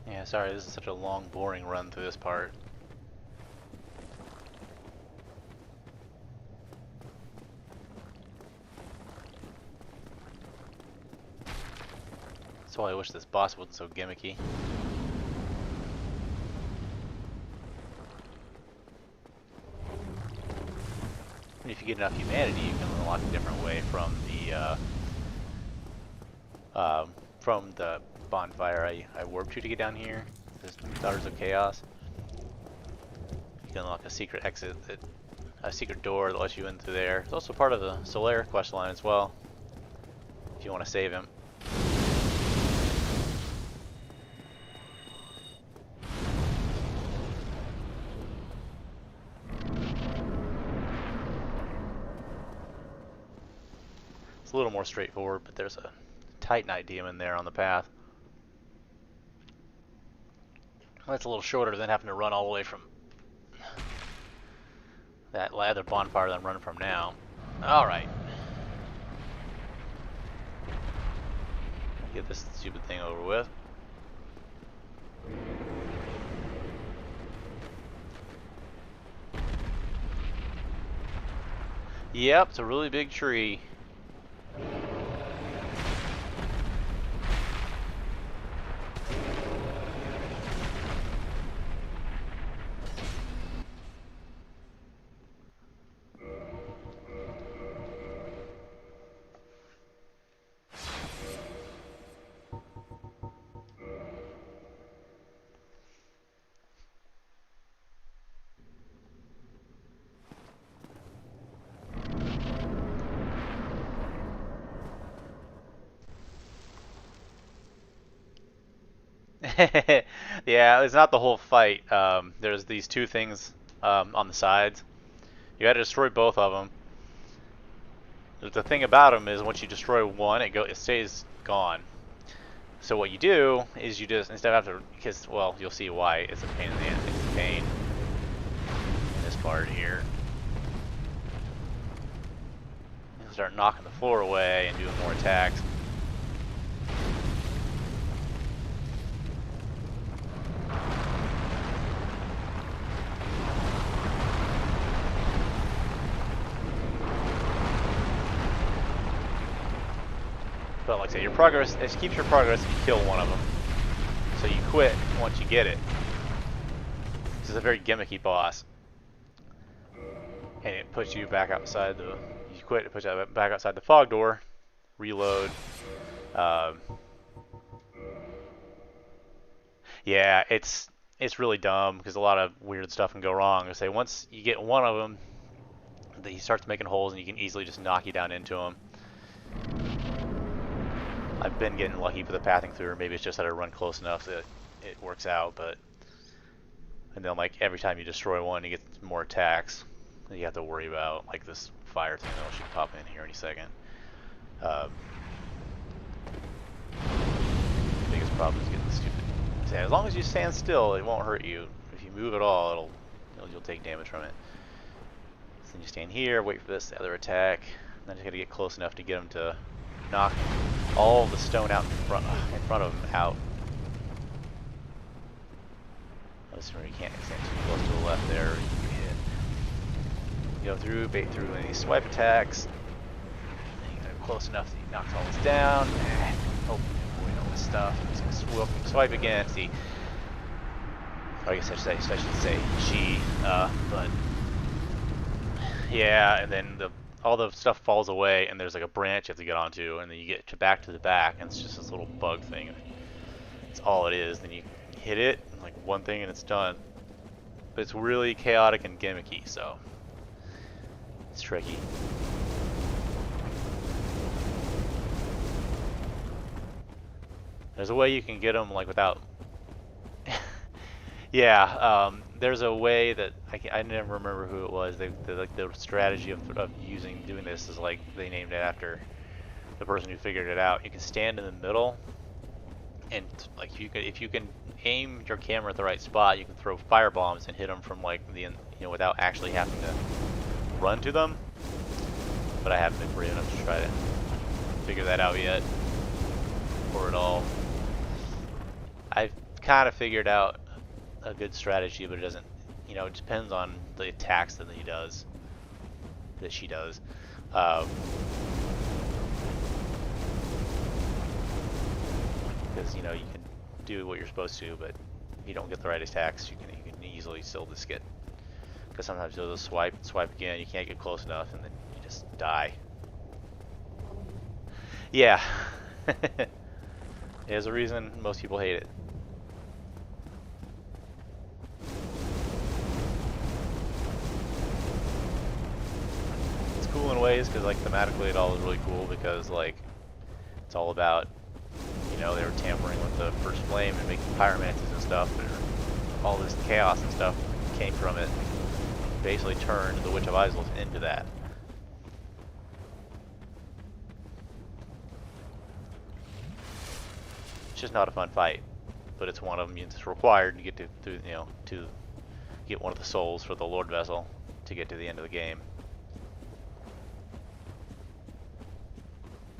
Yeah, sorry, this is such a long, boring run through this part. That's why I wish this boss wasn't so gimmicky. And if you get enough humanity, you can unlock a different way from the bonfire I warped you to get down here. There's Daughters of Chaos. You can unlock a secret exit, a secret door that lets you in through there. It's also part of the Solaire quest line as well, if you want to save him. It's a little more straightforward, but there's a Titanite demon there on the path. That's a little shorter than having to run all the way from that other bonfire that I'm running from now. Alright. Get this stupid thing over with. Yep, it's a really big tree. Yeah, it's not the whole fight. There's these two things on the sides. You got to destroy both of them. The thing about them is once you destroy one, it stays gone. So what you do is you just, instead of having to, because, well, you'll see why it's a pain in the ass. It's a pain in this part here. You start knocking the floor away and doing more attacks. But like I say, your progress, it keeps your progress if you kill one of them. So you quit once you get it. This is a very gimmicky boss. And it puts you back outside the, you quit, it puts you back outside the fog door, reload. Yeah, it's really dumb because a lot of weird stuff can go wrong. I say once you get one of them, he starts making holes and you can easily just knock you down into them. I've been getting lucky with the pathing through, or maybe it's just that I run close enough that it works out, but And then like every time you destroy one, you get more attacks that you have to worry about, like this fire thing that should pop in here any second. The biggest problem is getting the stupid. As long as you stand still, it won't hurt you. If you move at all, you'll take damage from it. So then you stand here, wait for the other attack. And then you got to get close enough to get them to knock all the stone out in front of them out. This one you can't stand too close to the left there. You hit. You go through, bait through any swipe attacks. And you get close enough that he knocks all this down. Oh, avoid all this stuff. He's gonna swipe again. See, I guess I should say she, but yeah, and then all the stuff falls away, and there's like a branch you have to get onto, and then you get back to the back, and it's just this little bug thing. It's all it is. Then you hit it, like one thing, and it's done. But it's really chaotic and gimmicky, so it's tricky. There's a way you can get them like without. Yeah, there's a way that I never remember who it was. Like the strategy of doing this is like they named it after the person who figured it out. You can stand in the middle, and like if you can aim your camera at the right spot, you can throw fire bombs and hit them from like without actually having to run to them. But I haven't been brave enough to try to figure that out yet, or at all. I've kind of figured out a good strategy, but it doesn't, it depends on the attacks that she does. Because you can do what you're supposed to, but if you don't get the right attacks, you can easily still just get. Because sometimes you'll just swipe again, you can't get close enough, and then you just die. Yeah. There's a reason most people hate it. It's cool in ways because like thematically it all is really cool because like it's all about they were tampering with the first flame and making pyromancies and stuff, and all this chaos and stuff came from it. Basically turned the Witch of Isleth into that. It's just not a fun fight, but it's one of them. It's required to get to get one of the souls for the Lord Vessel to get to the end of the game.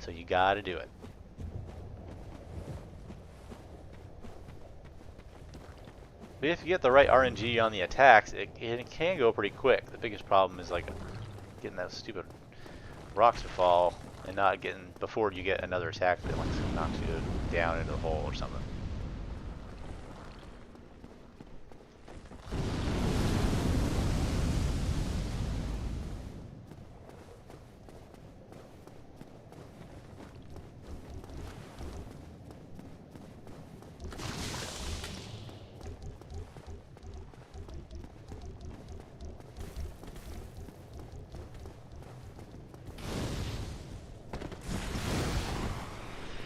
So you gotta do it. But if you get the right RNG on the attacks, it can go pretty quick. The biggest problem is like getting those stupid rocks to fall and not getting before you get another attack that like knocks you down into the hole or something.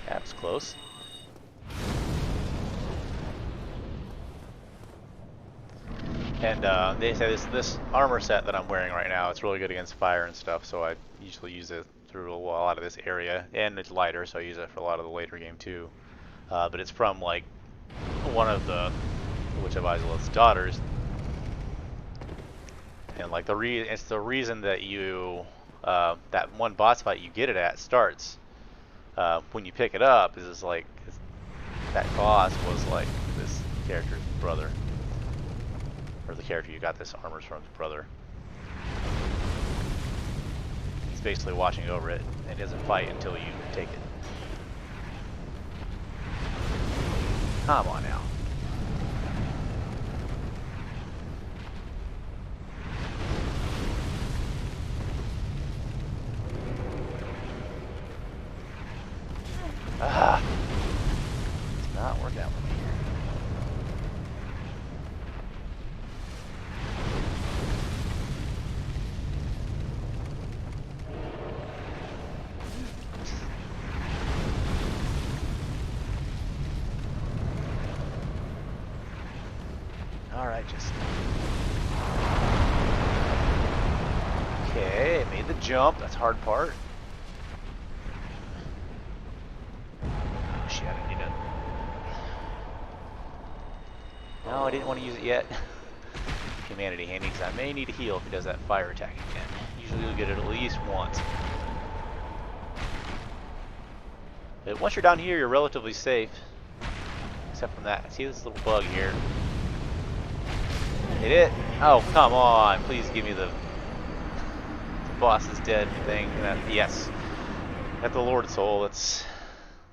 That was close. And they say this armor set that I'm wearing right now, it's really good against fire and stuff, so I usually use it through a lot of this area. And it's lighter, so I use it for a lot of the later game too. But it's from like one of the Witch of Isleth's daughters. And like it's the reason that that one boss fight you get it at starts when you pick it up is like that boss was like this character's brother, or the character you got this armor's from his brother. He's basically watching over it and doesn't fight until you take it. Come on now. Ah, it's not working out with me here. Alright, just... Okay, made the jump. That's the hard part. Oh shit, I need to... No, I didn't want to use it yet. Humanity handy, because I may need to heal if he does that fire attack again. Usually you'll get it at least once. But once you're down here, you're relatively safe. Except from that. See this little bug here? Hit it? Oh, come on. Please give me the boss is dead thing. Yes. Got the Lord Soul. That's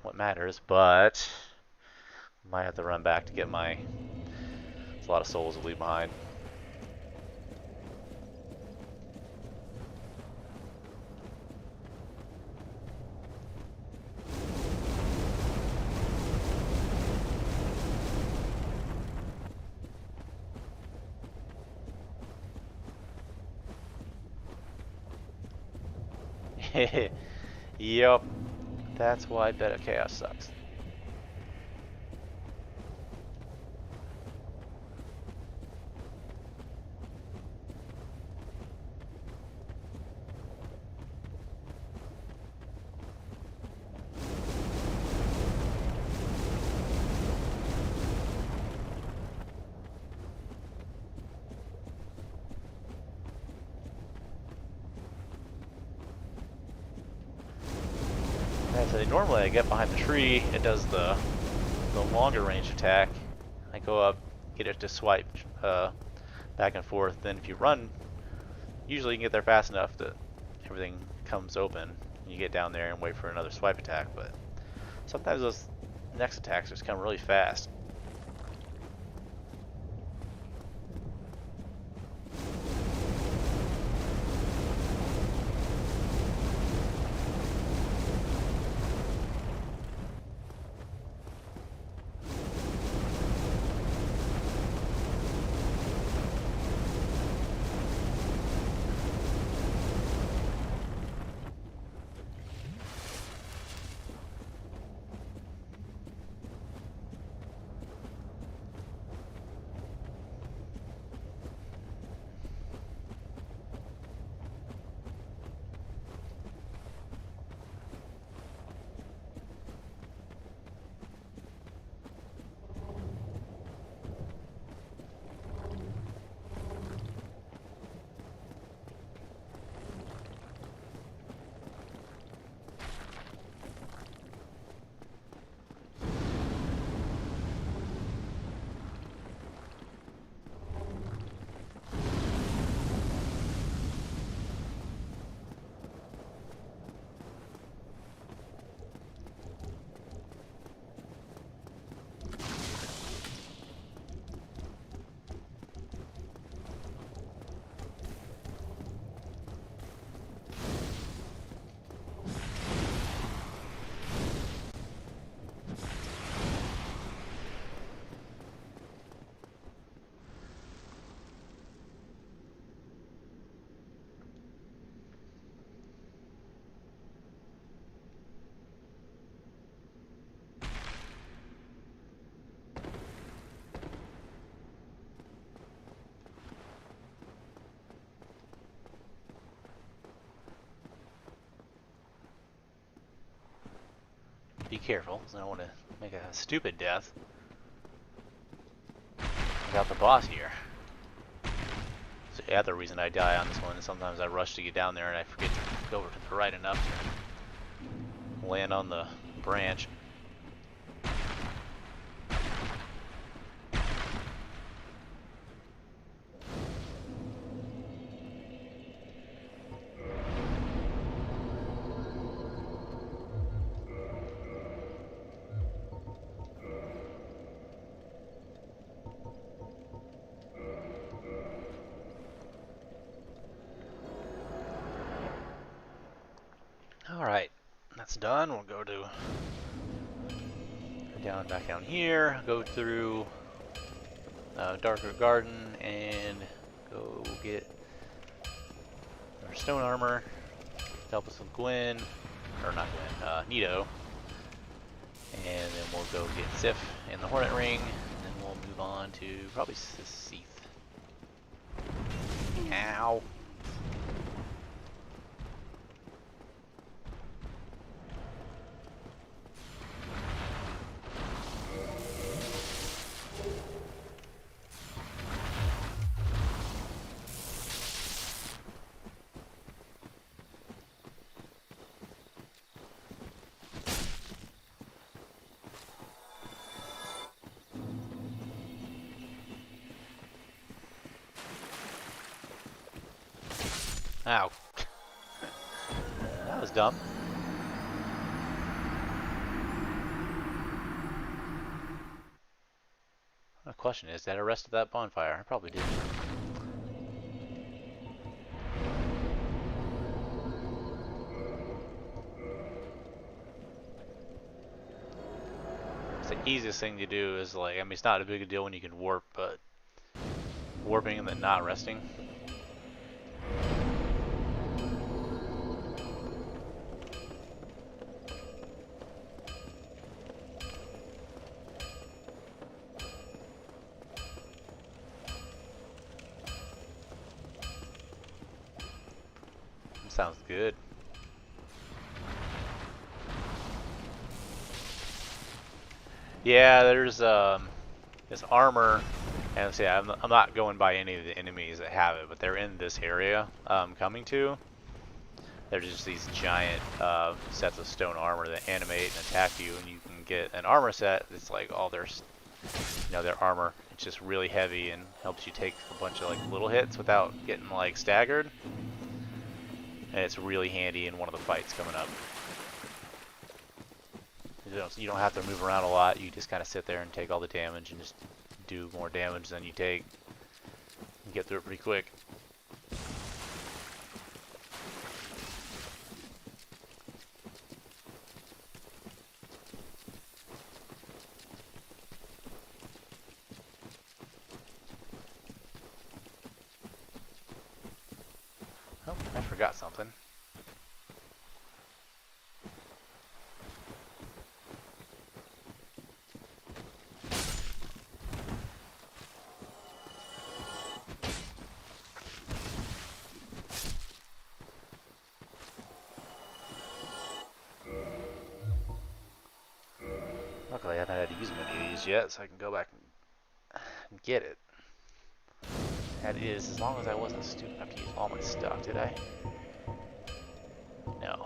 what matters. But I might have to run back to get my... There's a lot of souls to leave behind. Yup. That's why Beta Chaos sucks. So normally I get behind the tree, it does the longer range attack. I go up, get it to swipe back and forth. Then if you run, usually you can get there fast enough that everything comes open. You get down there and wait for another swipe attack. But sometimes those next attacks just come really fast. Be careful, because I don't want to make a stupid death. I got the boss here. So the other reason I die on this one is sometimes I rush to get down there and I forget to go over to the right enough to land on the branch. Alright, that's done. We'll go to back down here, go through Darker Garden, and go get our stone armor to help us with Gwen, or not Gwen, Nito. And then we'll go get Sif in the Hornet Ring, and then we'll move on to probably Seath. Ow. Ow. That was dumb. The question is, did I arrest that bonfire? I probably did. It's the easiest thing to do is like, I mean, it's not a big deal when you can warp, but warping and then not resting. Sounds good. Yeah, there's this armor, and see, I'm not going by any of the enemies that have it, but they're in this area coming to. There's just these giant sets of stone armor that animate and attack you, and you can get an armor set. It's like all their, their armor. It's just really heavy and helps you take a bunch of like little hits without getting like staggered. And it's really handy in one of the fights coming up. You don't have to move around a lot. You just kind of sit there and take all the damage and just do more damage than you take. You get through it pretty quick. Oh, I forgot something. Luckily I haven't had to use many of these yet, so I can go back and get it. That is, as long as I wasn't stupid enough to use all my stuff, did I? No.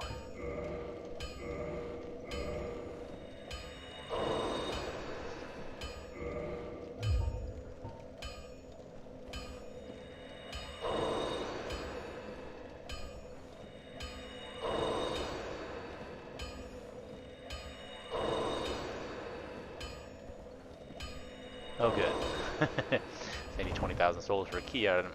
Oh, good. I need 20,000 souls for a key item.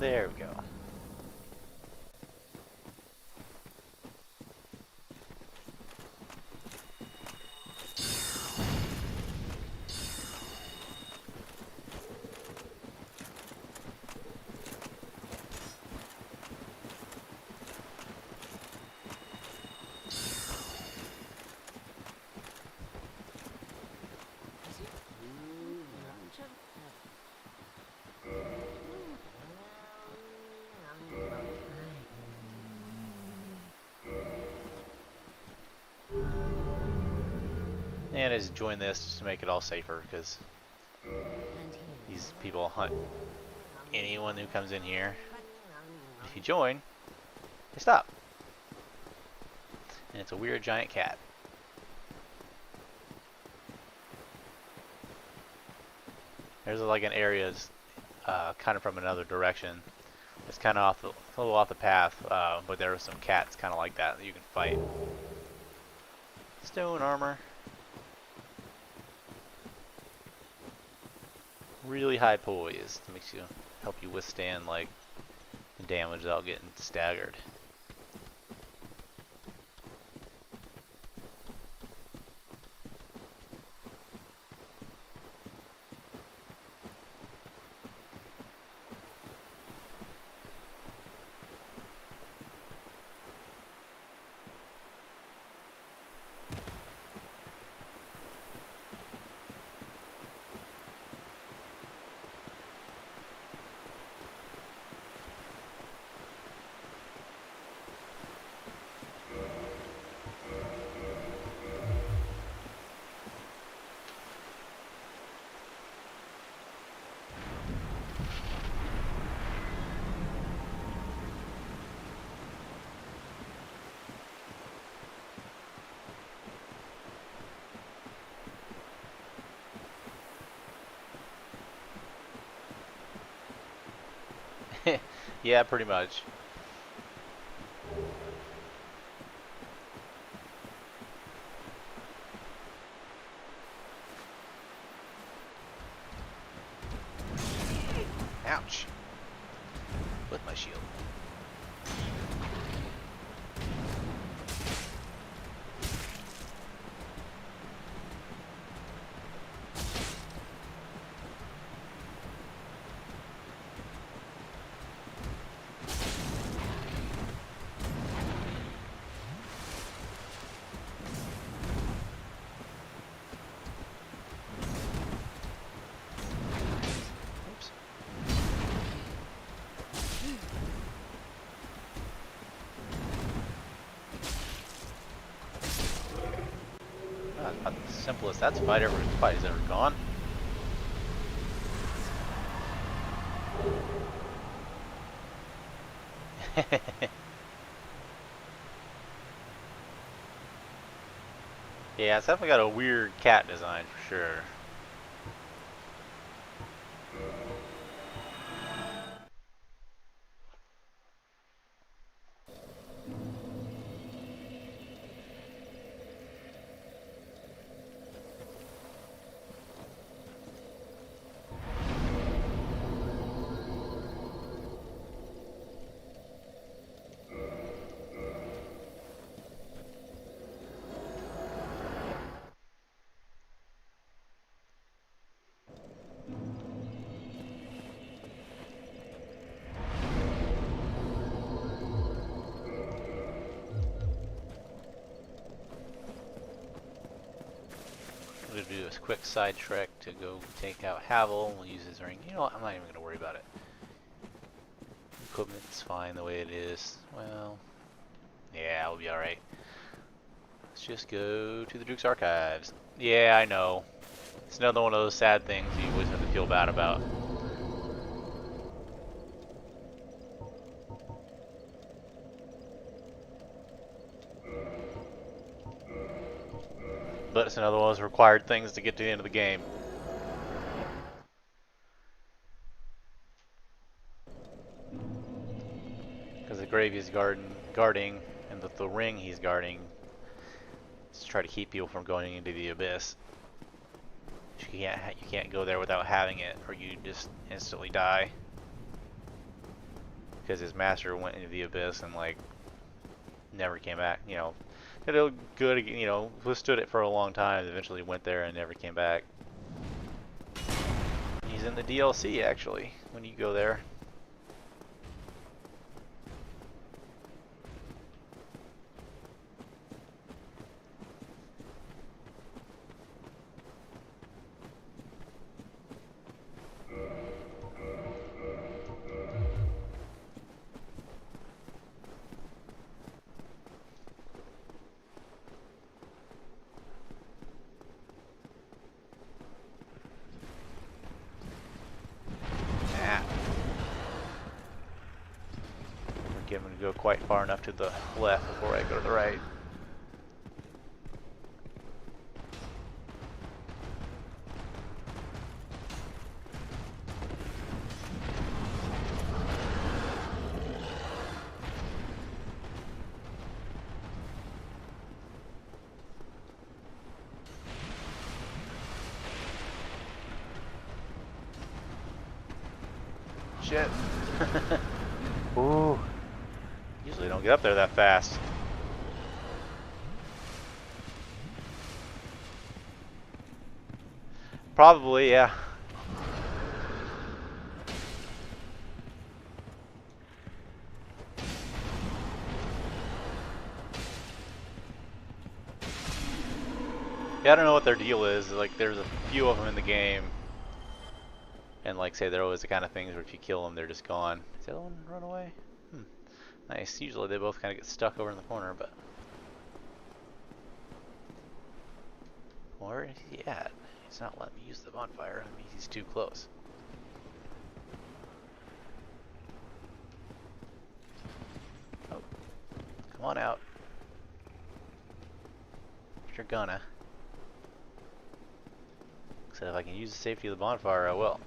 There we go. And I just joined this just to make it all safer because these people hunt anyone who comes in here. If you join, they stop. And it's a weird giant cat. There's like an area kind of from another direction. It's kind of a little off the path, but there are some cats kind of like that you can fight. Stone armor. Really high poise makes you help you withstand like the damage without getting staggered. Yeah, pretty much. Ouch. With my shield. Oops. About the simplest that fight has ever gone. Yeah, it's definitely got a weird cat design for sure. We're going to do this quick side trek to go take out Havel. We'll use his ring. You know what? I'm not even going to worry about it. Equipment's fine the way it is. Well, yeah, we'll be alright. Let's just go to the Duke's Archives. Yeah, I know. It's another one of those sad things you always have to feel bad about. But it's another one of those required things to get to the end of the game. Because the grave he's guarding, and the ring he's guarding, is to try to keep people from going into the abyss. You can't go there without having it, or you just instantly die. because his master went into the abyss and like never came back. Did a good, withstood it for a long time. Eventually went there and never came back. He's in the DLC actually when you go there. I'm going to go quite far enough to the left before I go to the right. Shit. Ooh. Usually don't get up there that fast. Probably, yeah. Yeah, I don't know what their deal is. Like, there's a few of them in the game. And like, say, they're always the kind of things where if you kill them, they're just gone. Does the other one run away? Nice. Usually they both kind of get stuck over in the corner, but... Where is he at? He's not letting me use the bonfire. I mean, he's too close. Oh. Come on out. If you're gonna. Said if I can use the safety of the bonfire, I will.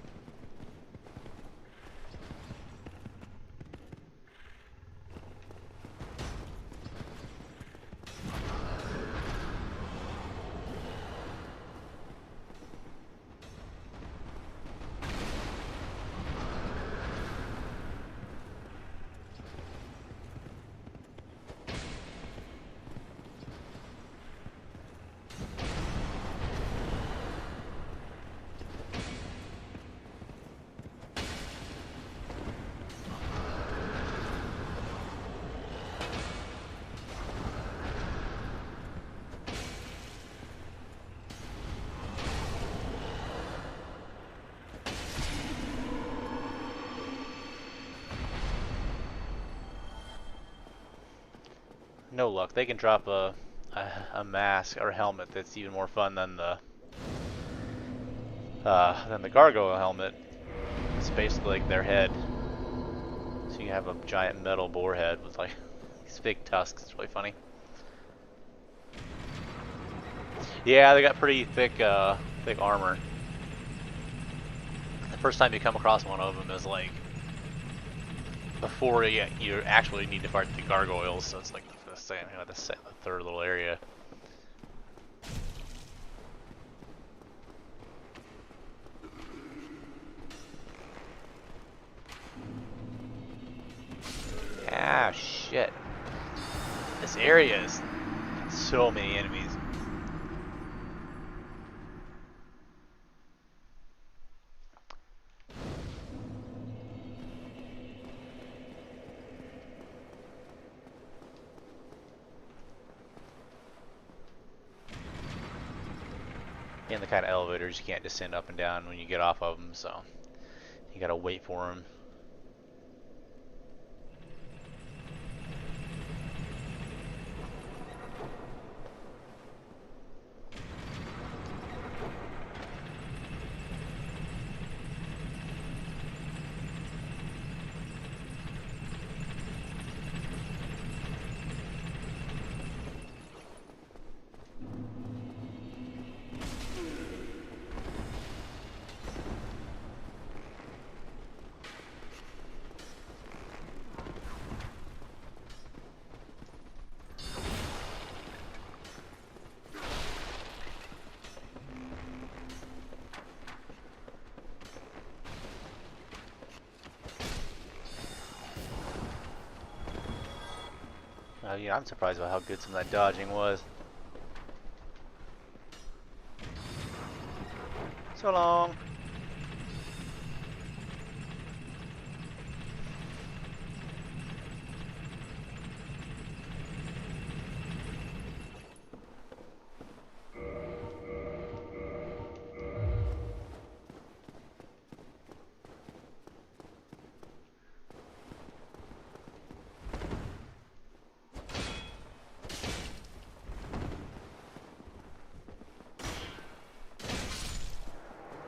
No luck. They can drop a mask or helmet that's even more fun than the gargoyle helmet. It's basically like their head. So you have a giant metal boar head with like these big tusks. It's really funny. Yeah, they got pretty thick thick armor. The first time you come across one of them is like before you actually need to fight the gargoyles. So it's like the third little area. Ah, shit. This area is so many enemies. And the kind of elevators you can't just send up and down when you get off of them, so you gotta wait for them. I'm surprised about how good some of that dodging was. So long.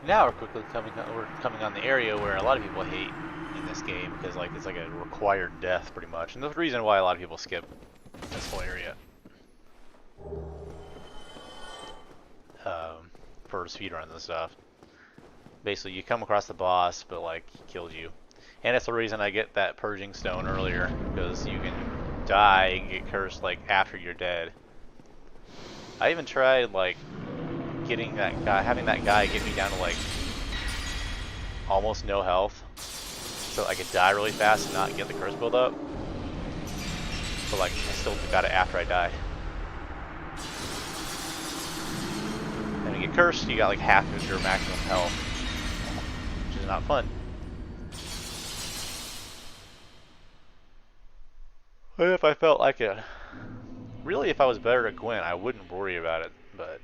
Now we're coming on the area where a lot of people hate in this game because like it's like a required death pretty much, and the reason why a lot of people skip this whole area for speedruns and stuff. Basically, you come across the boss, but like he kills you, and it's the reason I get that purging stone earlier because you can die and get cursed like after you're dead. I even tried like getting that guy, having that guy get me down to like almost no health, so I could die really fast and not get the curse build up. But like, I still got it after I died. And when you get cursed, you got like half of your maximum health, which is not fun. But if I felt like it, really, if I was better at Gwent, I wouldn't worry about it. But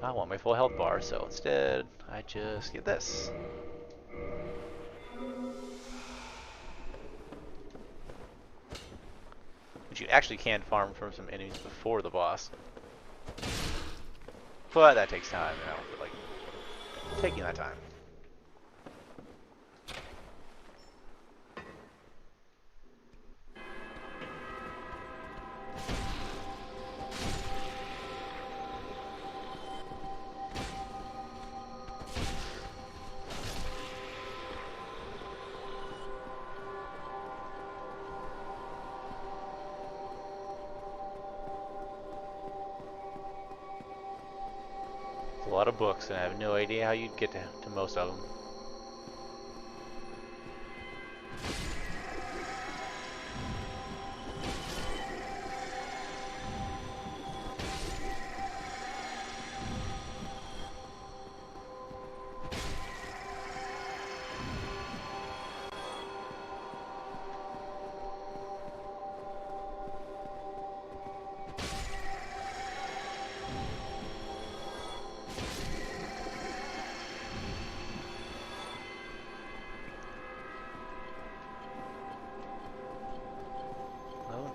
I want my full health bar, so instead, I just get this. Which you actually can farm from some enemies before the boss. But that takes time, and I don't feel like taking that time. It's a lot of books, and I have no idea how you'd get to most of them.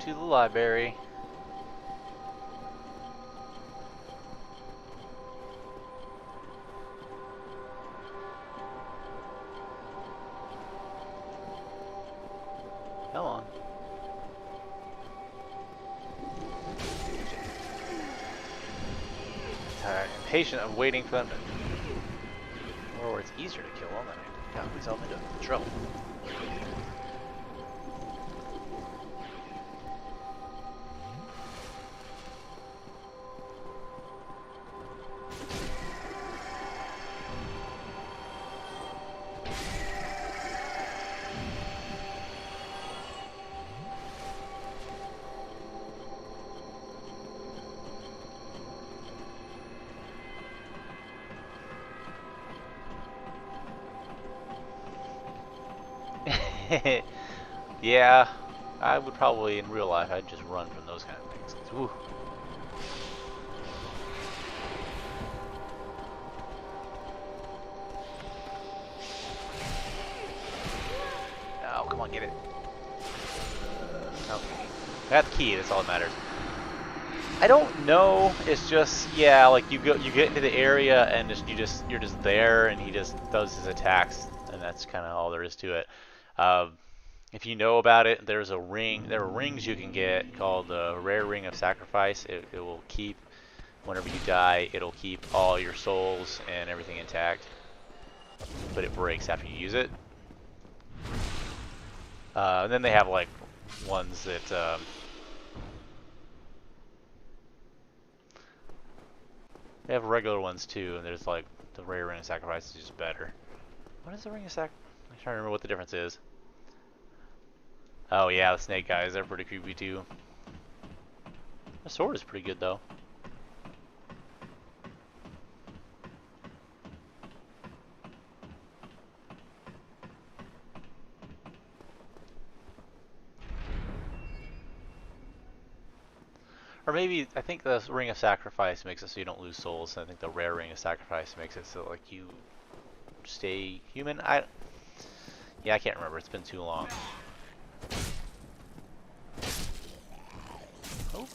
To the library. Come on. Tired, impatient of waiting for them to, or it's easier to kill them, and I got myself into trouble. Yeah, I would probably in real life I'd just run from those kind of things. Ooh. Oh, come on, get it. Okay, got the key. That's all that matters. I don't know. It's just yeah, like you get into the area and you're just there, and he just does his attacks, and that's kind of all there is to it. Uh, If you know about it, there's a ring. There are rings you can get called the Rare Ring of Sacrifice. It will keep, whenever you die, it'll keep all your souls and everything intact. But it breaks after you use it. And then they have like ones that they have regular ones too. And there's like the Rare Ring of Sacrifice is just better. What is the Ring of Sacrifice? I'm trying to remember what the difference is. Oh yeah, the snake guys, they're pretty creepy too. The sword is pretty good though. Or maybe, I think the Ring of Sacrifice makes it so you don't lose souls. I think the rare Ring of Sacrifice makes it so like you stay human. Yeah, I can't remember. It's been too long. Oh.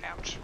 Ouch.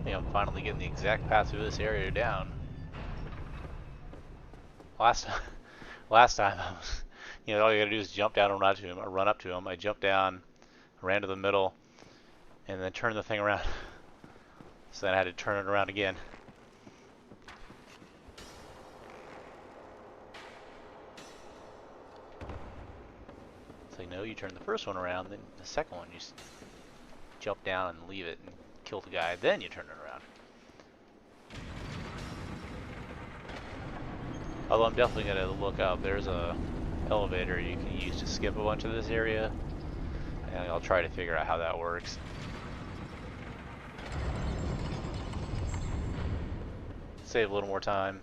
I think I'm finally getting the exact path through this area down. Last last time, I was, all you gotta do is jump down and run to him, or run up to him. I jumped down, ran to the middle, and then turned the thing around. So then I had to turn it around again. So no, you turn the first one around, then the second one you just jump down and leave it and kill the guy, then you turn it around. Although I'm definitely gonna look up. There's a elevator you can use to skip a bunch of this area, and I'll try to figure out how that works. Save a little more time.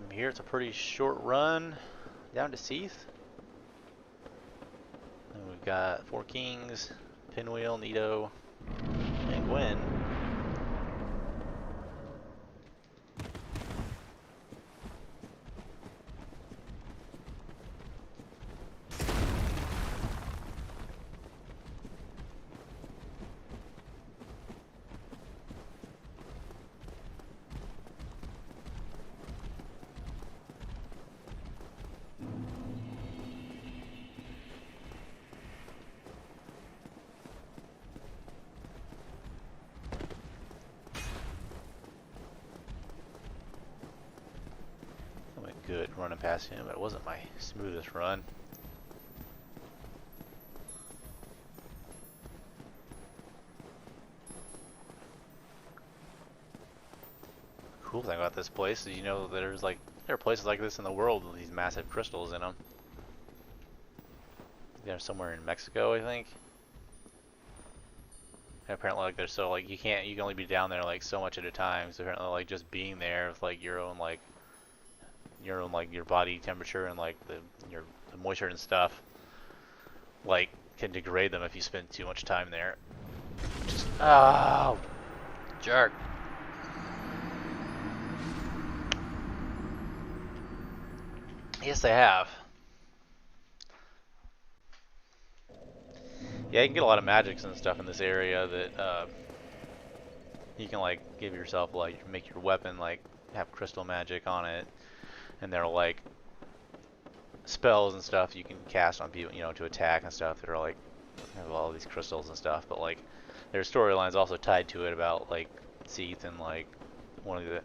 From here it's a pretty short run down to Seath. And we've got Four Kings, Pinwheel, Nito, and Gwen. running past him, but it wasn't my smoothest run. Cool thing about this place is, you know, there's like there are places like this in the world with these massive crystals in them. They're somewhere in Mexico, I think. And apparently, like, they're so like you can only be down there like so much at a time. So apparently, like, just being there with like your own like your body temperature and like the moisture and stuff, like, can degrade them if you spend too much time there. Just oh, jerk. Yes, they have. Yeah, you can get a lot of magics and stuff in this area that you can like give yourself, like make your weapon like have crystal magic on it, and they're like spells and stuff you can cast on people, you know, to attack and stuff that are like have all these crystals and stuff. But like there's storylines also tied to it about like Seath and like one of the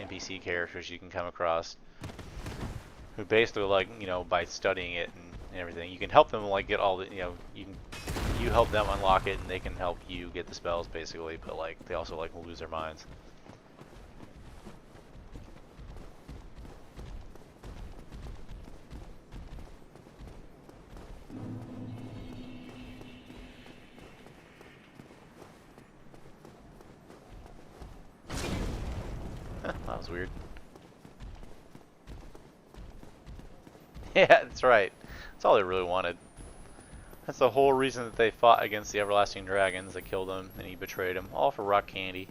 NPC characters you can come across who basically, like, you know, by studying it and everything, you can help them like get all the, you know, you help them unlock it and they can help you get the spells basically, but like they also like lose their minds. That was weird. Yeah, that's right. That's all they really wanted. That's the whole reason that they fought against the everlasting dragons that killed him and he betrayed him. All for rock candy.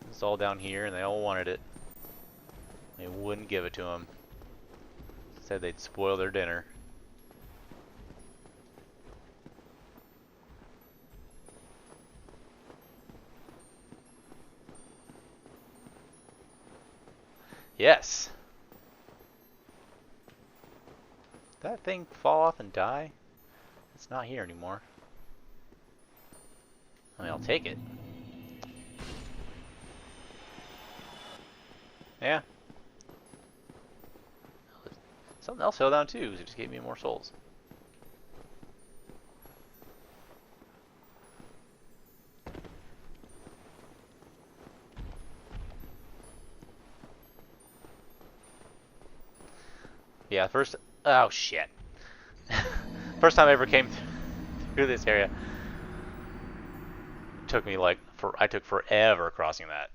It's all down here and they all wanted it. They wouldn't give it to him. Said they'd spoil their dinner. Yes. Did that thing fall off and die? It's not here anymore. I mean, I'll take it. Yeah. Something else fell down too, because it just gave me more souls. Yeah, first... Oh, shit. First time I ever came through this area, it took me like... I took forever crossing that.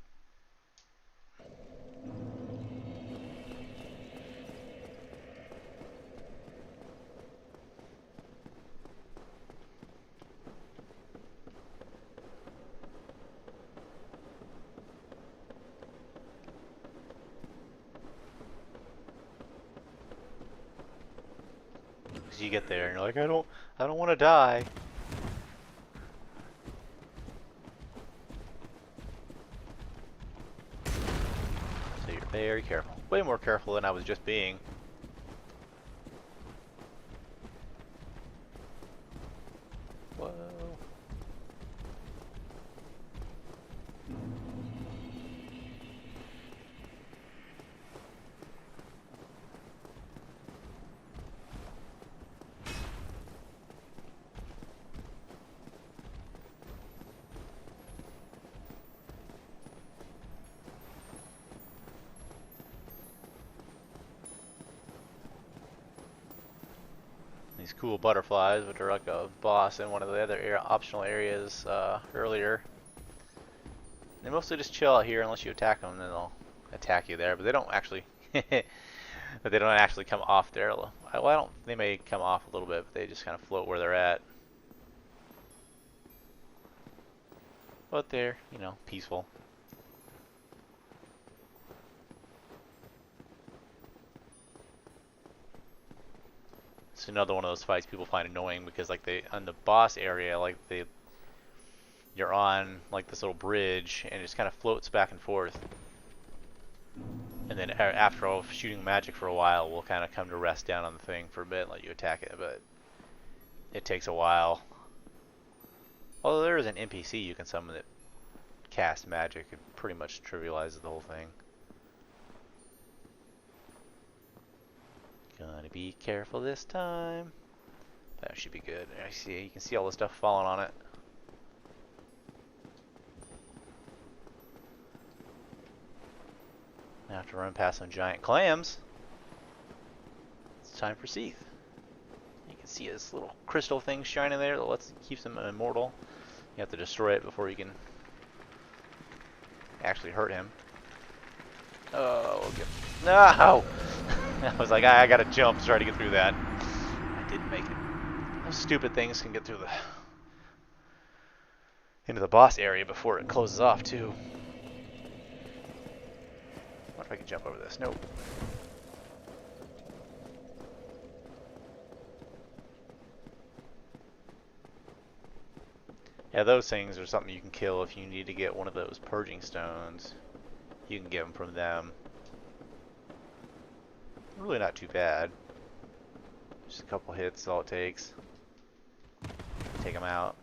Because you get there and you're like, I don't want to die. So you're very careful. Way more careful than I was just being. Whoa. These cool butterflies, which are like a boss in one of the other optional areas earlier. They mostly just chill out here unless you attack them, and then they'll attack you there. But they don't actually, but they don't actually come off there. Well, I don't. They may come off a little bit, but they just kind of float where they're at. But they're, you know, peaceful. It's another one of those fights people find annoying because, like, they on the boss area, like you're on like this little bridge and it just kind of floats back and forth. And then after all, shooting magic for a while, we'll kind of come to rest down on the thing for a bit and let you attack it, but it takes a while. Although there is an NPC you can summon that casts magic, it pretty much trivializes the whole thing. Be careful this time. That should be good. I see. You can see all the stuff falling on it. I have to run past some giant clams. It's time for Seath. You can see this little crystal thing shining there that keeps him immortal. You have to destroy it before you can actually hurt him. Oh, okay. No! I was like, I gotta jump to try to get through that. I didn't make it. Those stupid things can get through into the boss area before it closes off too. What if I can jump over this? Nope. Yeah, those things are something you can kill if you need to get one of those purging stones. You can get them from them. Really not too bad. Just a couple hits is all it takes. Take them out.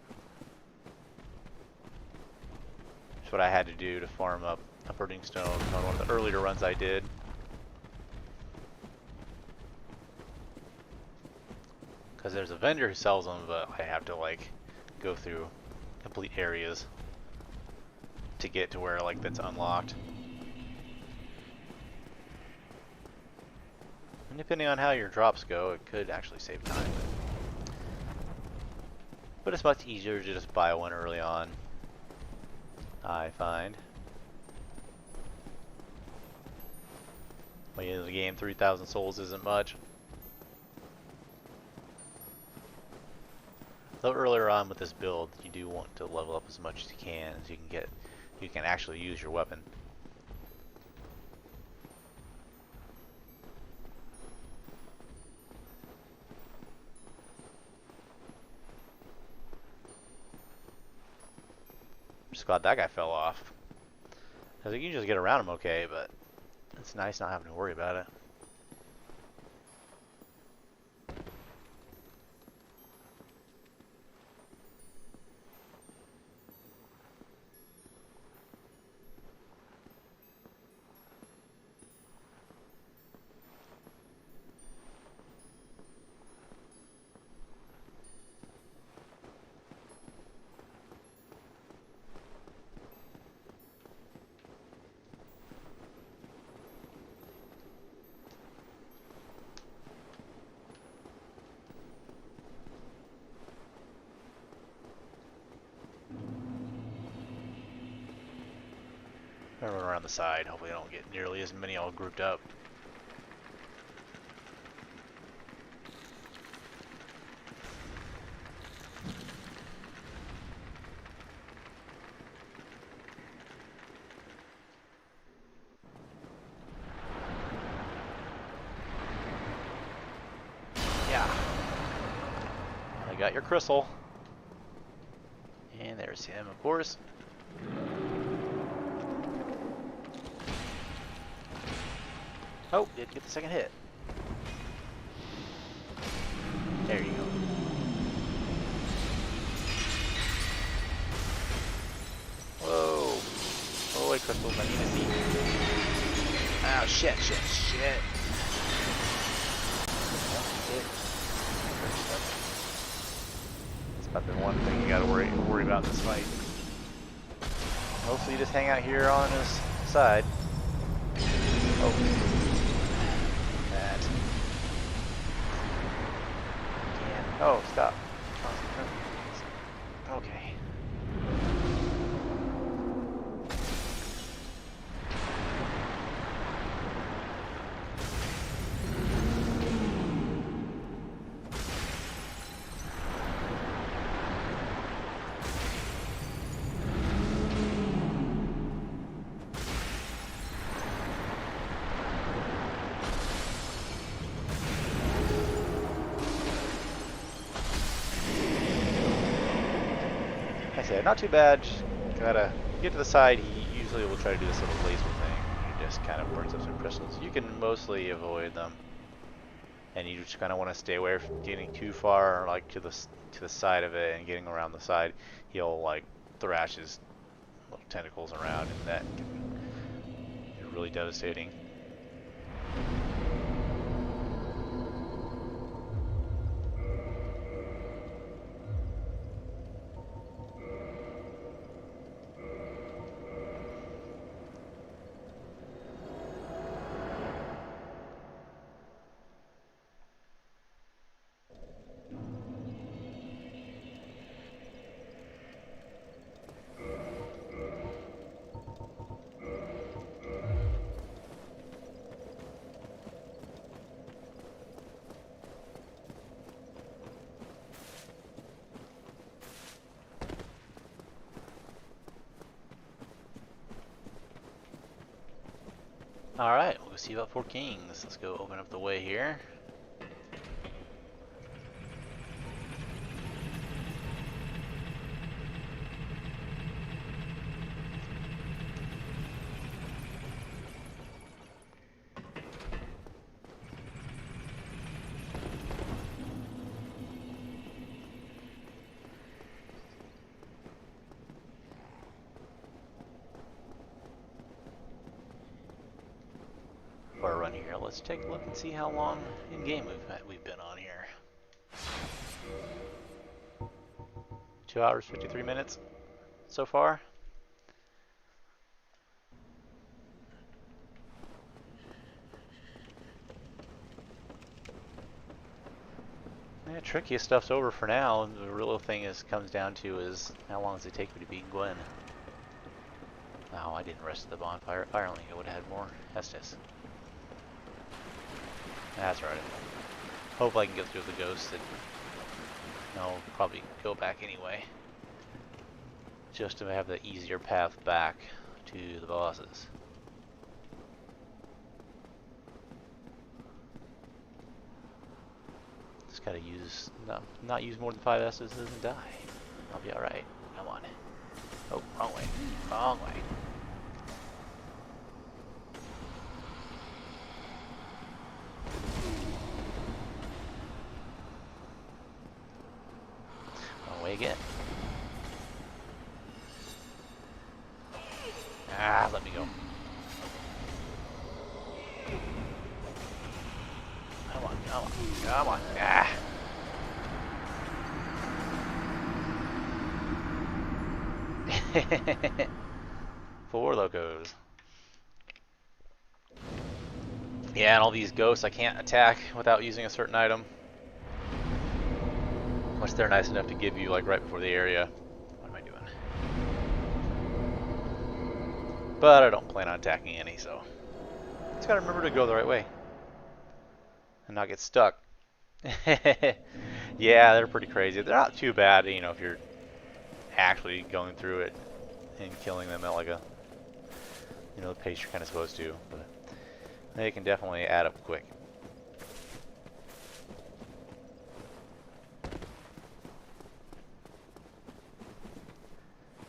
That's what I had to do to farm up a purging stone on one of the earlier runs I did. Because there's a vendor who sells them, but I have to like go through complete areas to get to where like that's unlocked. And depending on how your drops go, it could actually save time. But it's much easier to just buy one early on, I find. When you end the game, 3,000 souls isn't much. Though earlier on with this build, you do want to level up as much as you can, so you can actually use your weapon. I'm just glad that guy fell off. I think you can just get around him okay, but it's nice not having to worry about it. I'm gonna run around the side. Hopefully I don't get nearly as many all grouped up. Yeah. I got your crystal. And there's him, of course. Oh, did get the second hit. There you go. Whoa. Oh, wait, crystals, I need to see. Oh, shit. That's about the one thing you gotta worry about in this fight. Mostly you just hang out here on his side. Oh. Oh, stop. Okay. Not too bad, just gotta get to the side. He usually will try to do this little laser thing. He just kind of burns up some crystals. You can mostly avoid them. And you just kind of want to stay away from getting too far, like to the side of it and getting around the side. He'll like thrash his little tentacles around, and that can be really devastating. Alright, we'll go see about 4 Kings. Let's go open up the way here. Run here. Let's take a look and see how long in game we've been on here. 2 hours 53 minutes so far. Yeah, trickiest stuff's over for now. The real thing comes down to is how long does it take me to beat Gwen? Oh, I didn't rest at the bonfire. If I only would have had more Estes. That's right. Hope I can get through the ghost and I'll probably go back anyway. Just to have the easier path back to the bosses. Just gotta use, not use more than 5 S's and die. I'll be alright. Come on. Oh, wrong way. Wrong way. Again. Ah, let me go. Come on, come on, come on. Ah. Four locos. Yeah, and all these ghosts I can't attack without using a certain item. Unless they're nice enough to give you like right before the area. What am I doing? But I don't plan on attacking any, so just gotta remember to go the right way and not get stuck. Yeah, they're pretty crazy. They're not too bad, you know, if you're actually going through it and killing them at like a, you know, the pace you're kind of supposed to. But they can definitely add up quick.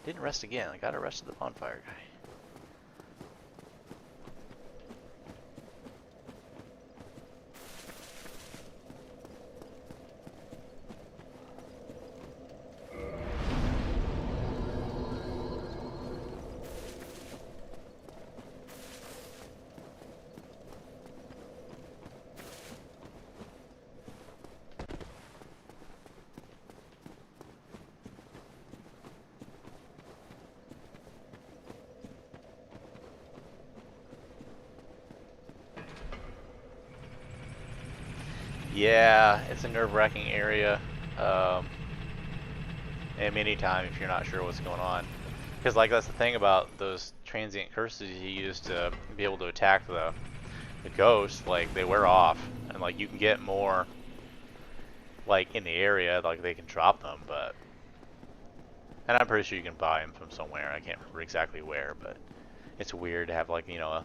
Didn't rest again. I got arrested the bonfire guy. Yeah, it's a nerve-wracking area, and anytime if you're not sure what's going on. Because like that's the thing about those transient curses you use to be able to attack the ghosts, like they wear off, and like you can get more like in the area, like they can drop them, but and I'm pretty sure you can buy them from somewhere. I can't remember exactly where, but it's weird to have like, you know, a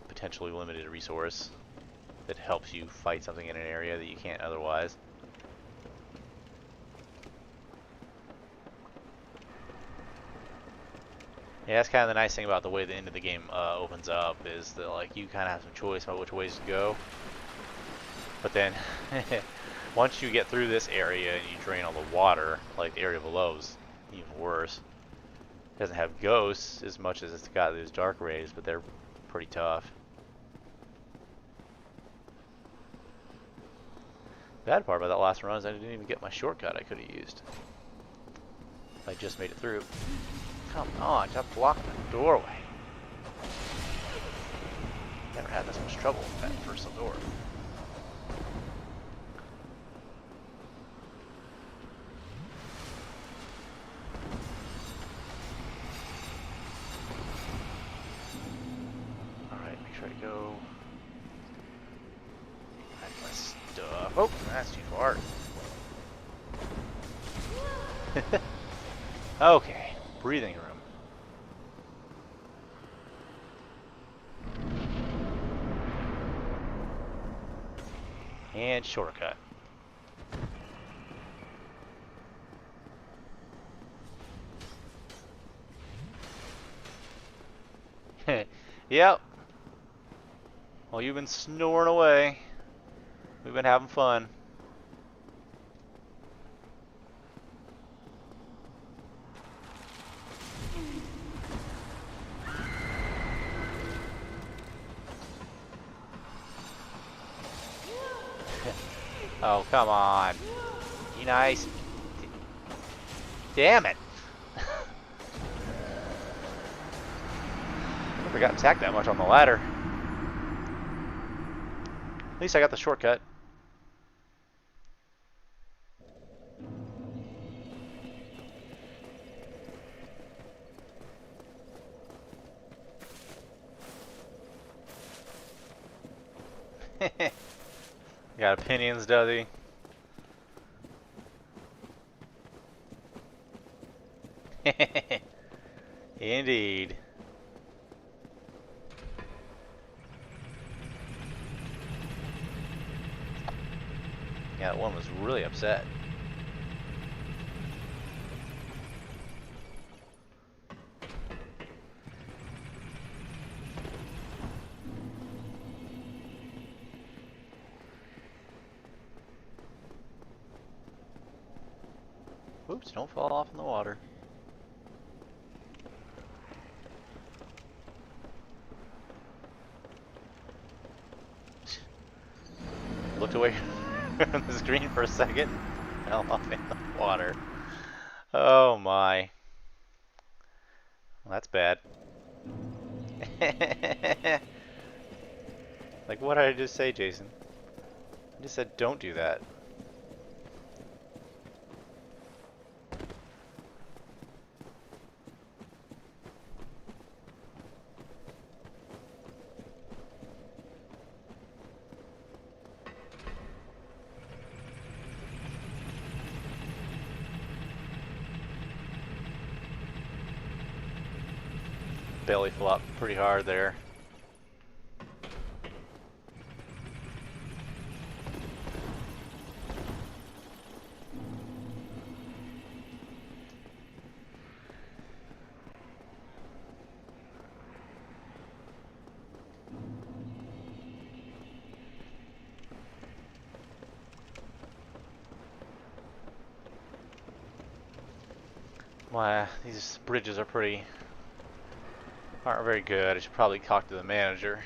potentially limited resource that helps you fight something in an area that you can't otherwise. Yeah, that's kind of the nice thing about the way the end of the game opens up, is that like you kind of have some choice about which ways to go. But then once you get through this area and you drain all the water, like the area below is even worse. It doesn't have ghosts as much as it's got those dark rays, but they're pretty tough. Bad part about that last run is I didn't even get my shortcut I could have used. I just made it through. Come on, just block the doorway. Never had this much trouble with that first door. Alright, make sure I go. Hide my stuff. Oh, that's too far. Okay, breathing room. And shortcut. Yep. Well, you've been snoring away. We've been having fun. Oh, come on. Be nice. Damn it. I never got attacked that much on the ladder. At least I got the shortcut. Got opinions, does he? Indeed. Yeah, that one was really upset. Oops, don't fall off in the water. Looked away from the screen for a second and fell off in the water. Oh my. Well, that's bad. Like, what did I just say, Jason? I just said don't do that. Belly flop pretty hard there. Why, these bridges aren't very good. I should probably talk to the manager.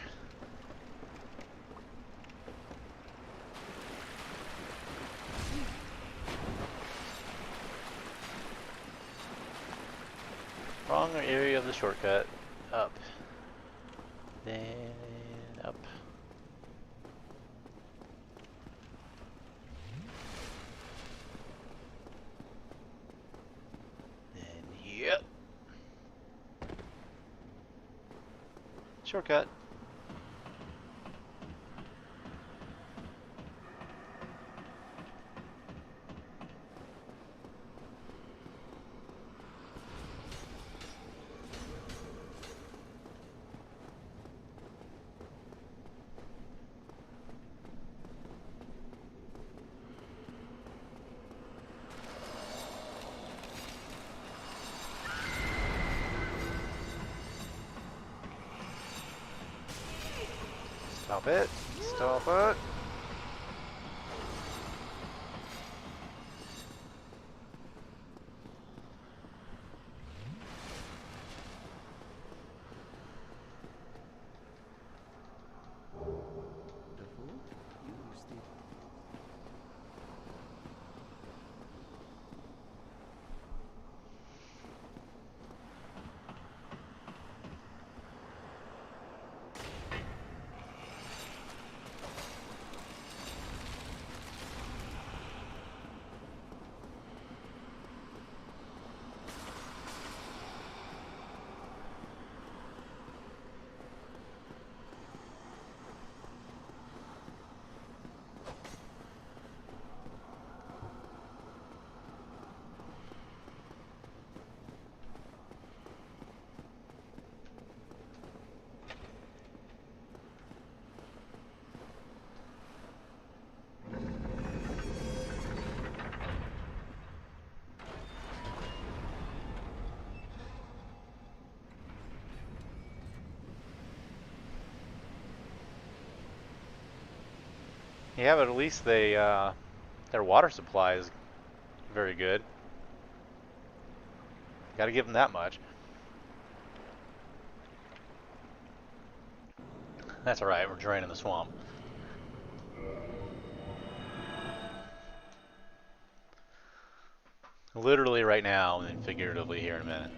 Wrong area of the shortcut. Up. Then up. Then yep. Shortcut. Stop it. Stop it. Yeah, but at least their water supply is very good. Got to give them that much. That's all right. We're draining the swamp. Literally right now, and then figuratively here in a minute.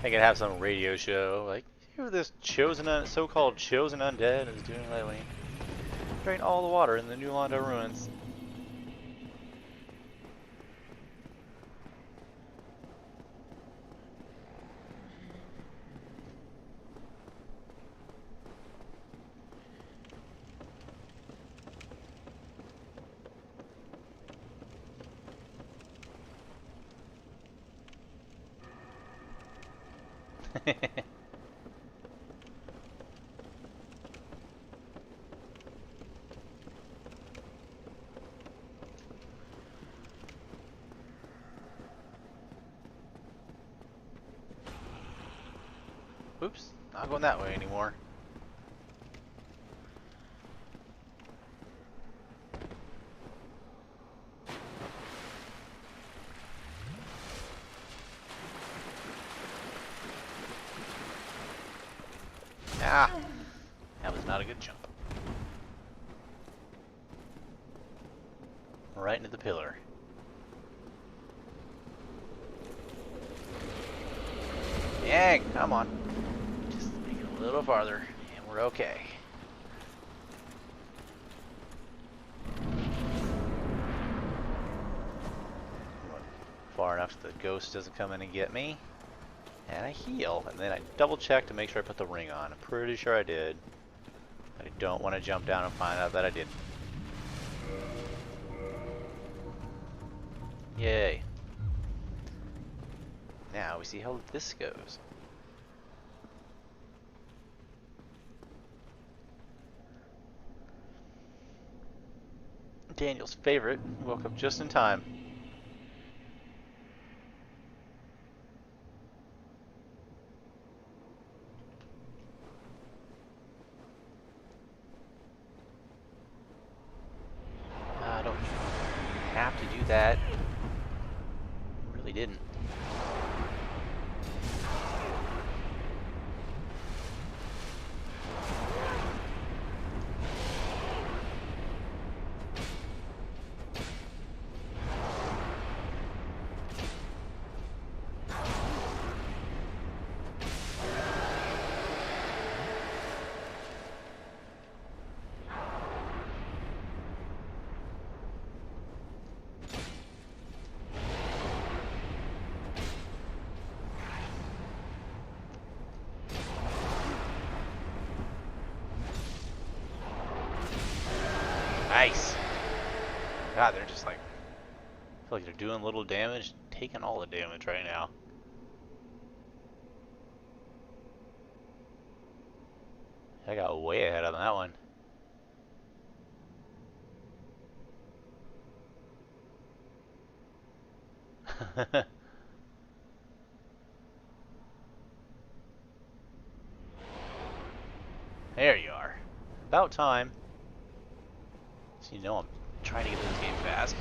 They could have some radio show like, here this so-called chosen undead is doing lately. Drain all the water in the New Londo ruins. Oops, not going that way anymore. Ah, that was not a good jump. Right into the pillar. Yeah, come on. Just make it a little farther, and we're okay. Far enough so the ghost doesn't come in and get me. And I heal, and then I double check to make sure I put the ring on. I'm pretty sure I did. I don't want to jump down and find out that I didn't. Yay. Now we see how this goes. Daniel's favorite woke up just in time. I don't have to do that. Really didn't. Nice. God, they're just like, I feel like they're doing little damage, taking all the damage right now. I got way ahead on that one. There you are. About time. So you know I'm trying to get through this game fast.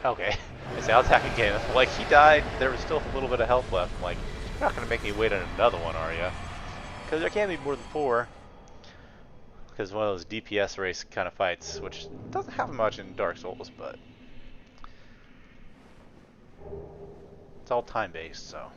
Okay. I say I'll attack again. Like he died, there was still a little bit of health left. I'm like, you're not gonna make me wait on another one, are you? Because there can't be more than four. Because one of those DPS race kind of fights, which doesn't happen much in Dark Souls, but it's all time based, so.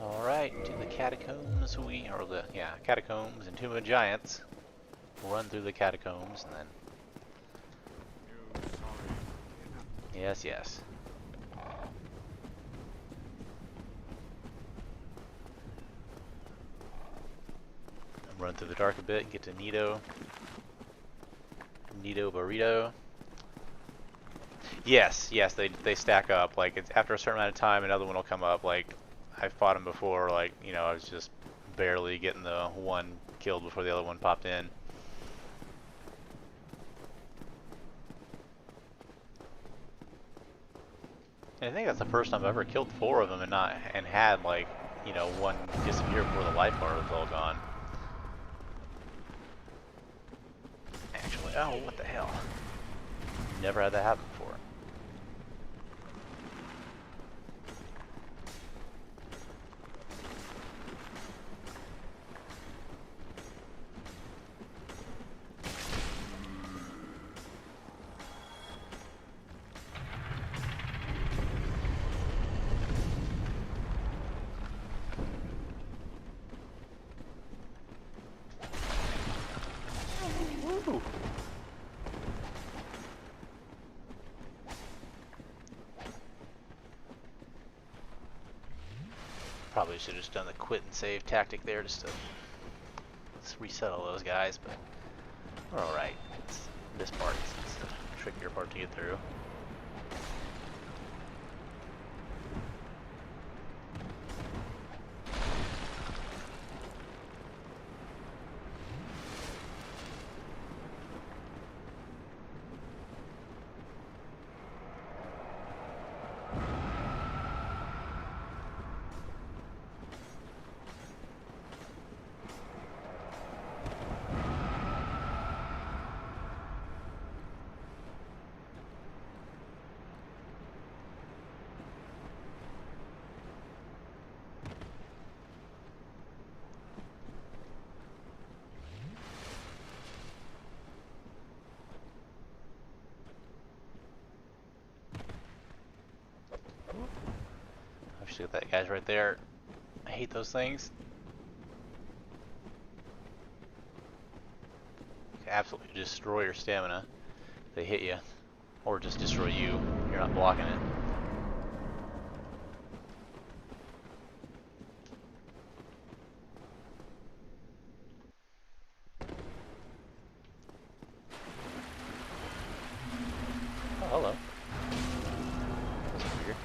Alright, to the catacombs catacombs and Tomb of Giants. We'll run through the catacombs and then. Yes, yes. Run through the dark a bit and get to Nito. Nito Burrito. Yes, yes, they stack up. Like it's after a certain amount of time, another one will come up. Like I fought him before. Like I was just barely getting the one killed before the other one popped in. And I think that's the first time I've ever killed four of them and had like one disappear before the life bar was all gone. Actually, oh what the hell? Never had that happen before. Woo! Probably should have just done the quit and save tactic there just to reset all those guys, but we're alright. This part is the trickier part to get through. Obviously got that guy's right there. I hate those things. They absolutely destroy your stamina. They hit you. Or just destroy you. You're not blocking it. Oh, hello. That's weird.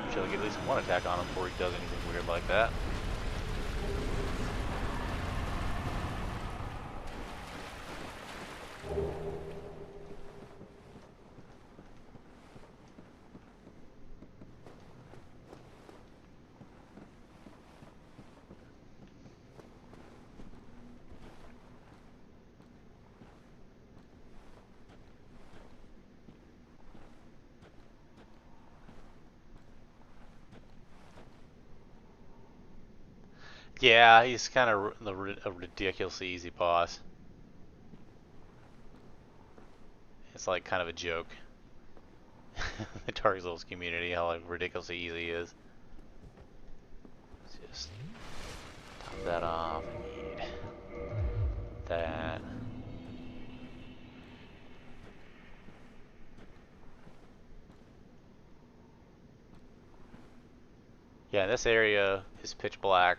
Usually get at least one attack on him before he does anything weird like that. Yeah, he's kind of a ridiculously easy boss. It's like kind of a joke. The Dark Souls community, how like ridiculously easy it is. Let's just top that off. I need that. Yeah, this area is pitch black,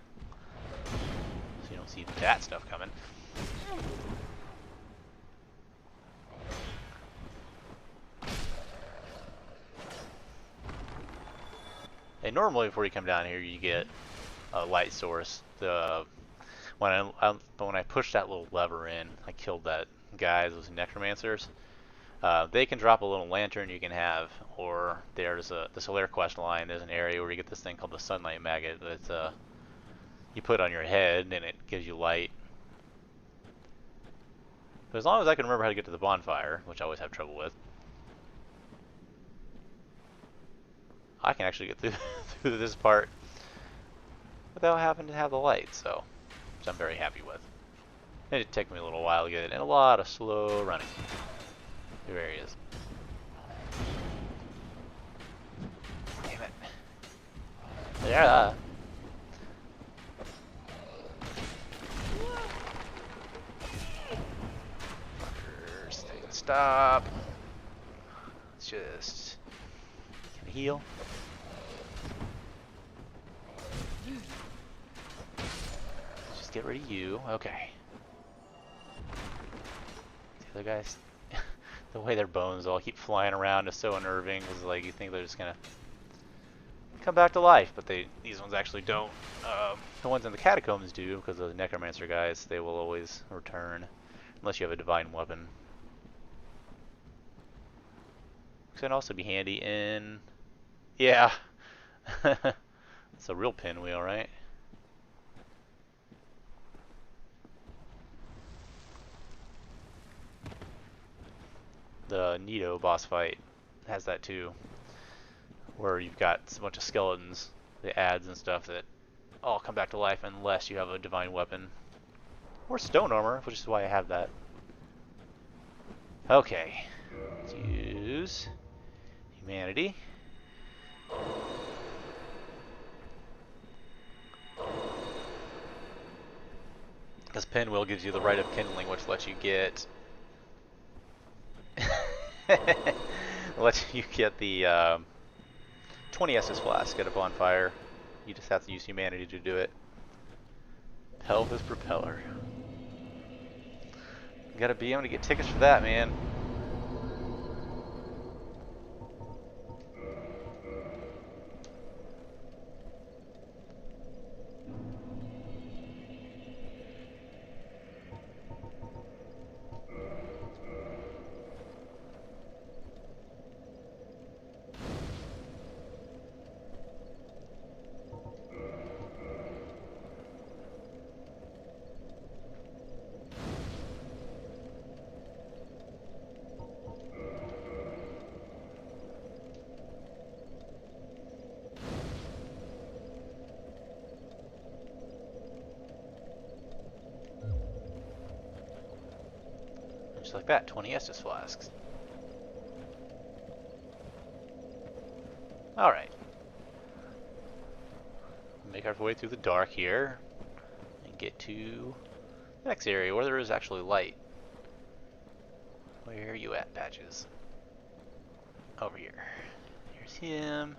so you don't see that stuff coming. And normally before you come down here, you get a light source. When I pushed that little lever in, I killed that guy, those necromancers. They can drop a little lantern you can have, or there's the Solaire quest line. There's an area where you get this thing called the Sunlight Maggot that you put on your head, and it gives you light. But as long as I can remember how to get to the bonfire, which I always have trouble with, I can actually get through through this part without having to have the light, so which I'm very happy with. It did take me a little while to get it, and a lot of slow running through areas. Damn it. Yeah. Fuckers, they can stop. Let's just heal. Just get rid of you. Okay. The other guys, the way their bones all keep flying around is so unnerving. Because like you think they're just gonna come back to life, but these ones actually don't. The ones in the catacombs do, because the necromancer guys, they will always return unless you have a divine weapon. This can also be handy in, yeah. It's a real pinwheel, right? The Nito boss fight has that too, where you've got a bunch of skeletons, the ads and stuff that all come back to life unless you have a divine weapon or stone armor, which is why I have that. Okay, let's use humanity. This pinwheel gives you the rite of kindling, which lets you get the 20 Estus flask at a bonfire. You just have to use humanity to do it. Pelvis propeller. You gotta be able to get tickets for that, man. Just like that, 20 Estus flasks. Alright. Make our way through the dark here and get to the next area where there is actually light. Where are you at, Patches? Over here. Here's him.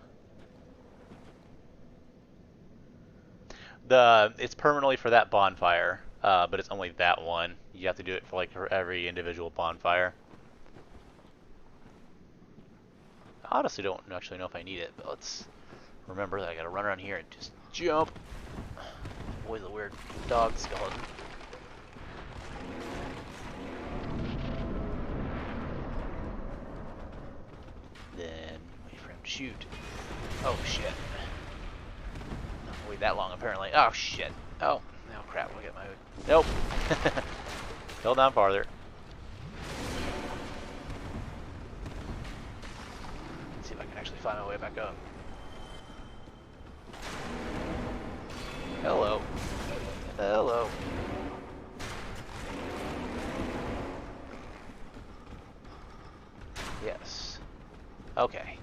It's permanently for that bonfire, but it's only that one. You have to do it for like for every individual bonfire. I honestly don't actually know if I need it, but let's remember that I gotta run around here and just jump. Avoid the weird dog skeleton. Then wait for him to shoot. Oh shit. Not wait that long apparently. Oh shit. Oh crap, look at my... Nope. Fell down farther. Let's see if I can actually find my way back up. Hello. Hello. Yes. Okay.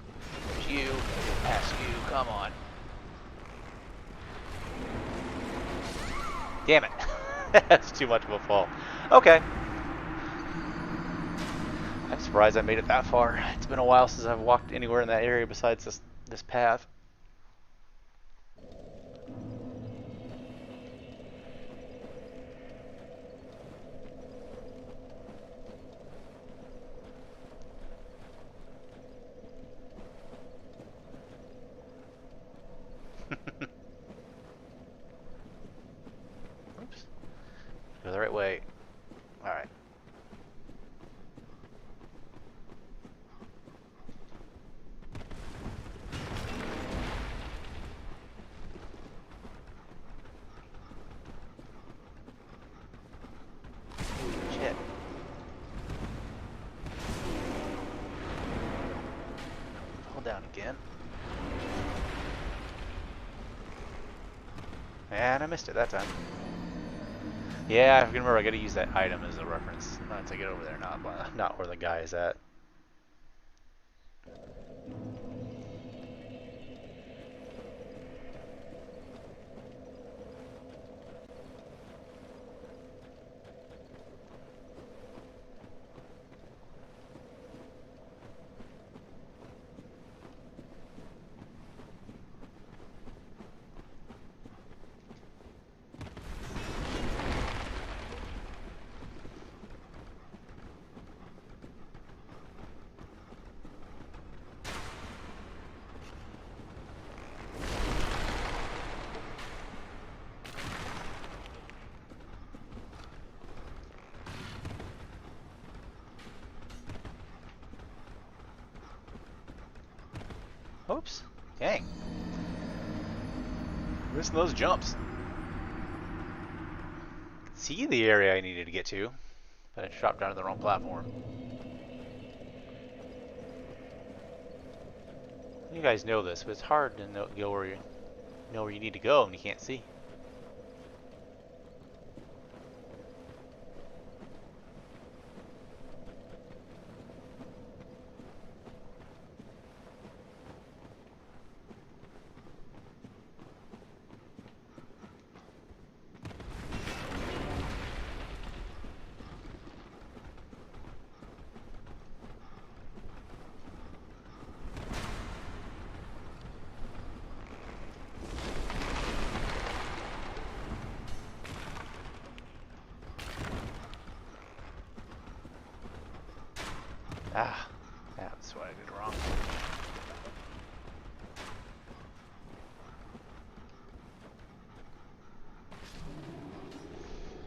There's you. Past you. Come on. Damn it. That's too much of a fall. Okay. I'm surprised I made it that far. It's been a while since I've walked anywhere in that area besides this path. Oops. Go the right way. Alright. Shit. Hold down again. And I missed it that time. Yeah, I can remember I gotta use that item as a reference to get over there, not where the guy is at. Oops. Dang. Missing those jumps. See the area I needed to get to, but I dropped down to the wrong platform. You guys know this, but it's hard to know where you need to go and you can't see. Ah, that's what I did wrong.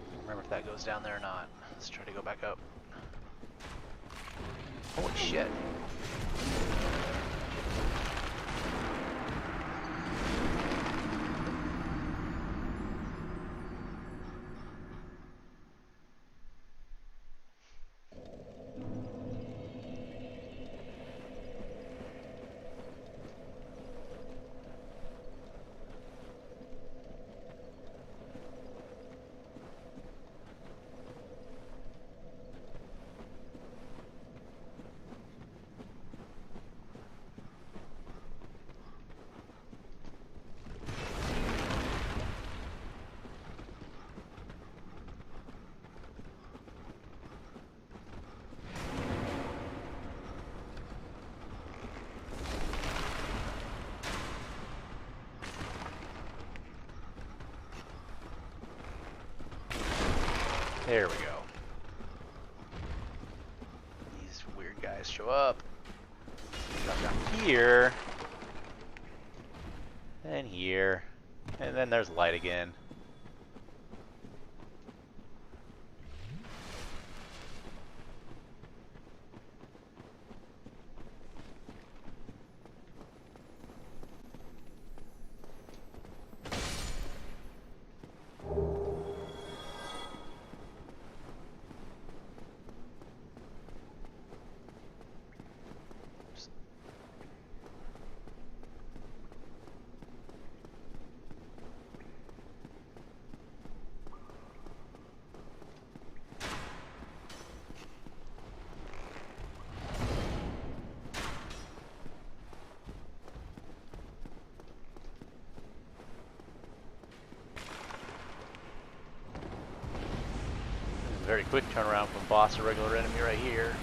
I don't remember if that goes down there or not. Let's try to go back up. Holy shit. There we go. These weird guys show up. Drop down here. And here. And then there's light again. very quick turnaround from boss to regular enemy right here.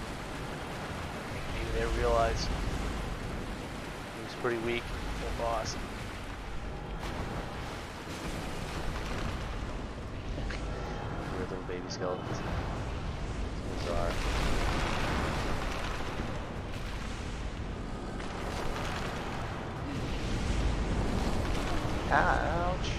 Maybe they realized he was pretty weak, the boss. Weird little baby skeletons. It's bizarre. Ouch.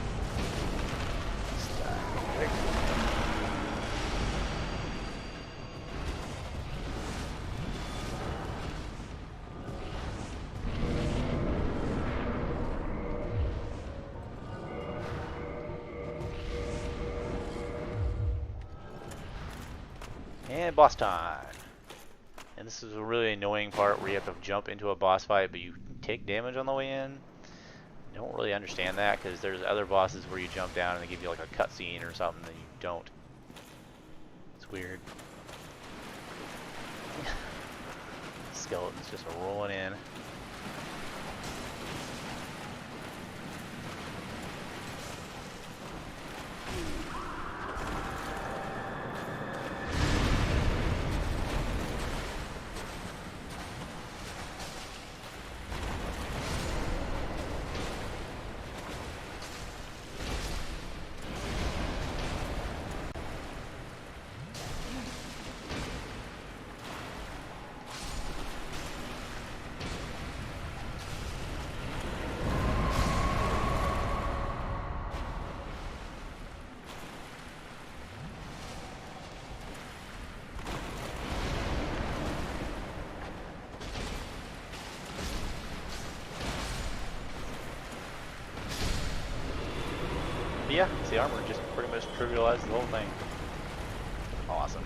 And boss time. And this is a really annoying part where you have to jump into a boss fight, but you take damage on the way in. I don't really understand that because there's other bosses where you jump down and they give you like a cutscene or something that you don't. It's weird. Skeletons just rolling in. But yeah, the armor just pretty much trivializes the whole thing. Awesome.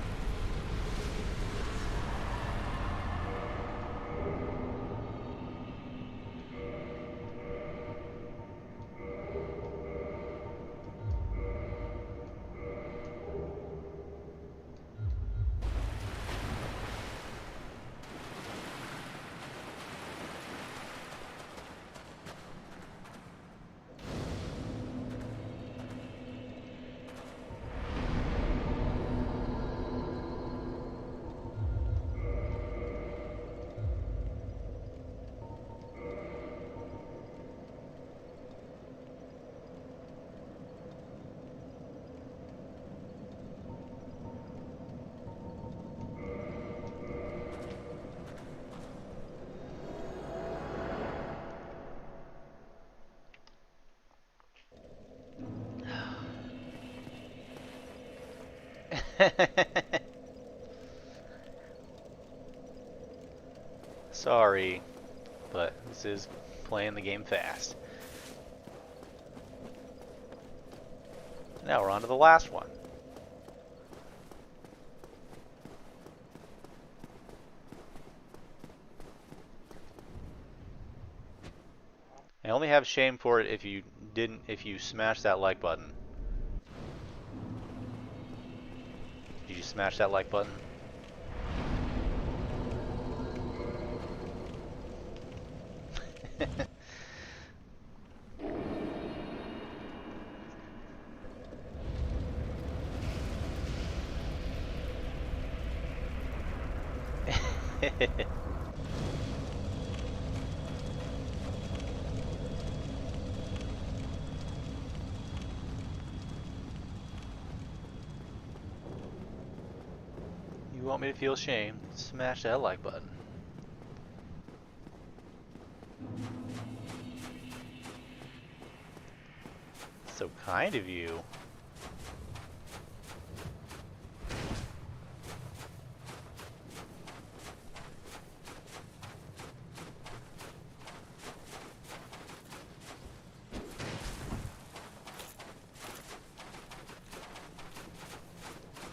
Sorry, but this is playing the game fast. Now we're on to the last one. I only have shame for it if you smash that like button. Did you smash that like button? You want me to feel shame? Smash that like button. So kind of you.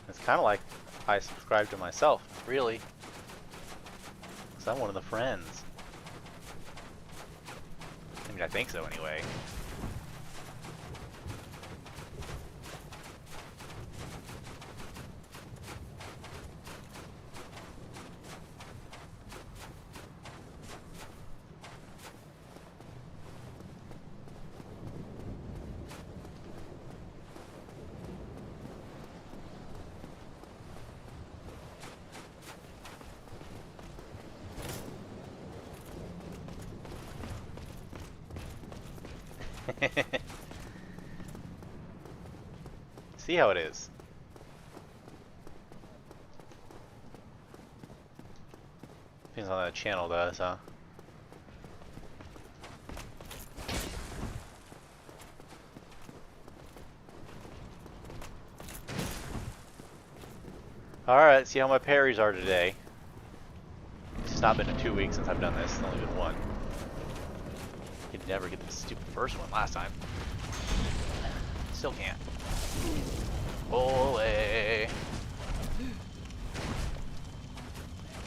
It's kind of like I subscribe to myself, really. Because I'm one of the friends. I mean, I think so anyway. See how it is. Depends on how the channel does, huh? Alright, see how my parries are today. It's not been 2 weeks since I've done this, it's only been one. Could never get the stupid first one last time. Still can't. Roll away.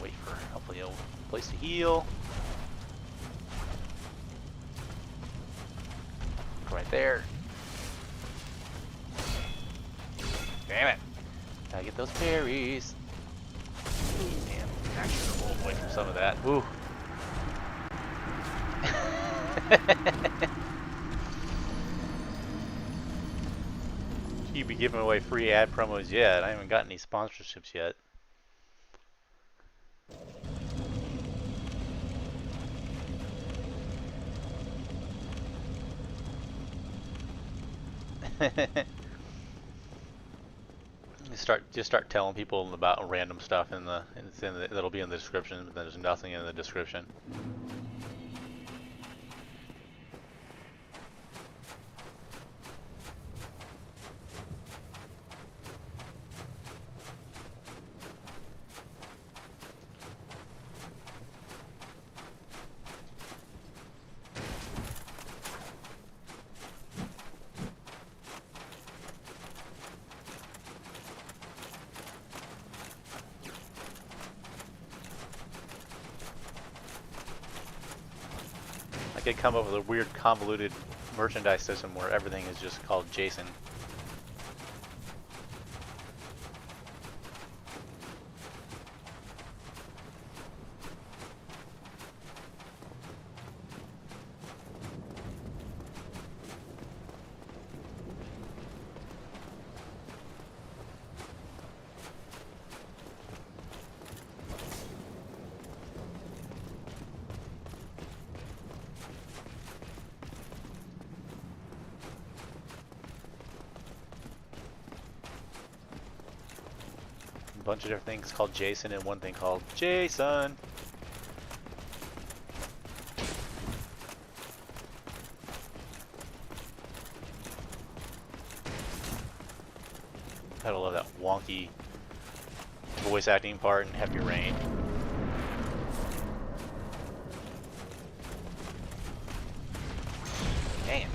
Wait for hopefully a place to heal. Right there. Damn it. Gotta get those parries. Damn, actually roll away from some of that. Woo. You be giving away free ad promos yet? I haven't got any sponsorships yet. Just start telling people about random stuff that'll be in the description, but there's nothing in the description. They come up with a weird convoluted merchandise system where everything is just called Jason. A bunch of different things called Jason and one thing called Jason. I love that wonky voice acting part in Heavy Rain. Damn.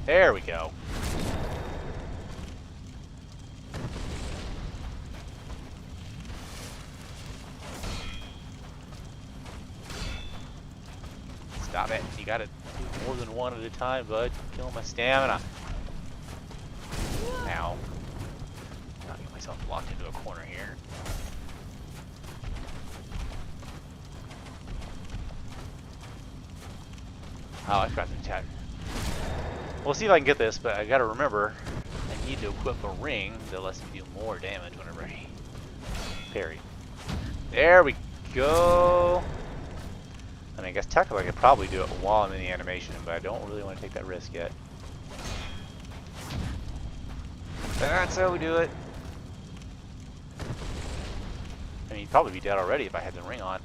There we go. Stop it. You gotta do more than one at a time, bud. Killing my stamina. Ow. I'll get myself locked into a corner here. Oh, I forgot to attack. We'll see if I can get this, but I gotta remember I need to equip a ring that lets me do more damage whenever I parry. There we go. I mean, I guess technically I could probably do it while I'm in the animation, but I don't really want to take that risk yet. That's how we do it. I mean, you'd probably be dead already if I had the ring on.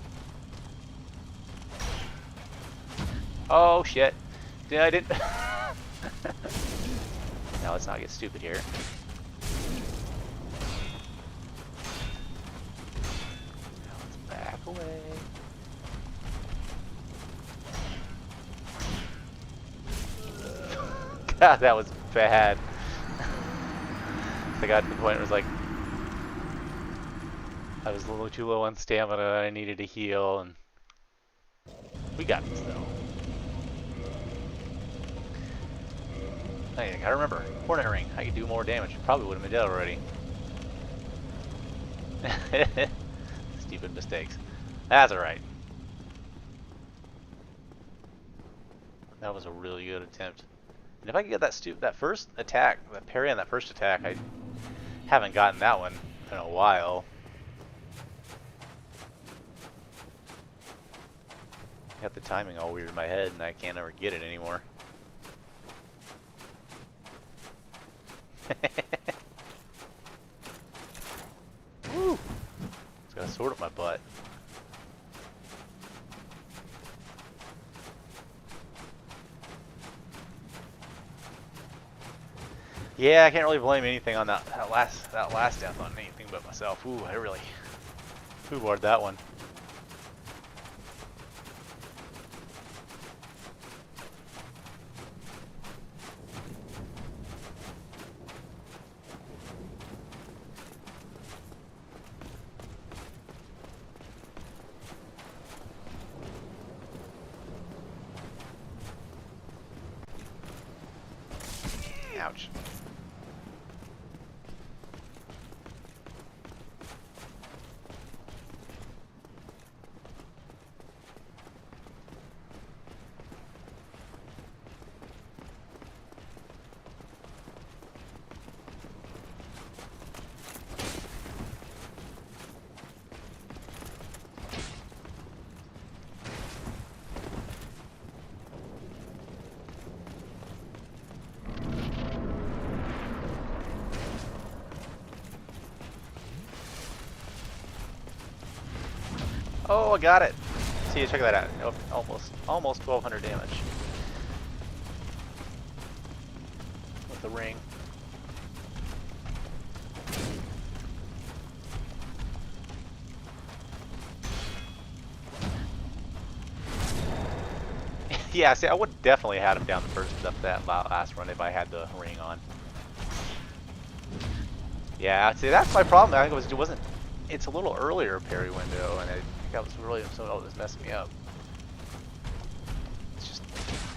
Oh shit. Yeah, I didn't. Now let's not get stupid here. Now let's back away. God, that was bad. I got to the point where it was like I was a little too low on stamina and I needed to heal, and we got this though. Hey, I gotta remember, Hornet Ring, I could do more damage. Probably would have been dead already. Stupid mistakes. That's alright. That was a really good attempt. And if I could get that first attack, that parry on that first attack, I haven't gotten that one in a while. Got the timing all weird in my head, and I can't ever get it anymore. Woo! It's got a sword up my butt. Yeah, I can't really blame anything on that last death on anything but myself. Ooh, I really foo-barred that one. Ouch. Oh, I got it. See, check that out. Oh, almost 1,200 damage with the ring. Yeah, see, I would definitely have had him down the first of that last run if I had the ring on. Yeah, see, that's my problem. I think it wasn't. It's a little earlier parry window, and I think that was really something that was messing me up. It's just,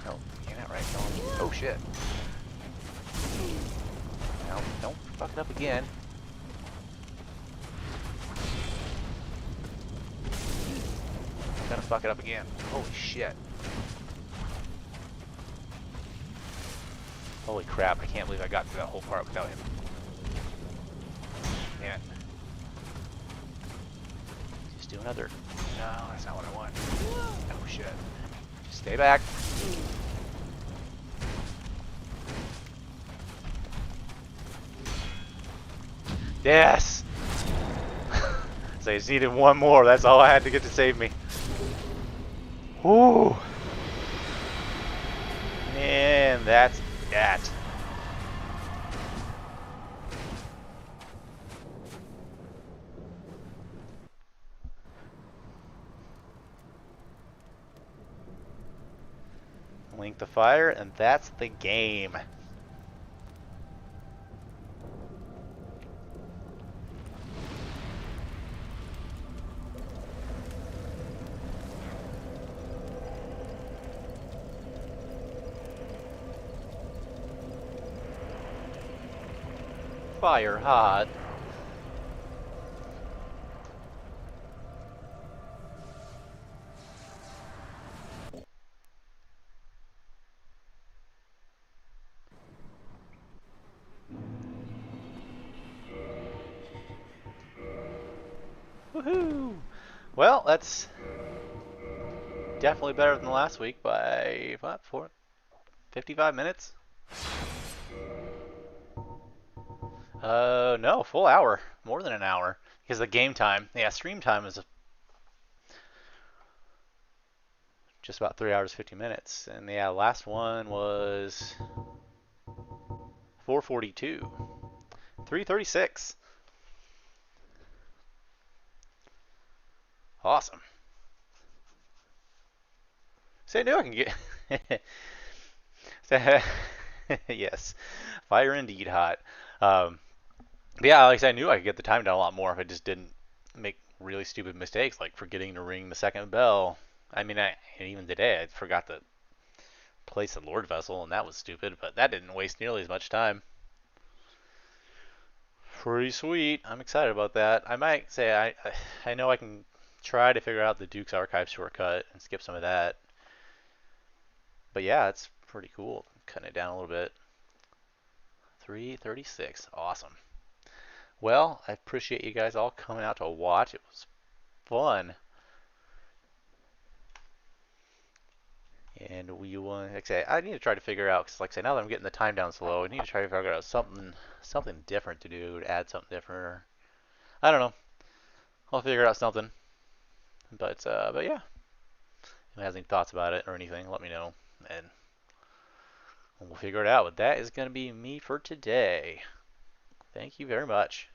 no, you're not right. Oh shit! Now, don't fuck it up again. I'm gonna fuck it up again. Holy shit! Holy crap! I can't believe I got through that whole part without him. Damn it. Just do another. No, that's not what I want. Oh shit. Just stay back. Yes! So I just needed one more. That's all I had to get to save me. Whoo! And that's that. Link the fire, and that's the game. Fire hot. Woohoo! Well, that's definitely better than last week by what, 55 minutes? No, full hour, more than an hour, because the game time, yeah, stream time is just about 3 hours 50 minutes, and yeah, last one was 4:42, 3:36. Awesome. So I knew I can get. Yes, fire indeed hot. Um, but yeah, like I said, I knew I could get the time down a lot more if I just didn't make really stupid mistakes, like forgetting to ring the second bell. I mean, even today I forgot to place the Lord Vessel, and that was stupid, but that didn't waste nearly as much time. Pretty sweet. I'm excited about that. I might say I know I can try to figure out the Duke's Archive shortcut and skip some of that. But yeah, it's pretty cool. Cutting it down a little bit. 336. Awesome. Well, I appreciate you guys all coming out to watch. It was fun. And we want, like I say, I need to try to figure out, because like I say, now that I'm getting the time down slow, I need to try to figure out something different to do, to add something different. Or, I don't know. I'll figure out something. But yeah, if anyone has any thoughts about it or anything, let me know, and we'll figure it out. But that is going to be me for today. Thank you very much.